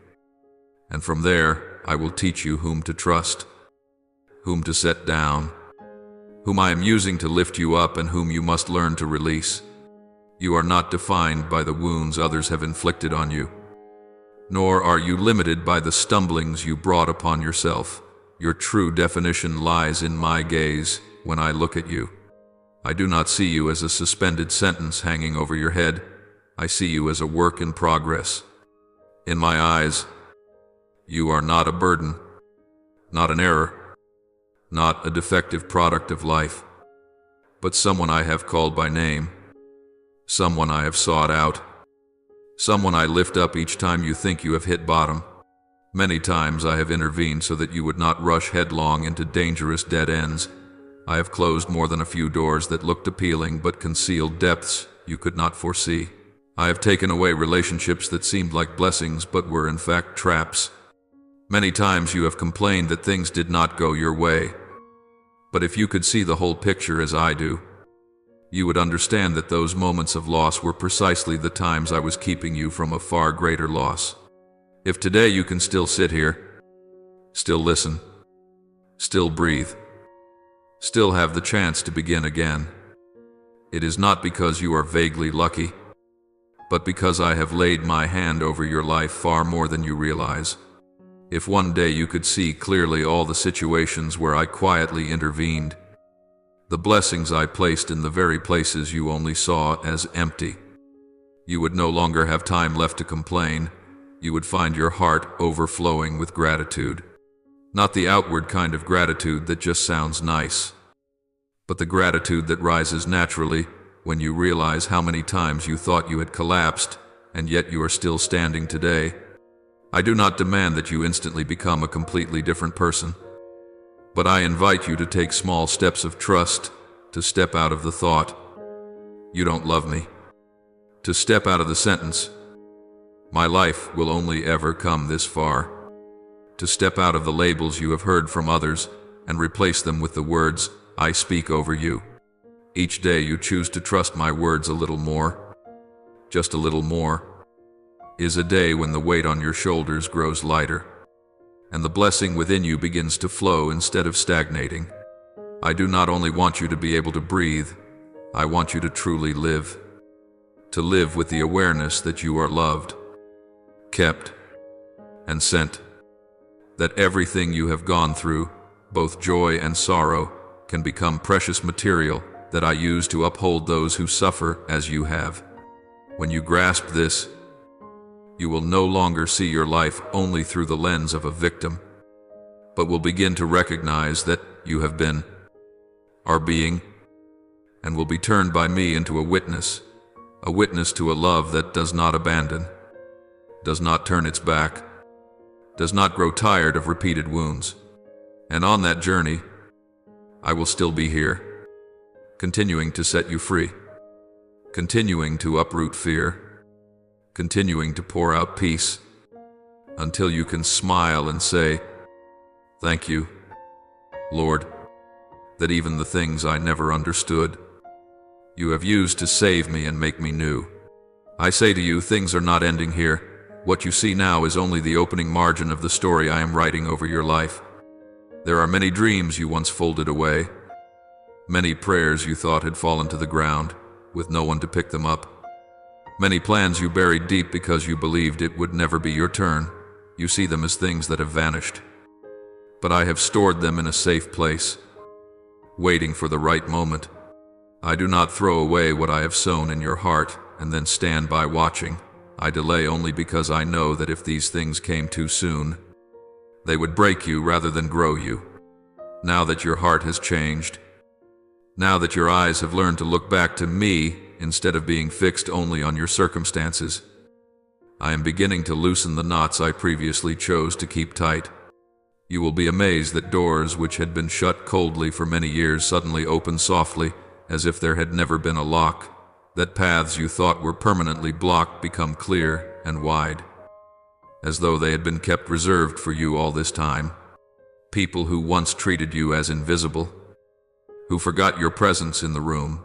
And from there, I will teach you whom to trust, whom to set down, whom I am using to lift you up, and whom you must learn to release. You are not defined by the wounds others have inflicted on you, nor are you limited by the stumblings you brought upon yourself. Your true definition lies in my gaze when I look at you. I do not see you as a suspended sentence hanging over your head. I see you as a work in progress. In my eyes, you are not a burden, not an error, not a defective product of life, but someone I have called by name, someone I have sought out, someone I lift up each time you think you have hit bottom. Many times I have intervened so that you would not rush headlong into dangerous dead ends. I have closed more than a few doors that looked appealing but concealed depths you could not foresee. I have taken away relationships that seemed like blessings but were in fact traps. Many times you have complained that things did not go your way. But if you could see the whole picture as I do, you would understand that those moments of loss were precisely the times I was keeping you from a far greater loss. If today you can still sit here, still listen, still breathe, still have the chance to begin again, it is not because you are vaguely lucky, but because I have laid my hand over your life far more than you realize. If one day you could see clearly all the situations where I quietly intervened, the blessings I placed in the very places you only saw as empty, you would no longer have time left to complain. You would find your heart overflowing with gratitude. Not the outward kind of gratitude that just sounds nice, but the gratitude that rises naturally when you realize how many times you thought you had collapsed, and yet you are still standing today. I do not demand that you instantly become a completely different person, but I invite you to take small steps of trust, to step out of the thought, "You don't love me," to step out of the sentence, "My life will only ever come this far," to step out of the labels you have heard from others and replace them with the words, "I speak over you." Each day you choose to trust my words a little more, just a little more, is a day when the weight on your shoulders grows lighter, and the blessing within you begins to flow instead of stagnating. I do not only want you to be able to breathe, I want you to truly live. to live with the awareness that you are loved, kept, and sent, that everything you have gone through, both joy and sorrow, can become precious material that I use to uphold those who suffer as you have. When you grasp this, you will no longer see your life only through the lens of a victim, but will begin to recognize that you have been, are being, and will be turned by me into a witness to a love that does not abandon, does not turn its back, does not grow tired of repeated wounds. And on that journey, I will still be here, continuing to set you free, continuing to uproot fear, continuing to pour out peace, until you can smile and say, "Thank you, Lord, that even the things I never understood, you have used to save me and make me new." I say to you, things are not ending here. What you see now is only the opening margin of the story I am writing over your life. There are many dreams you once folded away, many prayers you thought had fallen to the ground, with no one to pick them up. Many plans you buried deep because you believed it would never be your turn. You see them as things that have vanished. But I have stored them in a safe place, waiting for the right moment. I do not throw away what I have sown in your heart and then stand by watching. I delay only because I know that if these things came too soon, they would break you rather than grow you. Now that your heart has changed, now that your eyes have learned to look back to me instead of being fixed only on your circumstances, I am beginning to loosen the knots I previously chose to keep tight. You will be amazed that doors which had been shut coldly for many years suddenly open softly, as if there had never been a lock, that paths you thought were permanently blocked become clear and wide, as though they had been kept reserved for you all this time. People who once treated you as invisible, who forgot your presence in the room,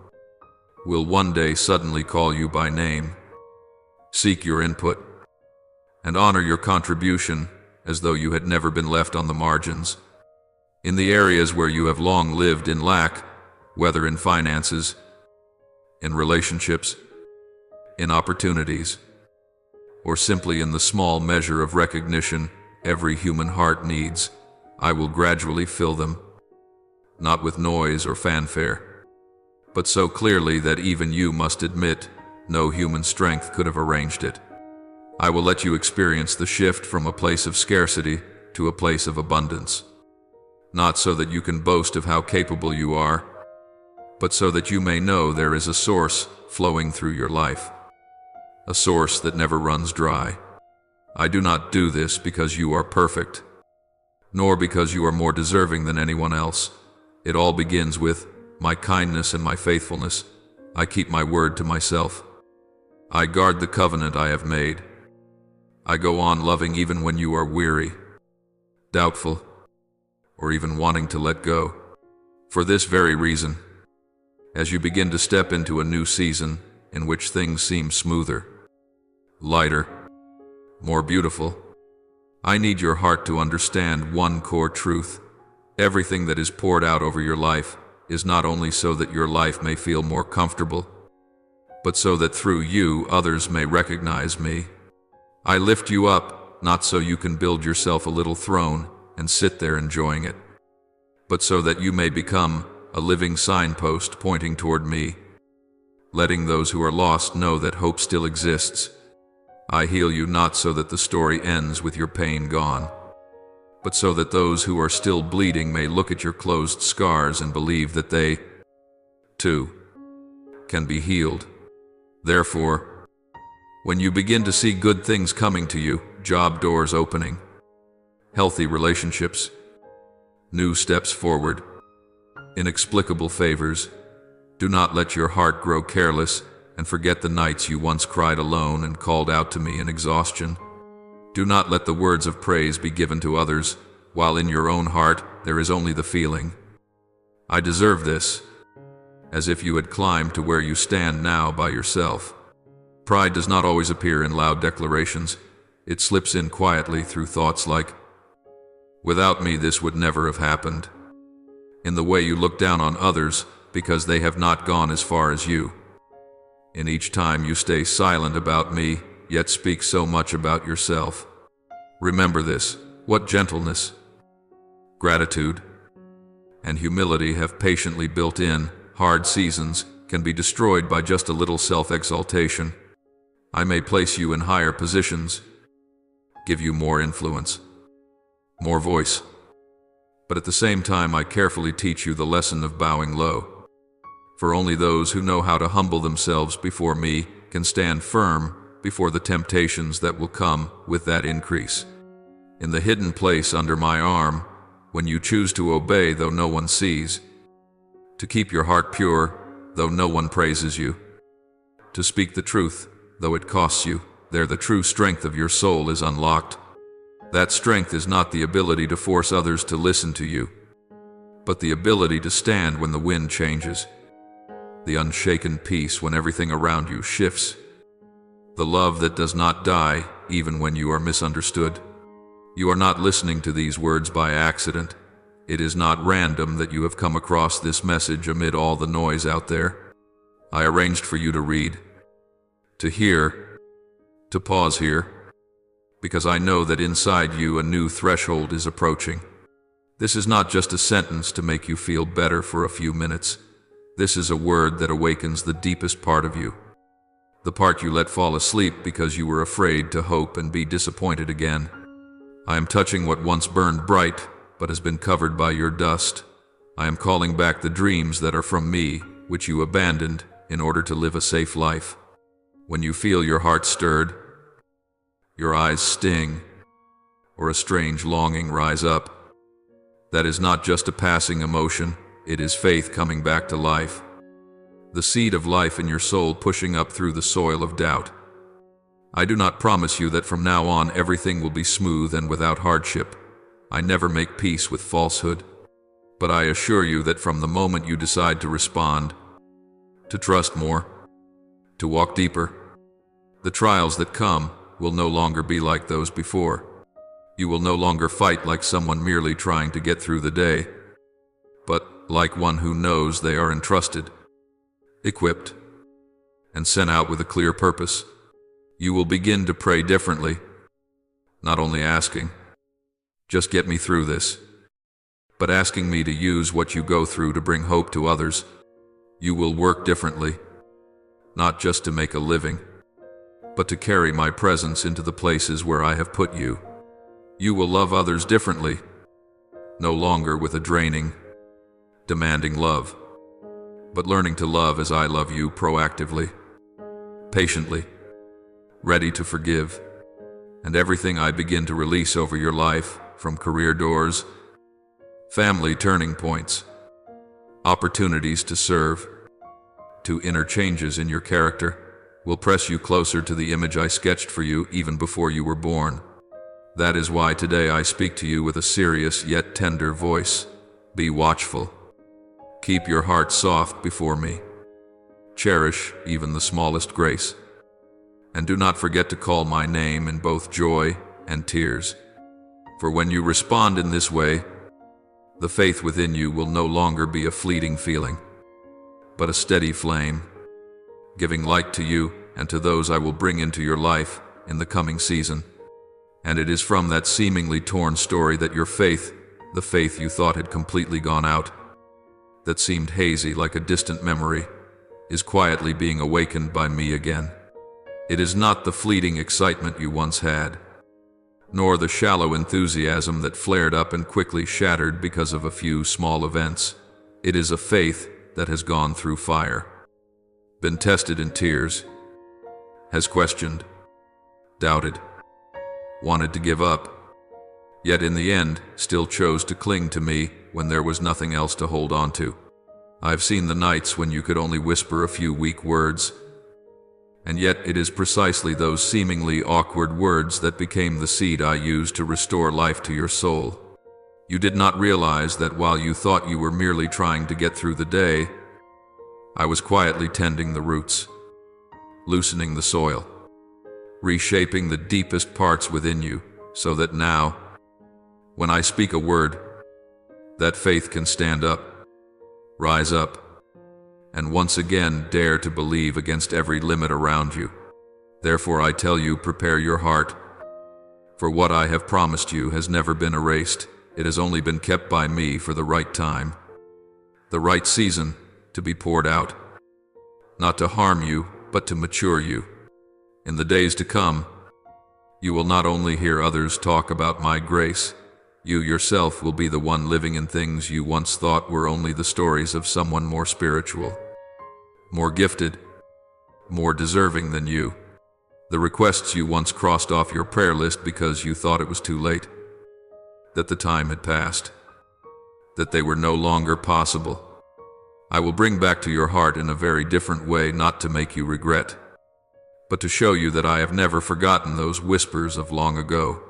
will one day suddenly call you by name, seek your input, and honor your contribution as though you had never been left on the margins. In the areas where you have long lived in lack, whether in finances, in relationships, in opportunities, or simply in the small measure of recognition every human heart needs, I will gradually fill them, not with noise or fanfare, but so clearly that even you must admit no human strength could have arranged it. I will let you experience the shift from a place of scarcity to a place of abundance, not so that you can boast of how capable you are, but so that you may know there is a source flowing through your life, a source that never runs dry. I do not do this because you are perfect, nor because you are more deserving than anyone else. It all begins with my kindness and my faithfulness. I keep my word to myself. I guard the covenant I have made. I go on loving even when you are weary, doubtful, or even wanting to let go. For this very reason, as you begin to step into a new season in which things seem smoother, lighter, more beautiful, I need your heart to understand one core truth. Everything that is poured out over your life is not only so that your life may feel more comfortable, but so that through you others may recognize me. I lift you up, not so you can build yourself a little throne and sit there enjoying it, but so that you may become a living signpost pointing toward me, letting those who are lost know that hope still exists. I heal you not so that the story ends with your pain gone, but so that those who are still bleeding may look at your closed scars and believe that they, too, can be healed. Therefore, when you begin to see good things coming to you, job doors opening, healthy relationships, new steps forward, inexplicable favors, do not let your heart grow careless and forget the nights you once cried alone and called out to me in exhaustion. Do not let the words of praise be given to others, while in your own heart there is only the feeling, I deserve this, as if you had climbed to where you stand now by yourself. Pride does not always appear in loud declarations. It slips in quietly through thoughts like, without me this would never have happened. In the way you look down on others because they have not gone as far as you. In each time you stay silent about me, yet speak so much about yourself. Remember this: what gentleness, gratitude, and humility have patiently built in hard seasons can be destroyed by just a little self-exaltation. I may place you in higher positions, give you more influence, more voice, but at the same time I carefully teach you the lesson of bowing low. For only those who know how to humble themselves before me can stand firm before the temptations that will come with that increase. In the hidden place under my arm, when you choose to obey though no one sees, to keep your heart pure though no one praises you, to speak the truth though it costs you, there the true strength of your soul is unlocked. That strength is not the ability to force others to listen to you, but the ability to stand when the wind changes, the unshaken peace when everything around you shifts, the love that does not die even when you are misunderstood. You are not listening to these words by accident. It is not random that you have come across this message amid all the noise out there. I arranged for you to read, to hear, to pause here, because I know that inside you a new threshold is approaching. This is not just a sentence to make you feel better for a few minutes. This is a word that awakens the deepest part of you, the part you let fall asleep because you were afraid to hope and be disappointed again. I am touching what once burned bright, but has been covered by your dust. I am calling back the dreams that are from me, which you abandoned in order to live a safe life. When you feel your heart stirred, your eyes sting, or a strange longing rise up, that is not just a passing emotion, it is faith coming back to life. The seed of life in your soul pushing up through the soil of doubt. I do not promise you that from now on everything will be smooth and without hardship. I never make peace with falsehood. But I assure you that from the moment you decide to respond, to trust more, to walk deeper, the trials that come will no longer be like those before. You will no longer fight like someone merely trying to get through the day, but like one who knows they are entrusted, equipped, and sent out with a clear purpose. You will begin to pray differently, not only asking, "Just get me through this," but asking me to use what you go through to bring hope to others. You will work differently, not just to make a living, but to carry my presence into the places where I have put you. You will love others differently, no longer with a draining, demanding love, but learning to love as I love you proactively, patiently, ready to forgive. And everything I begin to release over your life, from career doors, family turning points, opportunities to serve, to inner changes in your character, will press you closer to the image I sketched for you even before you were born. That is why today I speak to you with a serious yet tender voice. Be watchful. Keep your heart soft before me. Cherish even the smallest grace. And do not forget to call my name in both joy and tears. For when you respond in this way, the faith within you will no longer be a fleeting feeling, but a steady flame, giving light to you and to those I will bring into your life in the coming season. And it is from that seemingly torn story that your faith, the faith you thought had completely gone out, that seemed hazy like a distant memory, is quietly being awakened by me again. It is not the fleeting excitement you once had, nor the shallow enthusiasm that flared up and quickly shattered because of a few small events. It is a faith that has gone through fire, been tested in tears, has questioned, doubted, wanted to give up, yet in the end still chose to cling to me when there was nothing else to hold on to. I've seen the nights when you could only whisper a few weak words, and yet it is precisely those seemingly awkward words that became the seed I used to restore life to your soul. You did not realize that while you thought you were merely trying to get through the day, I was quietly tending the roots, loosening the soil, reshaping the deepest parts within you, so that now, when I speak a word, that faith can stand up, rise up, and once again dare to believe against every limit around you. Therefore I tell you, prepare your heart, for what I have promised you has never been erased. It has only been kept by me for the right time, the right season to be poured out, not to harm you, but to mature you. In the days to come, you will not only hear others talk about my grace, you yourself will be the one living in things you once thought were only the stories of someone more spiritual, more gifted, more deserving than you. The requests you once crossed off your prayer list because you thought it was too late, that the time had passed, that they were no longer possible, I will bring back to your heart in a very different way, not to make you regret, but to show you that I have never forgotten those whispers of long ago.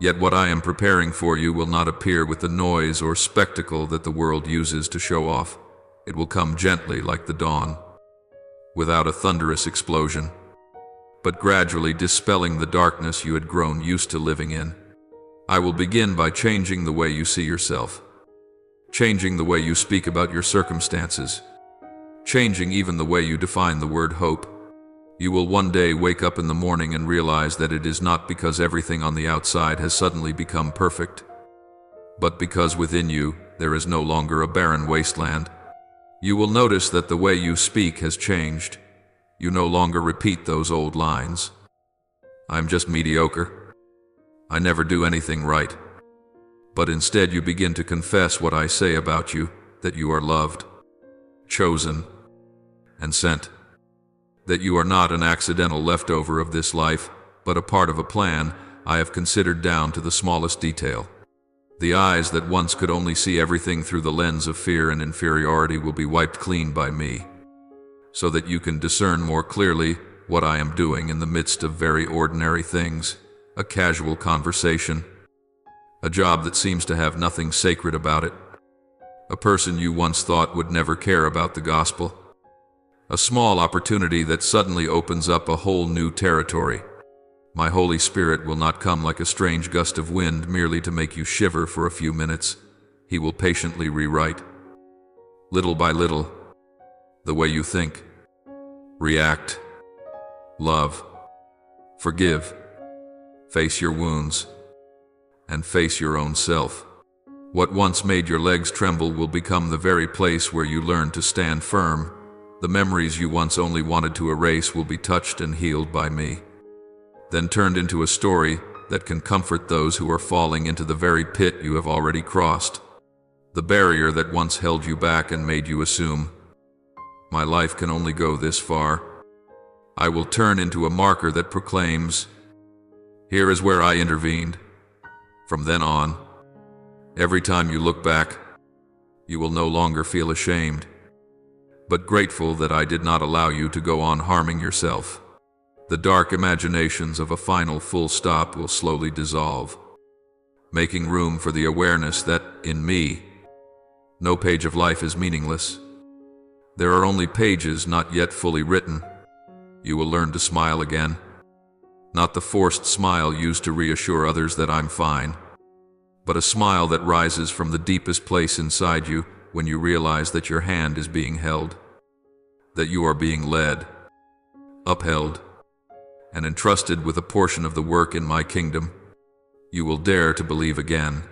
Yet what I am preparing for you will not appear with the noise or spectacle that the world uses to show off. It will come gently like the dawn, without a thunderous explosion, but gradually dispelling the darkness you had grown used to living in. I will begin by changing the way you see yourself, changing the way you speak about your circumstances, changing even the way you define the word hope. You will one day wake up in the morning and realize that it is not because everything on the outside has suddenly become perfect, but because within you there is no longer a barren wasteland. You will notice that the way you speak has changed. You no longer repeat those old lines. I'm just mediocre. I never do anything right. But instead you begin to confess what I say about you, that you are loved, chosen, and sent. That you are not an accidental leftover of this life, but a part of a plan I have considered down to the smallest detail. The eyes that once could only see everything through the lens of fear and inferiority will be wiped clean by me, so that you can discern more clearly what I am doing in the midst of very ordinary things, a casual conversation, a job that seems to have nothing sacred about it, a person you once thought would never care about the gospel, a small opportunity that suddenly opens up a whole new territory. My Holy Spirit will not come like a strange gust of wind merely to make you shiver for a few minutes. He will patiently rewrite, little by little, the way you think, react, love, forgive, face your wounds, and face your own self. What once made your legs tremble will become the very place where you learn to stand firm. The memories you once only wanted to erase will be touched and healed by me, then turned into a story that can comfort those who are falling into the very pit you have already crossed. The barrier that once held you back and made you assume, my life can only go this far, I will turn into a marker that proclaims, here is where I intervened. From then on, every time you look back, you will no longer feel ashamed, but grateful that I did not allow you to go on harming yourself. The dark imaginations of a final full stop will slowly dissolve, making room for the awareness that, in me, no page of life is meaningless. There are only pages not yet fully written. You will learn to smile again, not the forced smile used to reassure others that I'm fine, but a smile that rises from the deepest place inside you when you realize that your hand is being held, that you are being led, upheld, and entrusted with a portion of the work in my kingdom. You will dare to believe again,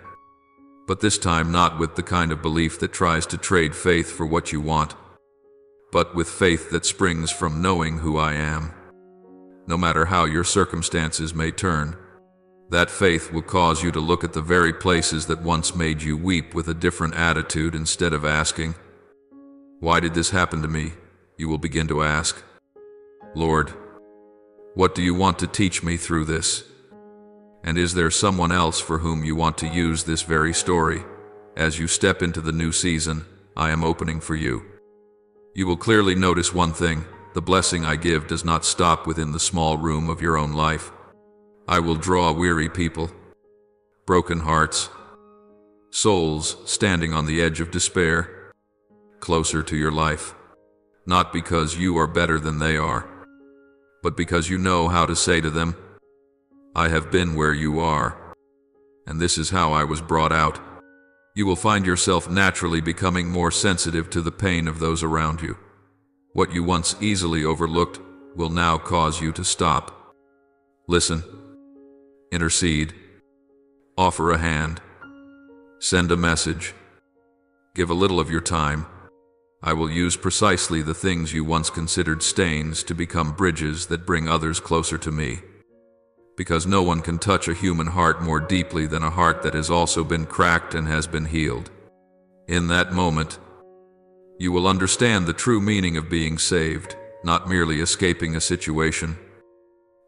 but this time not with the kind of belief that tries to trade faith for what you want, but with faith that springs from knowing who I am. No matter how your circumstances may turn, that faith will cause you to look at the very places that once made you weep with a different attitude. Instead of asking, why did this happen to me? You will begin to ask, Lord, what do you want to teach me through this? And is there someone else for whom you want to use this very story? As you step into the new season I am opening for you, you will clearly notice one thing: the blessing I give does not stop within the small room of your own life. I will draw weary people, broken hearts, souls standing on the edge of despair, closer to your life, not because you are better than they are, but because you know how to say to them, I have been where you are, and this is how I was brought out. You will find yourself naturally becoming more sensitive to the pain of those around you. What you once easily overlooked will now cause you to stop. Listen, intercede, offer a hand, send a message, give a little of your time. I will use precisely the things you once considered stains to become bridges that bring others closer to me. Because no one can touch a human heart more deeply than a heart that has also been cracked and has been healed. In that moment, you will understand the true meaning of being saved, not merely escaping a situation,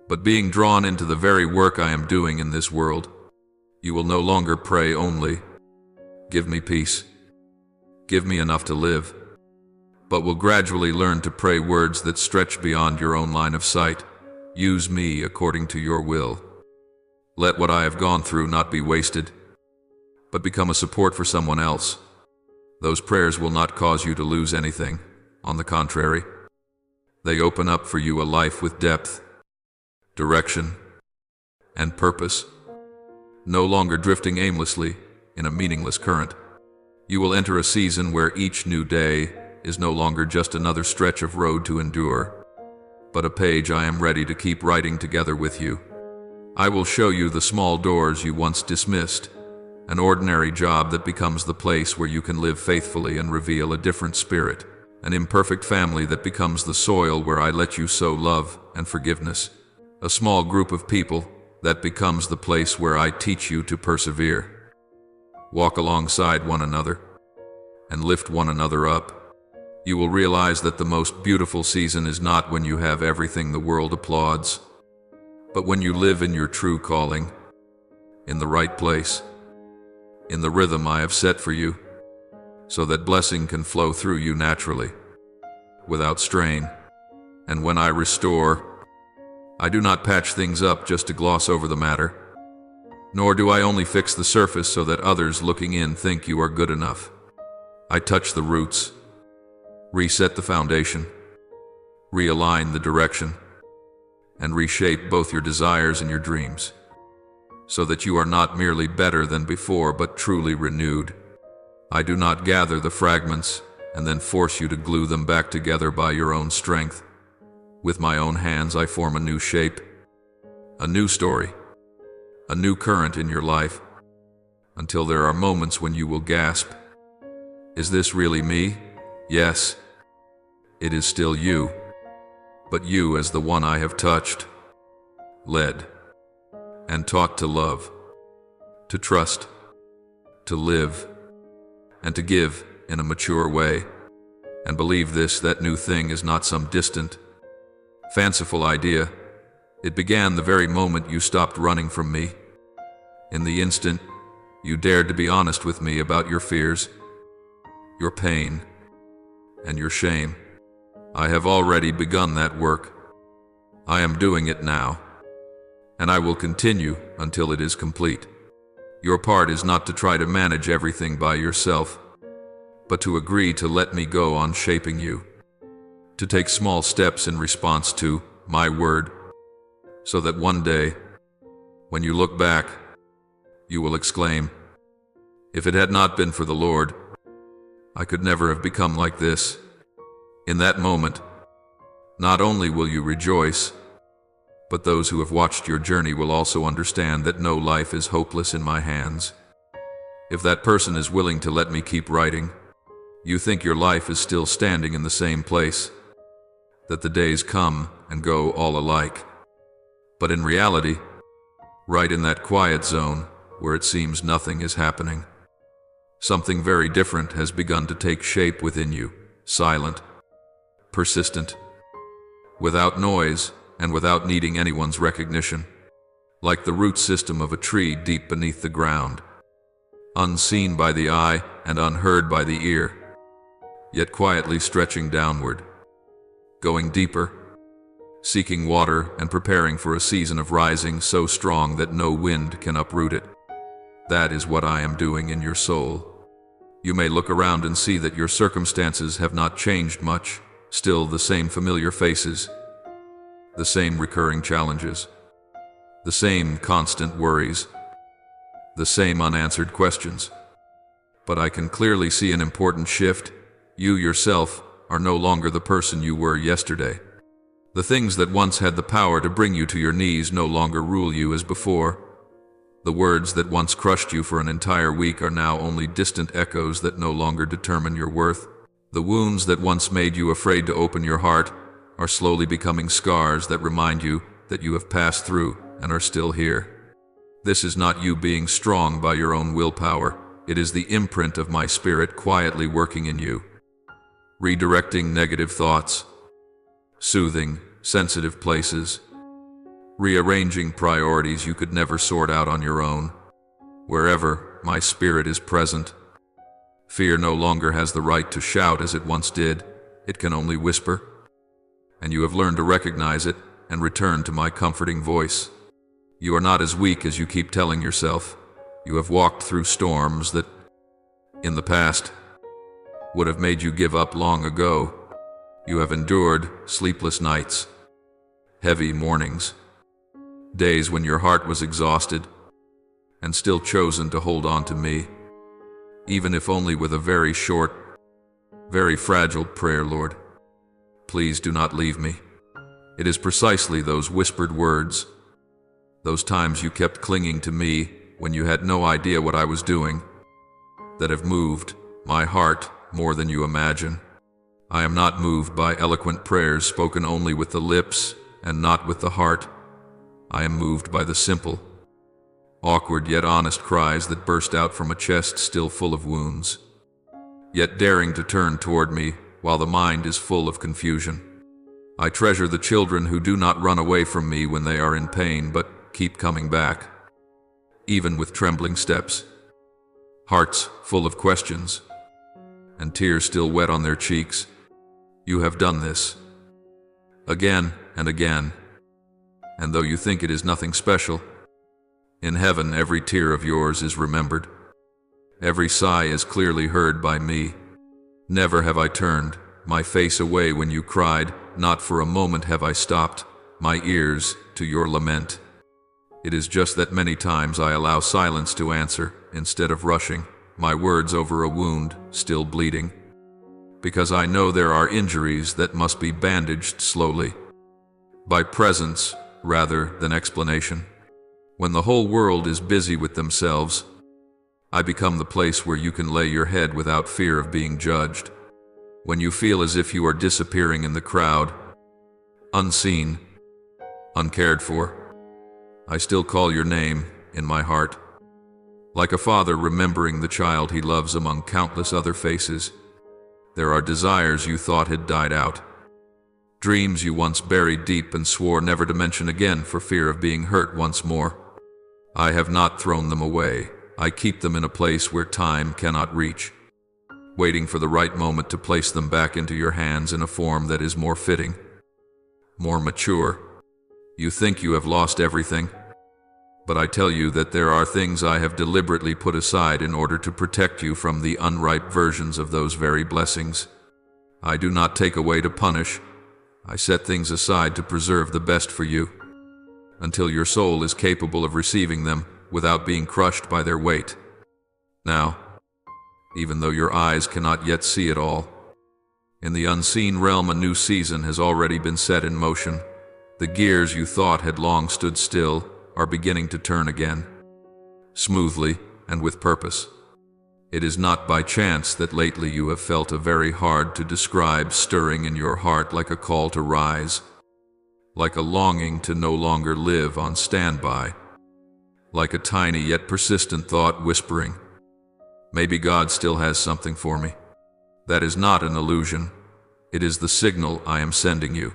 but being drawn into the very work I am doing in this world. You will no longer pray only, "Give me peace, give me enough to live," but will gradually learn to pray words that stretch beyond your own line of sight. "Use me according to your will. Let what I have gone through not be wasted, but become a support for someone else." Those prayers will not cause you to lose anything. On the contrary, they open up for you a life with depth, direction, and purpose. No longer drifting aimlessly in a meaningless current, you will enter a season where each new day is no longer just another stretch of road to endure, but a page I am ready to keep writing together with you. I will show you the small doors you once dismissed, an ordinary job that becomes the place where you can live faithfully and reveal a different spirit, an imperfect family that becomes the soil where I let you sow love and forgiveness, a small group of people that becomes the place where I teach you to persevere. Walk alongside one another and lift one another up. You will realize that the most beautiful season is not when you have everything the world applauds, but when you live in your true calling, in the right place, in the rhythm I have set for you, so that blessing can flow through you naturally, without strain. And when I restore, I do not patch things up just to gloss over the matter, nor do I only fix the surface so that others looking in think you are good enough. I touch the roots, reset the foundation, realign the direction, and reshape both your desires and your dreams, so that you are not merely better than before, but truly renewed. I do not gather the fragments and then force you to glue them back together by your own strength. With my own hands, I form a new shape, a new story, a new current in your life, until there are moments when you will gasp, "Is this really me?" Yes, it is still you, but you as the one I have touched, led, and taught to love, to trust, to live, and to give in a mature way. And believe this, that new thing is not some distant, fanciful idea. It began the very moment you stopped running from me. In the instant you dared to be honest with me about your fears, your pain, and your shame. I have already begun that work. I am doing it now, and I will continue until it is complete. Your part is not to try to manage everything by yourself, but to agree to let me go on shaping you, to take small steps in response to my word, so that one day, when you look back, you will exclaim, "If it had not been for the Lord, I could never have become like this." In that moment, not only will you rejoice, but those who have watched your journey will also understand that no life is hopeless in my hands. If that person is willing to let me keep writing, you think your life is still standing in the same place, that the days come and go all alike. But in reality, right in that quiet zone where it seems nothing is happening, something very different has begun to take shape within you, silent, persistent, without noise, and without needing anyone's recognition, like the root system of a tree deep beneath the ground, unseen by the eye and unheard by the ear, yet quietly stretching downward, going deeper, seeking water and preparing for a season of rising so strong that no wind can uproot it. That is what I am doing in your soul. You may look around and see that your circumstances have not changed much, still the same familiar faces, the same recurring challenges, the same constant worries, the same unanswered questions. But I can clearly see an important shift. You yourself are no longer the person you were yesterday. The things that once had the power to bring you to your knees no longer rule you as before. The words that once crushed you for an entire week are now only distant echoes that no longer determine your worth. The wounds that once made you afraid to open your heart are slowly becoming scars that remind you that you have passed through and are still here. This is not you being strong by your own willpower. It is the imprint of my spirit quietly working in you, redirecting negative thoughts, soothing sensitive places, rearranging priorities you could never sort out on your own. Wherever my spirit is present, fear no longer has the right to shout as it once did. It can only whisper, and you have learned to recognize it and return to my comforting voice. You are not as weak as you keep telling yourself. You have walked through storms that, in the past, would have made you give up long ago. You have endured sleepless nights, heavy mornings, days when your heart was exhausted, and still chosen to hold on to me, even if only with a very short, very fragile prayer. Lord, please do not leave me. It is precisely those whispered words, those times you kept clinging to me when you had no idea what I was doing, that have moved my heart more than you imagine. I am not moved by eloquent prayers spoken only with the lips and not with the heart. I am moved by the simple, awkward yet honest cries that burst out from a chest still full of wounds, yet daring to turn toward me while the mind is full of confusion. I treasure the children who do not run away from me when they are in pain, but keep coming back, even with trembling steps, hearts full of questions, and tears still wet on their cheeks. You have done this again and again, and though you think it is nothing special, in heaven every tear of yours is remembered. Every sigh is clearly heard by me. Never have I turned my face away when you cried. Not for a moment have I stopped my ears to your lament. It is just that many times I allow silence to answer instead of rushing my words over a wound still bleeding, because I know there are injuries that must be bandaged slowly, by presence rather than explanation. When the whole world is busy with themselves, I become the place where you can lay your head without fear of being judged. When you feel as if you are disappearing in the crowd, unseen, uncared for, I still call your name in my heart, like a father remembering the child he loves among countless other faces. There are desires you thought had died out, dreams you once buried deep and swore never to mention again for fear of being hurt once more. I have not thrown them away. I keep them in a place where time cannot reach, waiting for the right moment to place them back into your hands in a form that is more fitting, more mature. You think you have lost everything, but I tell you that there are things I have deliberately put aside in order to protect you from the unripe versions of those very blessings. I do not take away to punish. I set things aside to preserve the best for you, until your soul is capable of receiving them without being crushed by their weight. Now, even though your eyes cannot yet see it all, in the unseen realm a new season has already been set in motion. The gears you thought had long stood still are beginning to turn again, smoothly and with purpose. It is not by chance that lately you have felt a very hard to describe stirring in your heart, like a call to rise, like a longing to no longer live on standby, like a tiny yet persistent thought whispering, maybe God still has something for me. That is not an illusion. It is the signal I am sending you,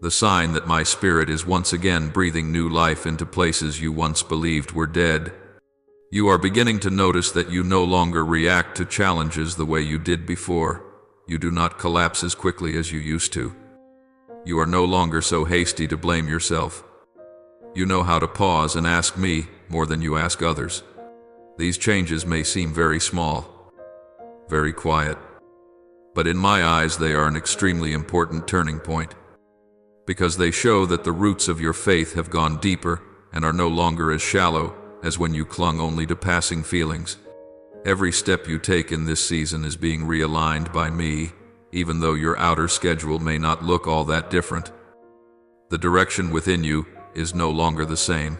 the sign that my spirit is once again breathing new life into places you once believed were dead. You are beginning to notice that you no longer react to challenges the way you did before. You do not collapse as quickly as you used to. You are no longer so hasty to blame yourself. You know how to pause and ask me more than you ask others. These changes may seem very small, very quiet, but in my eyes they are an extremely important turning point, because they show that the roots of your faith have gone deeper and are no longer as shallow as when you clung only to passing feelings. Every step you take in this season is being realigned by me, even though your outer schedule may not look all that different. The direction within you is no longer the same.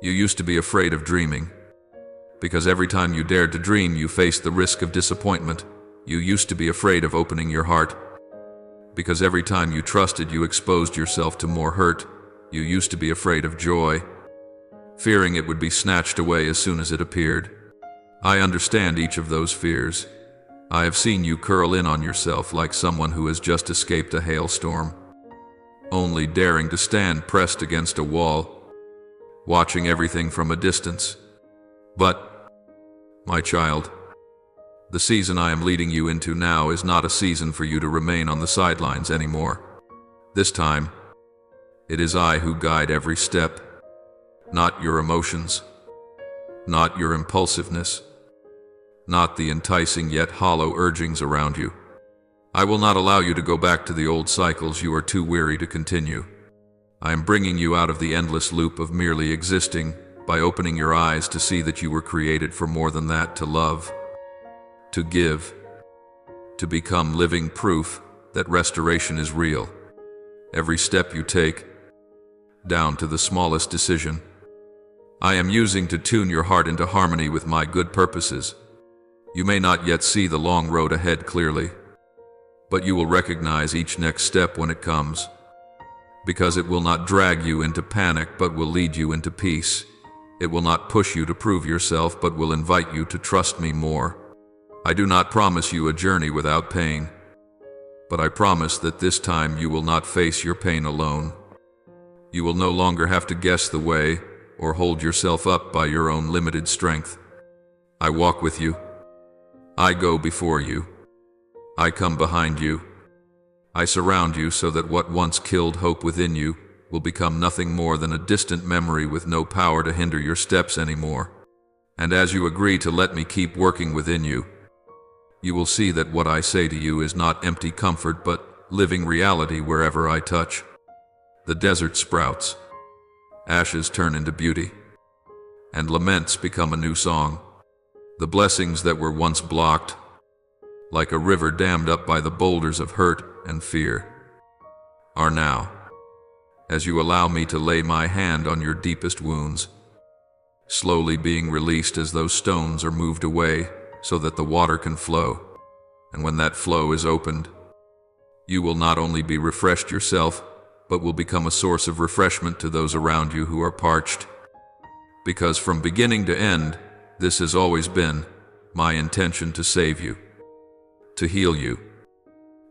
You used to be afraid of dreaming, because every time you dared to dream, you faced the risk of disappointment. You used to be afraid of opening your heart, because every time you trusted, you exposed yourself to more hurt. You used to be afraid of joy, fearing it would be snatched away as soon as it appeared. I understand each of those fears. I have seen you curl in on yourself like someone who has just escaped a hailstorm, only daring to stand pressed against a wall, watching everything from a distance. But, my child, the season I am leading you into now is not a season for you to remain on the sidelines anymore. This time, it is I who guide every step, not your emotions, not your impulsiveness, not the enticing yet hollow urgings around you. I will not allow you to go back to the old cycles you are too weary to continue. I am bringing you out of the endless loop of merely existing by opening your eyes to see that you were created for more than that, to love, to give, to become living proof that restoration is real. Every step you take, down to the smallest decision, I am using to tune your heart into harmony with my good purposes. You may not yet see the long road ahead clearly, but you will recognize each next step when it comes, because it will not drag you into panic but will lead you into peace. It will not push you to prove yourself but will invite you to trust me more. I do not promise you a journey without pain, but I promise that this time you will not face your pain alone. You will no longer have to guess the way or hold yourself up by your own limited strength. I walk with you. I go before you. I come behind you. I surround you so that what once killed hope within you will become nothing more than a distant memory with no power to hinder your steps anymore. And as you agree to let me keep working within you, you will see that what I say to you is not empty comfort but living reality wherever I touch. The desert sprouts, ashes turn into beauty, and laments become a new song. The blessings that were once blocked, like a river dammed up by the boulders of hurt and fear, are now, as you allow me to lay my hand on your deepest wounds, slowly being released as those stones are moved away so that the water can flow. And when that flow is opened, you will not only be refreshed yourself, but will become a source of refreshment to those around you who are parched. Because from beginning to end, this has always been my intention, to save you, to heal you,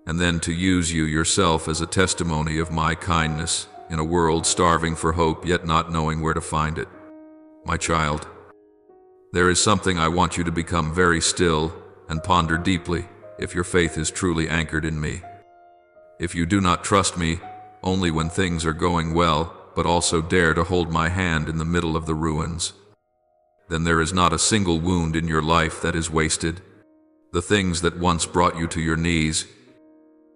and then to use you yourself as a testimony of my kindness in a world starving for hope yet not knowing where to find it. My child, there is something I want you to become very still and ponder deeply if your faith is truly anchored in me. If you do not trust me only when things are going well, but also dare to hold my hand in the middle of the ruins, then there is not a single wound in your life that is wasted. The things that once brought you to your knees,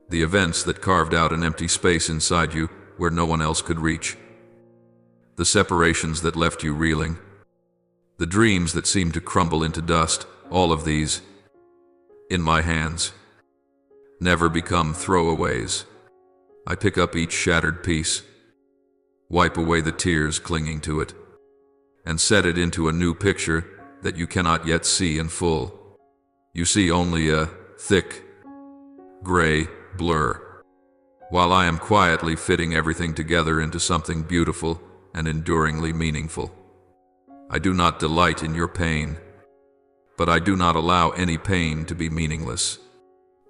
the events that carved out an empty space inside you where no one else could reach, the separations that left you reeling, the dreams that seemed to crumble into dust, all of these, in my hands, never become throwaways. I pick up each shattered piece, wipe away the tears clinging to it, and set it into a new picture that you cannot yet see in full. You see only a thick, gray blur, while I am quietly fitting everything together into something beautiful and enduringly meaningful. I do not delight in your pain, but I do not allow any pain to be meaningless.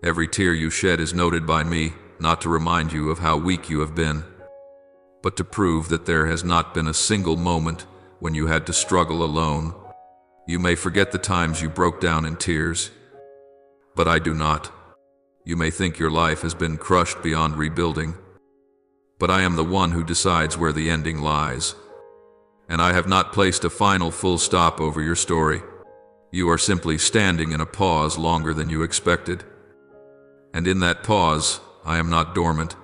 Every tear you shed is noted by me, not to remind you of how weak you have been, but to prove that there has not been a single moment when you had to struggle alone. You may forget the times you broke down in tears, but I do not. You may think your life has been crushed beyond rebuilding, but I am the one who decides where the ending lies. And I have not placed a final full stop over your story. You are simply standing in a pause longer than you expected. And in that pause, I am not dormant.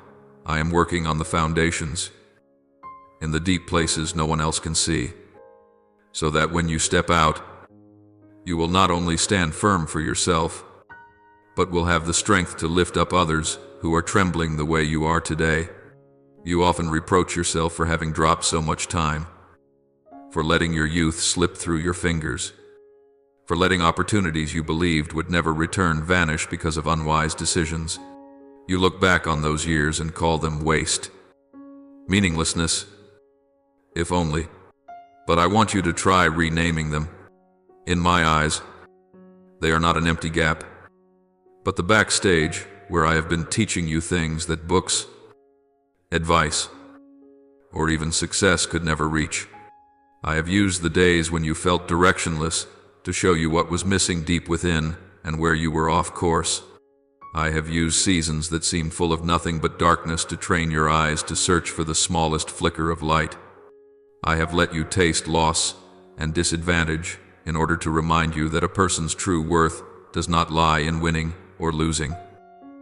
I am working on the foundations, in the deep places no one else can see, so that when you step out, you will not only stand firm for yourself, but will have the strength to lift up others who are trembling the way you are today. You often reproach yourself for having dropped so much time, for letting your youth slip through your fingers, for letting opportunities you believed would never return vanish because of unwise decisions. You look back on those years and call them waste, meaninglessness, if only. But I want you to try renaming them. In my eyes, they are not an empty gap, but the backstage where I have been teaching you things that books, advice, or even success could never reach. I have used the days when you felt directionless to show you what was missing deep within and where you were off course. I have used seasons that seemed full of nothing but darkness to train your eyes to search for the smallest flicker of light. I have let you taste loss and disadvantage in order to remind you that a person's true worth does not lie in winning or losing.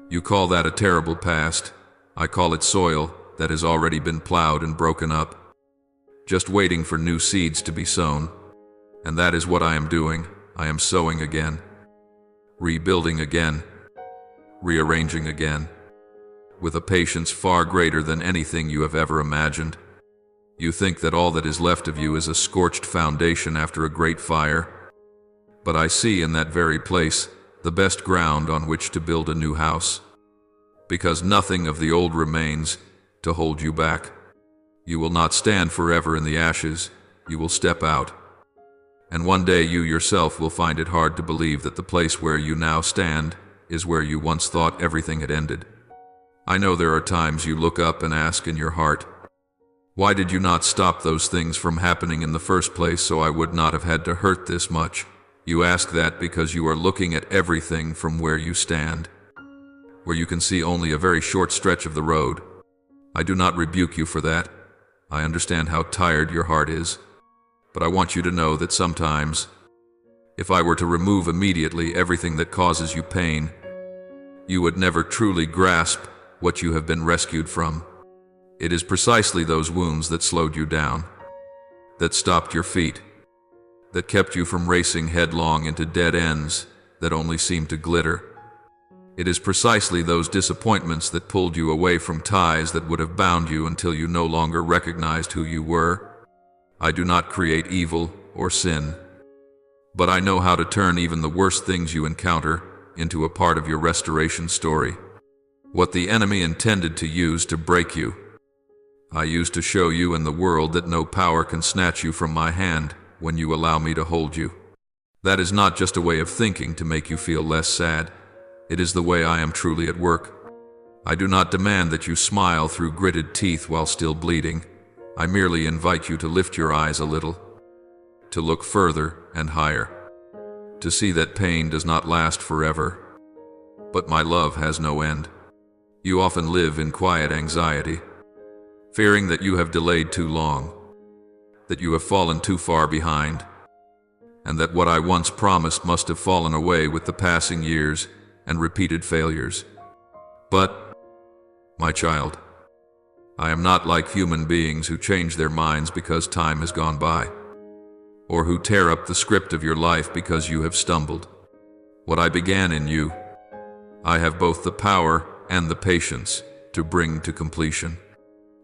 You call that a terrible past. I call it soil that has already been plowed and broken up, just waiting for new seeds to be sown. And that is what I am doing. I am sowing again, rebuilding again, rearranging again, with a patience far greater than anything you have ever imagined. You think that all that is left of you is a scorched foundation after a great fire, but I see in that very place the best ground on which to build a new house, because nothing of the old remains to hold you back. You will not stand forever in the ashes. You will step out. And one day you yourself will find it hard to believe that the place where you now stand is where you once thought everything had ended. I know there are times you look up and ask in your heart, why did you not stop those things from happening in the first place so I would not have had to hurt this much? You ask that because you are looking at everything from where you stand, where you can see only a very short stretch of the road. I do not rebuke you for that. I understand how tired your heart is. But I want you to know that sometimes, if I were to remove immediately everything that causes you pain, you would never truly grasp what you have been rescued from. It is precisely those wounds that slowed you down, that stopped your feet, that kept you from racing headlong into dead ends that only seemed to glitter. It is precisely those disappointments that pulled you away from ties that would have bound you until you no longer recognized who you were. I do not create evil or sin, but I know how to turn even the worst things you encounter into a part of your restoration story. What the enemy intended to use to break you, I use to show you and the world that no power can snatch you from my hand when you allow me to hold you. That is not just a way of thinking to make you feel less sad. It is the way I am truly at work. I do not demand that you smile through gritted teeth while still bleeding. I merely invite you to lift your eyes a little, to look further and higher, to see that pain does not last forever, but my love has no end. You often live in quiet anxiety, fearing that you have delayed too long, that you have fallen too far behind, and that what I once promised must have fallen away with the passing years and repeated failures. But, my child, I am not like human beings who change their minds because time has gone by, or who tear up the script of your life because you have stumbled. What I began in you, I have both the power and the patience to bring to completion.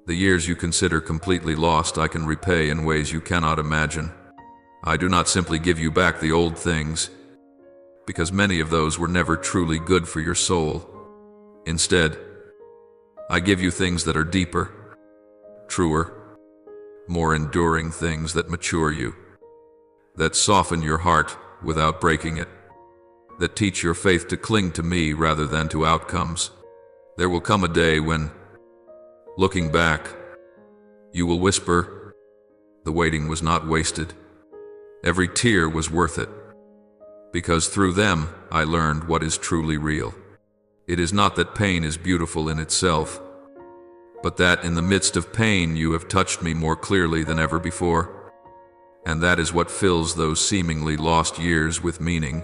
The years you consider completely lost I can repay in ways you cannot imagine. I do not simply give you back the old things, because many of those were never truly good for your soul. Instead, I give you things that are deeper, truer, more enduring things that mature you, that soften your heart without breaking it, that teach your faith to cling to me rather than to outcomes. There will come a day when, looking back, you will whisper, the waiting was not wasted. Every tear was worth it, because through them I learned what is truly real. It is not that pain is beautiful in itself, but that in the midst of pain you have touched me more clearly than ever before. And that is what fills those seemingly lost years with meaning.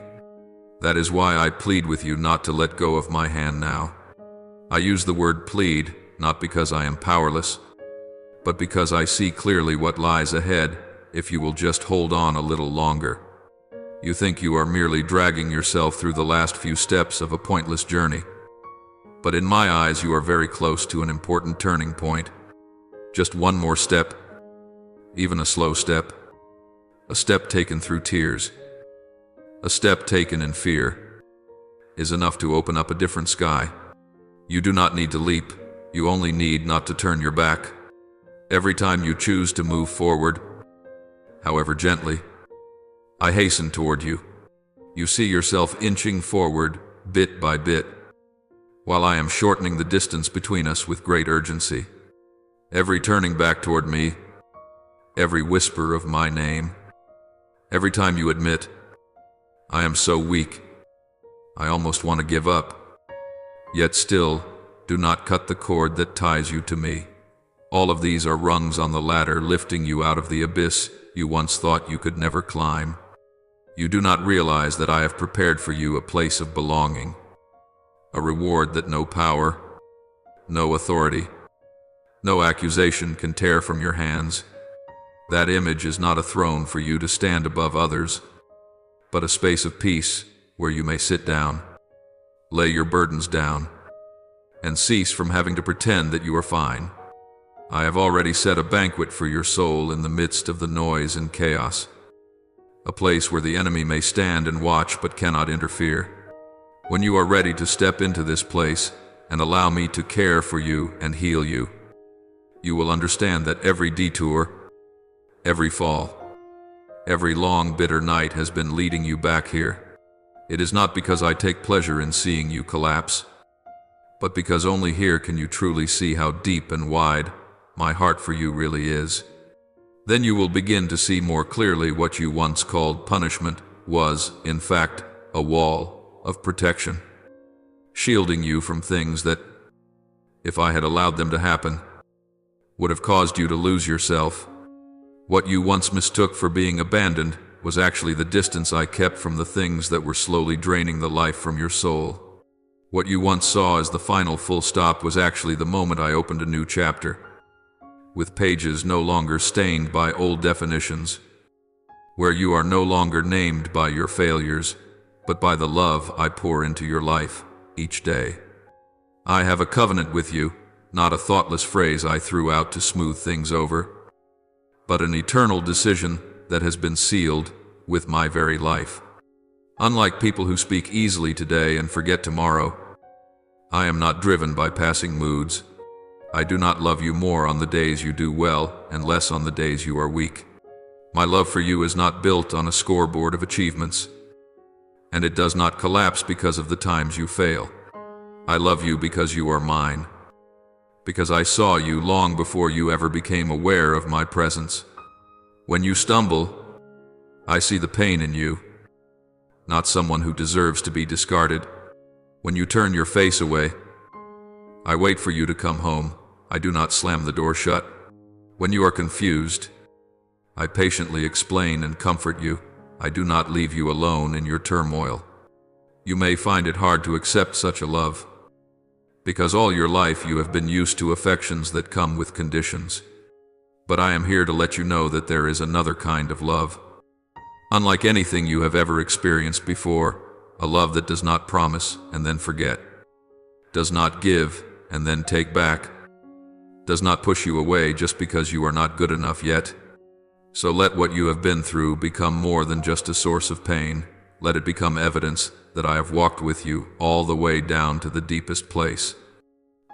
That is why I plead with you not to let go of my hand now. I use the word plead, not because I am powerless, but because I see clearly what lies ahead if you will just hold on a little longer. You think you are merely dragging yourself through the last few steps of a pointless journey. But in my eyes, you are very close to an important turning point. Just one more step, even a slow step, a step taken through tears, a step taken in fear, is enough to open up a different sky. You do not need to leap, you only need not to turn your back. Every time you choose to move forward, however gently, I hasten toward you. You see yourself inching forward, bit by bit, while I am shortening the distance between us with great urgency. Every turning back toward me, every whisper of my name, every time you admit, I am so weak, I almost want to give up. Yet still, do not cut the cord that ties you to me. All of these are rungs on the ladder lifting you out of the abyss you once thought you could never climb. You do not realize that I have prepared for you a place of belonging, a reward that no power, no authority, no accusation can tear from your hands. That image is not a throne for you to stand above others, but a space of peace where you may sit down, lay your burdens down, and cease from having to pretend that you are fine. I have already set a banquet for your soul in the midst of the noise and chaos, a place where the enemy may stand and watch but cannot interfere. When you are ready to step into this place and allow me to care for you and heal you, you will understand that every detour, every fall, every long bitter night has been leading you back here. It is not because I take pleasure in seeing you collapse, but because only here can you truly see how deep and wide my heart for you really is. Then you will begin to see more clearly what you once called punishment was, in fact, a wall of protection, shielding you from things that, if I had allowed them to happen, would have caused you to lose yourself. What you once mistook for being abandoned was actually the distance I kept from the things that were slowly draining the life from your soul. What you once saw as the final full stop was actually the moment I opened a new chapter, with pages no longer stained by old definitions, where you are no longer named by your failures, but by the love I pour into your life each day. I have a covenant with you, not a thoughtless phrase I threw out to smooth things over, but an eternal decision that has been sealed with my very life. Unlike people who speak easily today and forget tomorrow, I am not driven by passing moods. I do not love you more on the days you do well and less on the days you are weak. My love for you is not built on a scoreboard of achievements, and it does not collapse because of the times you fail. I love you because you are mine, because I saw you long before you ever became aware of my presence. When you stumble, I see the pain in you, not someone who deserves to be discarded. When you turn your face away, I wait for you to come home. I do not slam the door shut. When you are confused, I patiently explain and comfort you. I do not leave you alone in your turmoil. You may find it hard to accept such a love, because all your life you have been used to affections that come with conditions. But I am here to let you know that there is another kind of love. Unlike anything you have ever experienced before, a love that does not promise and then forget, does not give and then take back, does not push you away just because you are not good enough yet. So let what you have been through become more than just a source of pain. Let it become evidence that I have walked with you all the way down to the deepest place.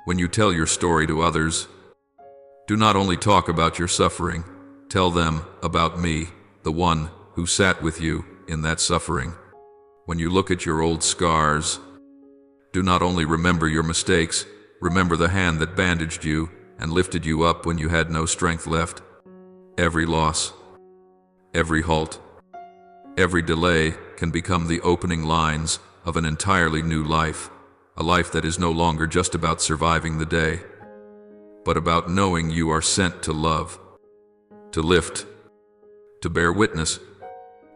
When you tell your story to others, do not only talk about your suffering, tell them about me, the one who sat with you in that suffering. When you look at your old scars, do not only remember your mistakes, remember the hand that bandaged you and lifted you up when you had no strength left. Every loss, every halt, every delay can become the opening lines of an entirely new life, a life that is no longer just about surviving the day, but about knowing you are sent to love, to lift, to bear witness.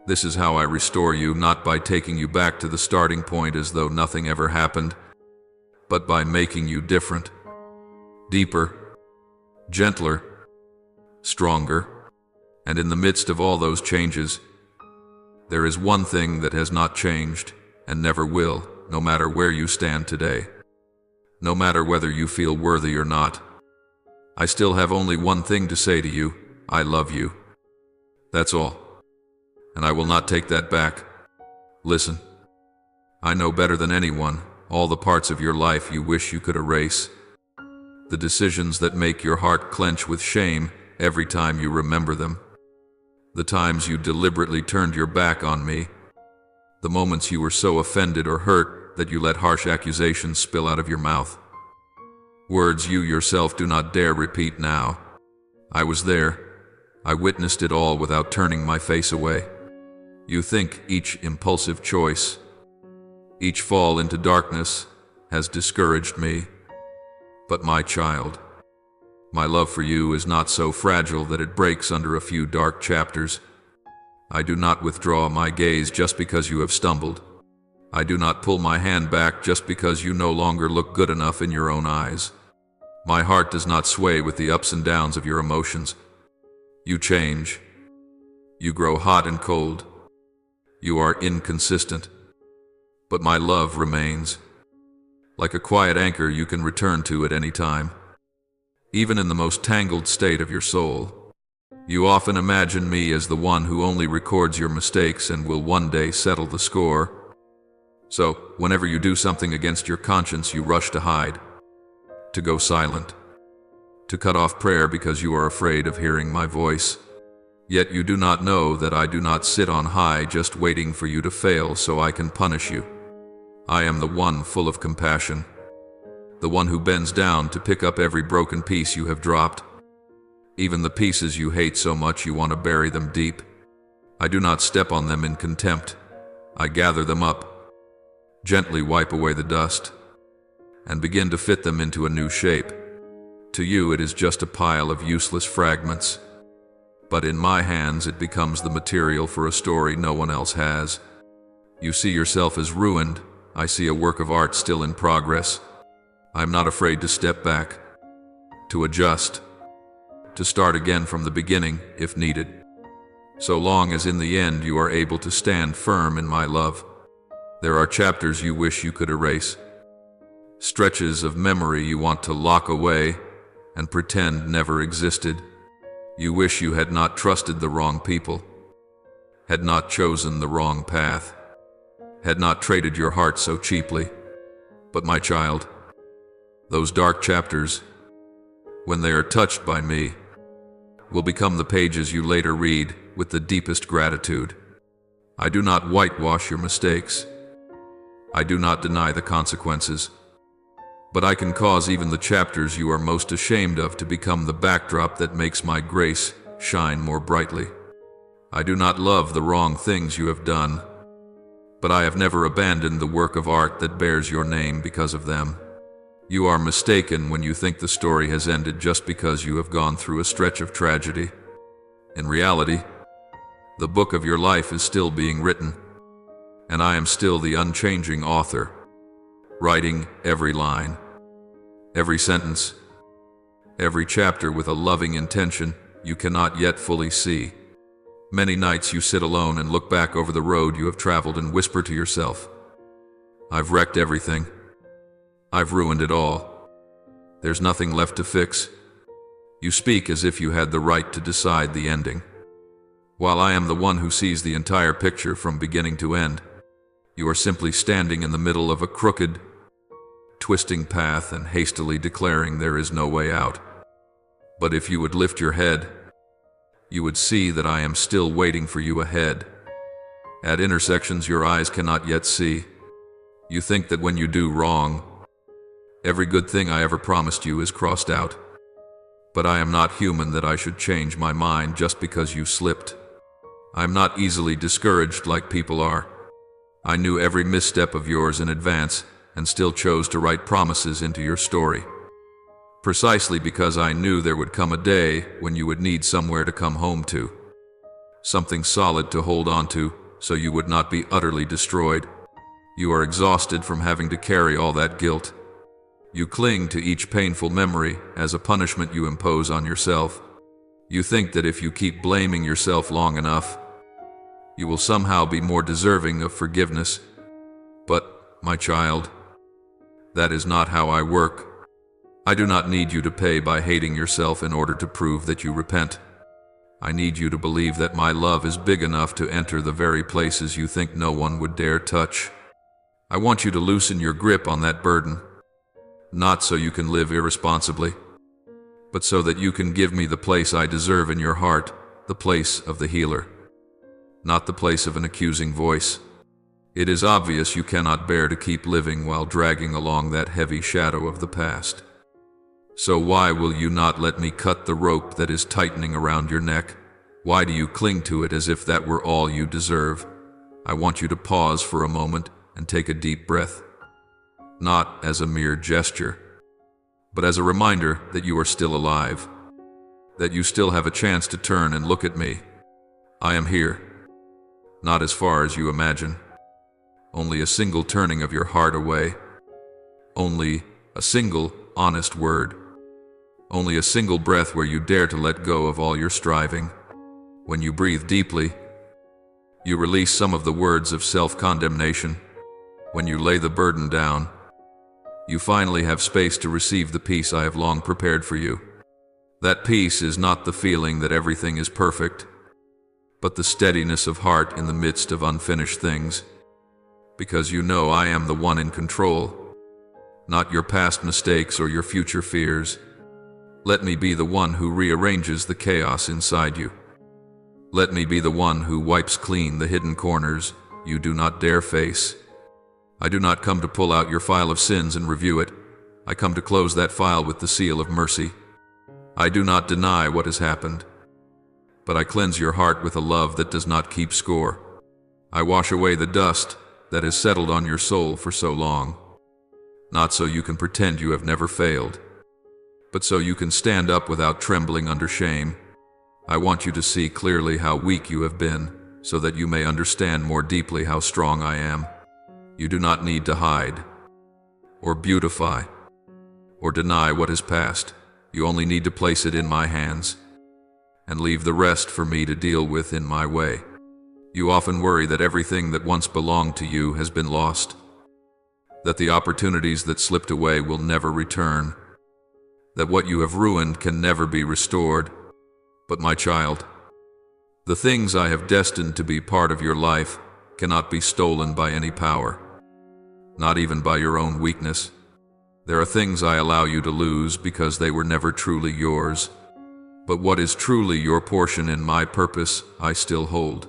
This is how I restore you, not by taking you back to the starting point as though nothing ever happened, but by making you different, deeper, gentler, stronger. And in the midst of all those changes, There is one thing that has not changed, and never will, no matter where you stand today. No matter whether you feel worthy or not. I still have only one thing to say to you: I love you. That's all. And I will not take that back. Listen. I know better than anyone all the parts of your life you wish you could erase. The decisions that make your heart clench with shame every time you remember them. The times you deliberately turned your back on me. The moments you were so offended or hurt that you let harsh accusations spill out of your mouth. Words you yourself do not dare repeat now. I was there. I witnessed it all without turning my face away. You think each impulsive choice, each fall into darkness, has discouraged me. But my child, my love for you is not so fragile that it breaks under a few dark chapters. I do not withdraw my gaze just because you have stumbled. I do not pull my hand back just because you no longer look good enough in your own eyes. My heart does not sway with the ups and downs of your emotions. You change. You grow hot and cold. You are inconsistent. But my love remains. Like a quiet anchor you can return to at any time. Even in the most tangled state of your soul. You often imagine me as the one who only records your mistakes and will one day settle the score. So, whenever you do something against your conscience, you rush to hide. To go silent. To cut off prayer because you are afraid of hearing my voice. Yet you do not know that I do not sit on high just waiting for you to fail so I can punish you. I am the one full of compassion. The one who bends down to pick up every broken piece you have dropped. Even the pieces you hate so much you want to bury them deep. I do not step on them in contempt. I gather them up, gently wipe away the dust, and begin to fit them into a new shape. To you it is just a pile of useless fragments. But in my hands it becomes the material for a story no one else has. You see yourself as ruined. I see a work of art still in progress. I'm not afraid to step back, to adjust, to start again from the beginning if needed. So long as in the end you are able to stand firm in my love. There are chapters you wish you could erase. Stretches of memory you want to lock away and pretend never existed. You wish you had not trusted the wrong people, had not chosen the wrong path, had not traded your heart so cheaply. But my child, those dark chapters, when they are touched by me, will become the pages you later read with the deepest gratitude. I do not whitewash your mistakes. I do not deny the consequences. But I can cause even the chapters you are most ashamed of to become the backdrop that makes my grace shine more brightly. I do not love the wrong things you have done, but I have never abandoned the work of art that bears your name because of them. You are mistaken when you think the story has ended just because you have gone through a stretch of tragedy. In reality, the book of your life is still being written, and I am still the unchanging author, writing every line, every sentence, every chapter with a loving intention you cannot yet fully see. Many nights you sit alone and look back over the road you have traveled and whisper to yourself, I've wrecked everything. I've ruined it all. There's nothing left to fix. You speak as if you had the right to decide the ending. While I am the one who sees the entire picture from beginning to end, you are simply standing in the middle of a crooked, twisting path and hastily declaring there is no way out. But if you would lift your head, you would see that I am still waiting for you ahead. At intersections your eyes cannot yet see. You think that when you do wrong, every good thing I ever promised you is crossed out. But I am not human that I should change my mind just because you slipped. I am not easily discouraged like people are. I knew every misstep of yours in advance and still chose to write promises into your story. Precisely because I knew there would come a day when you would need somewhere to come home to. Something solid to hold on to so you would not be utterly destroyed. You are exhausted from having to carry all that guilt. You cling to each painful memory as a punishment you impose on yourself. You think that if you keep blaming yourself long enough, you will somehow be more deserving of forgiveness. But, my child, that is not how I work. I do not need you to pay by hating yourself in order to prove that you repent. I need you to believe that my love is big enough to enter the very places you think no one would dare touch. I want you to loosen your grip on that burden, not so you can live irresponsibly, but so that you can give me the place I deserve in your heart, the place of the healer, not the place of an accusing voice. It is obvious you cannot bear to keep living while dragging along that heavy shadow of the past. So why will you not let me cut the rope that is tightening around your neck? Why do you cling to it as if that were all you deserve? I want you to pause for a moment and take a deep breath, not as a mere gesture, but as a reminder that you are still alive, that you still have a chance to turn and look at me. I am here, not as far as you imagine. Only a single turning of your heart away. Only a single honest word. Only a single breath where you dare to let go of all your striving. When you breathe deeply, you release some of the words of self-condemnation. When you lay the burden down, you finally have space to receive the peace I have long prepared for you. That peace is not the feeling that everything is perfect, but the steadiness of heart in the midst of unfinished things. Because you know I am the one in control, not your past mistakes or your future fears. Let me be the one who rearranges the chaos inside you. Let me be the one who wipes clean the hidden corners you do not dare face. I do not come to pull out your file of sins and review it. I come to close that file with the seal of mercy. I do not deny what has happened, but I cleanse your heart with a love that does not keep score. I wash away the dust that has settled on your soul for so long, not so you can pretend you have never failed, but so you can stand up without trembling under shame. I want you to see clearly how weak you have been, so that you may understand more deeply how strong I am. You do not need to hide, or beautify, or deny what is past. You only need to place it in my hands, and leave the rest for me to deal with in my way. You often worry that everything that once belonged to you has been lost, that the opportunities that slipped away will never return, that what you have ruined can never be restored. But my child, the things I have destined to be part of your life cannot be stolen by any power, not even by your own weakness. There are things I allow you to lose because they were never truly yours, but what is truly your portion in my purpose I still hold,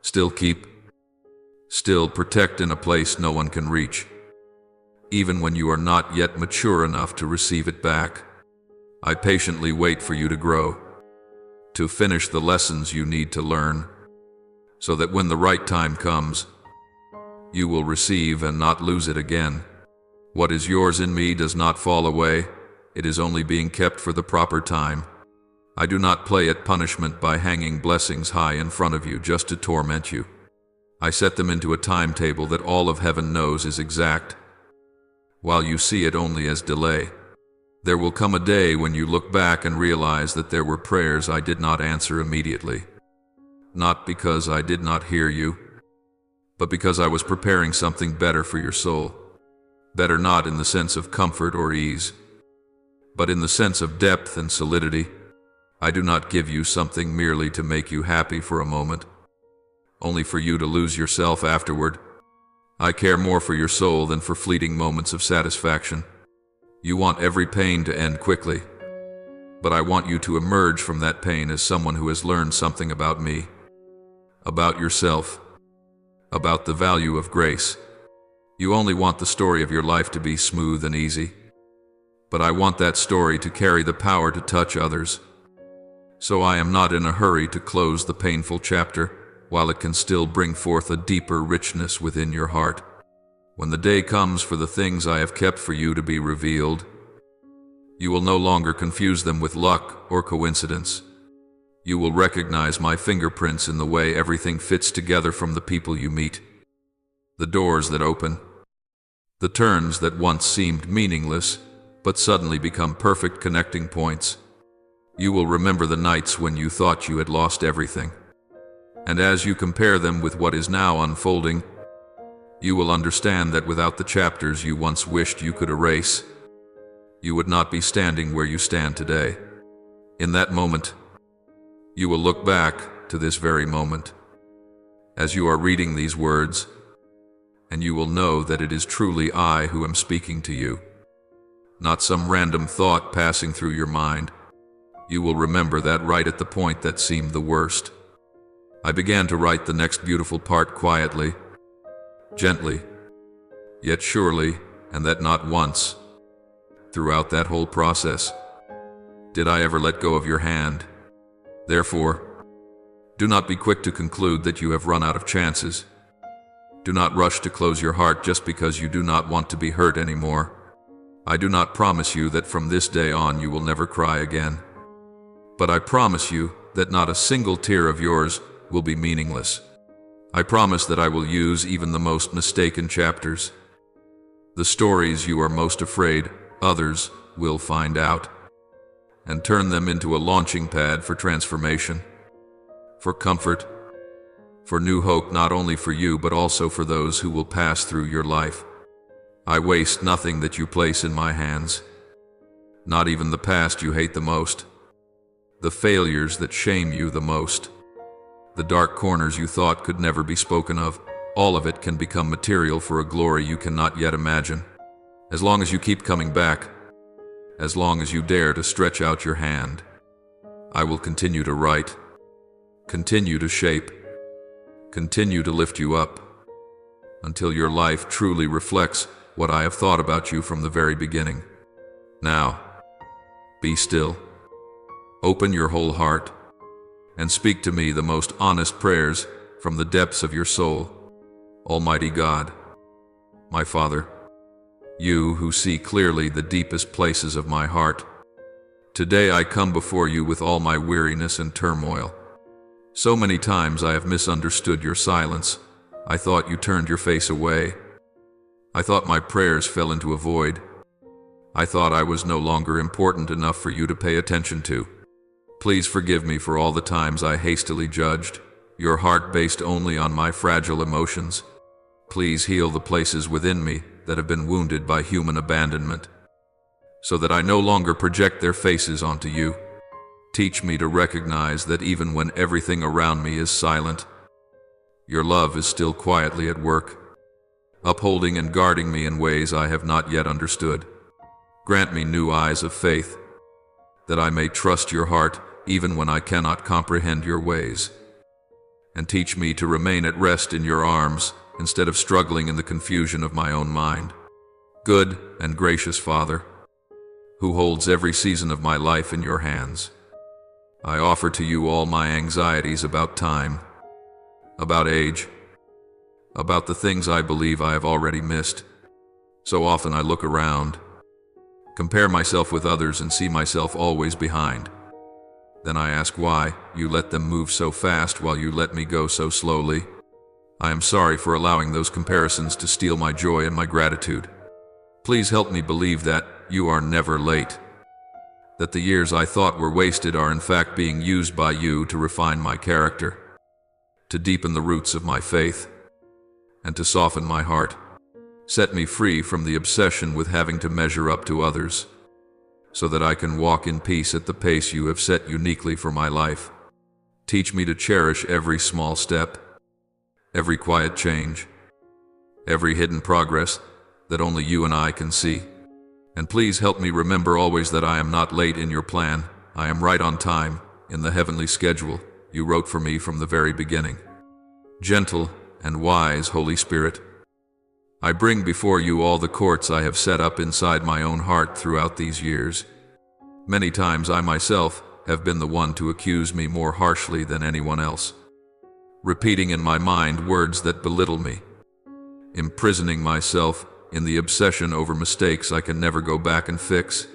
still keep, still protect in a place no one can reach. Even when you are not yet mature enough to receive it back, I patiently wait for you to grow, to finish the lessons you need to learn, so that when the right time comes, you will receive and not lose it again. What is yours in me does not fall away, it is only being kept for the proper time. I do not play at punishment by hanging blessings high in front of you just to torment you. I set them into a timetable that all of heaven knows is exact, while you see it only as delay. There will come a day when you look back and realize that there were prayers I did not answer immediately, not because I did not hear you, but because I was preparing something better for your soul. Better not in the sense of comfort or ease, but in the sense of depth and solidity. I do not give you something merely to make you happy for a moment, only for you to lose yourself afterward. I care more for your soul than for fleeting moments of satisfaction. You want every pain to end quickly, but I want you to emerge from that pain as someone who has learned something about me, about yourself, about the value of grace. You only want the story of your life to be smooth and easy, but I want that story to carry the power to touch others. So I am not in a hurry to close the painful chapter, while it can still bring forth a deeper richness within your heart. When the day comes for the things I have kept for you to be revealed, you will no longer confuse them with luck or coincidence. You will recognize my fingerprints in the way everything fits together, from the people you meet, the doors that open, the turns that once seemed meaningless, but suddenly become perfect connecting points. You will remember the nights when you thought you had lost everything, And as you compare them with what is now unfolding, you will understand that without the chapters you once wished you could erase, you would not be standing where you stand today. In that moment, you will look back to this very moment as you are reading these words, and you will know that it is truly I who am speaking to you, not some random thought passing through your mind. You will remember that right at the point that seemed the worst. I began to write the next beautiful part quietly, gently, yet surely, and that not once. Throughout that whole process, did I ever let go of your hand. Therefore, do not be quick to conclude that you have run out of chances. Do not rush to close your heart just because you do not want to be hurt anymore. I do not promise you that from this day on you will never cry again. But I promise you that not a single tear of yours will be meaningless. I promise that I will use even the most mistaken chapters. The stories you are most afraid others will find out, and turn them into a launching pad for transformation, for comfort, for new hope, not only for you but also for those who will pass through your life. I waste nothing that you place in my hands, not even the past you hate the most, the failures that shame you the most, the dark corners you thought could never be spoken of. All of it can become material for a glory you cannot yet imagine. As long as you keep coming back, as long as you dare to stretch out your hand, I will continue to write, continue to shape, continue to lift you up, until your life truly reflects what I have thought about you from the very beginning. Now, be still, open your whole heart, and speak to me the most honest prayers from the depths of your soul. Almighty God, my Father, you who see clearly the deepest places of my heart, today I come before you with all my weariness and turmoil. So many times I have misunderstood your silence. I thought you turned your face away. I thought my prayers fell into a void. I thought I was no longer important enough for you to pay attention to. Please forgive me for all the times I hastily judged your heart based only on my fragile emotions. Please heal the places within me that have been wounded by human abandonment, so that I no longer project their faces onto you. Teach me to recognize that even when everything around me is silent, your love is still quietly at work, upholding and guarding me in ways I have not yet understood. Grant me new eyes of faith, that I may trust your heart even when I cannot comprehend your ways. And teach me to remain at rest in your arms instead of struggling in the confusion of my own mind. Good and gracious Father, who holds every season of my life in your hands, I offer to you all my anxieties about time, about age, about the things I believe I have already missed. So often I look around, compare myself with others and see myself always behind. Then I ask why you let them move so fast while you let me go so slowly. I am sorry for allowing those comparisons to steal my joy and my gratitude. Please help me believe that you are never late, that the years I thought were wasted are in fact being used by you to refine my character, to deepen the roots of my faith, and to soften my heart. Set me free from the obsession with having to measure up to others, so that I can walk in peace at the pace you have set uniquely for my life. Teach me to cherish every small step, every quiet change, every hidden progress that only you and I can see. And please help me remember always that I am not late in your plan. I am right on time in the heavenly schedule you wrote for me from the very beginning. Gentle and wise Holy Spirit, I bring before you all the courts I have set up inside my own heart throughout these years. Many times I myself have been the one to accuse me more harshly than anyone else, repeating in my mind words that belittle me, imprisoning myself in the obsession over mistakes I can never go back and fix.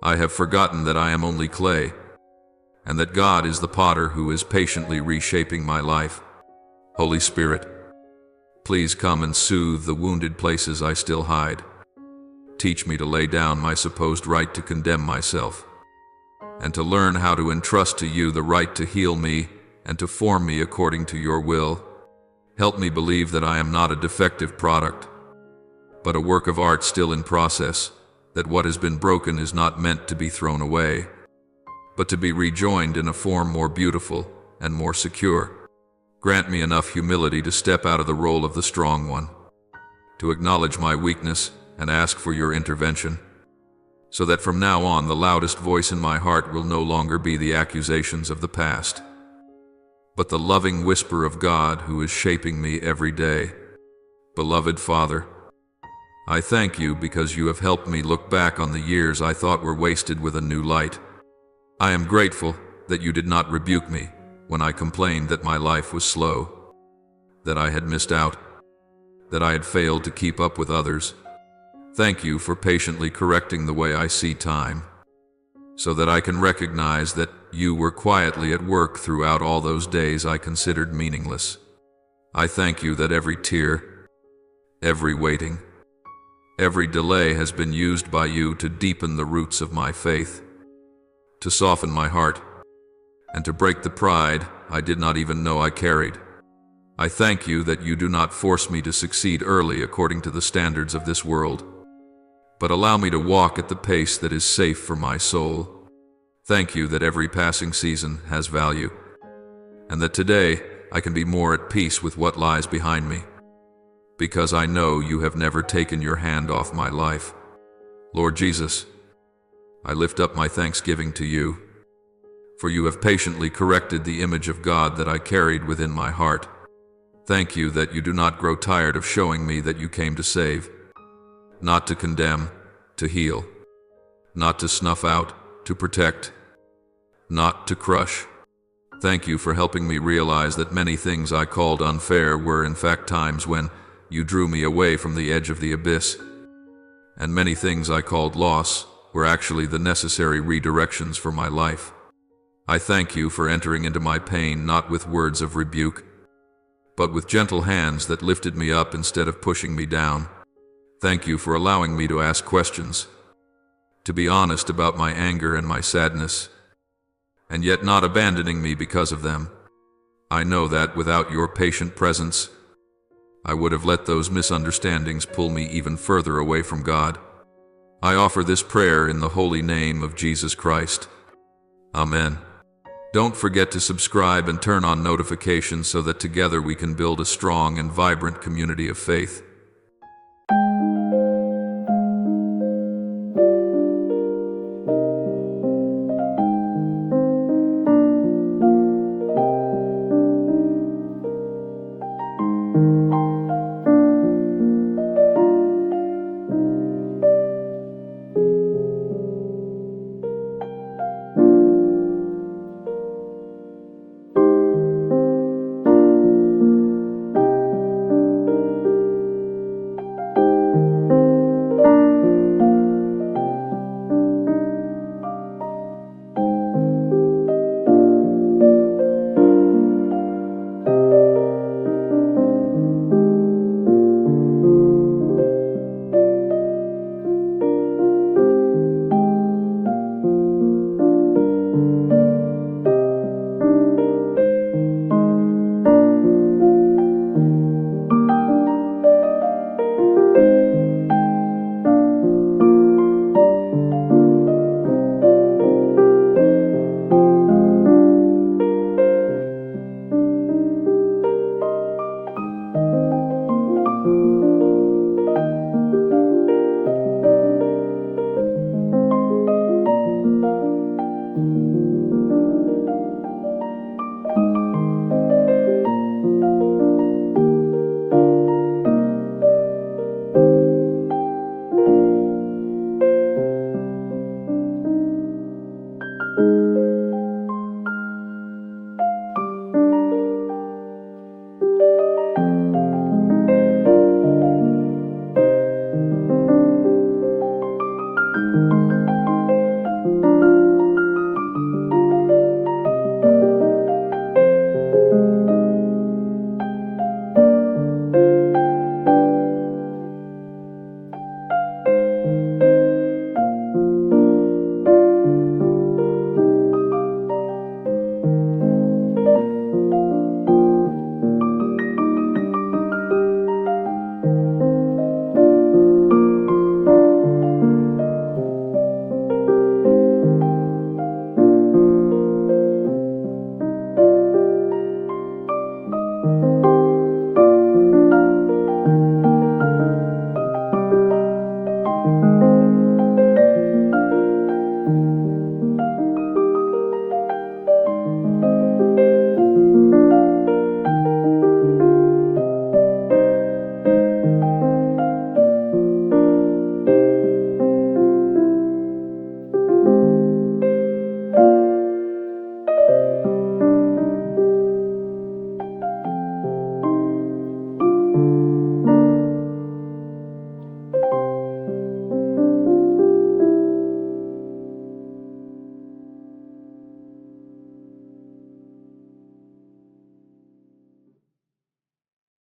I have forgotten that I am only clay, and that God is the potter who is patiently reshaping my life. Holy Spirit, please come and soothe the wounded places I still hide. Teach me to lay down my supposed right to condemn myself, and to learn how to entrust to you the right to heal me and to form me according to your will. Help me believe that I am not a defective product, but a work of art still in process, that what has been broken is not meant to be thrown away, but to be rejoined in a form more beautiful and more secure. Grant me enough humility to step out of the role of the strong one, to acknowledge my weakness and ask for your intervention, so that from now on the loudest voice in my heart will no longer be the accusations of the past, but the loving whisper of God who is shaping me every day. Beloved Father, I thank you because you have helped me look back on the years I thought were wasted with a new light. I am grateful that you did not rebuke me when I complained that my life was slow, that I had missed out, that I had failed to keep up with others. Thank you for patiently correcting the way I see time, so that I can recognize that you were quietly at work throughout all those days I considered meaningless. I thank you that every tear, every waiting, every delay has been used by you to deepen the roots of my faith, to soften my heart, and to break the pride I did not even know I carried. I thank you that you do not force me to succeed early according to the standards of this world, but allow me to walk at the pace that is safe for my soul. Thank you that every passing season has value, and that today I can be more at peace with what lies behind me, because I know you have never taken your hand off my life. Lord Jesus, I lift up my thanksgiving to you, for you have patiently corrected the image of God that I carried within my heart. Thank you that you do not grow tired of showing me that you came to save, not to condemn, to heal, not to snuff out, to protect, not to crush. Thank you for helping me realize that many things I called unfair were in fact times when you drew me away from the edge of the abyss, and many things I called loss were actually the necessary redirections for my life. I thank you for entering into my pain not with words of rebuke, but with gentle hands that lifted me up instead of pushing me down. Thank you for allowing me to ask questions, to be honest about my anger and my sadness, and yet not abandoning me because of them. I know that without your patient presence, I would have let those misunderstandings pull me even further away from God. I offer this prayer in the holy name of Jesus Christ. Amen. Don't forget to subscribe and turn on notifications so that together we can build a strong and vibrant community of faith.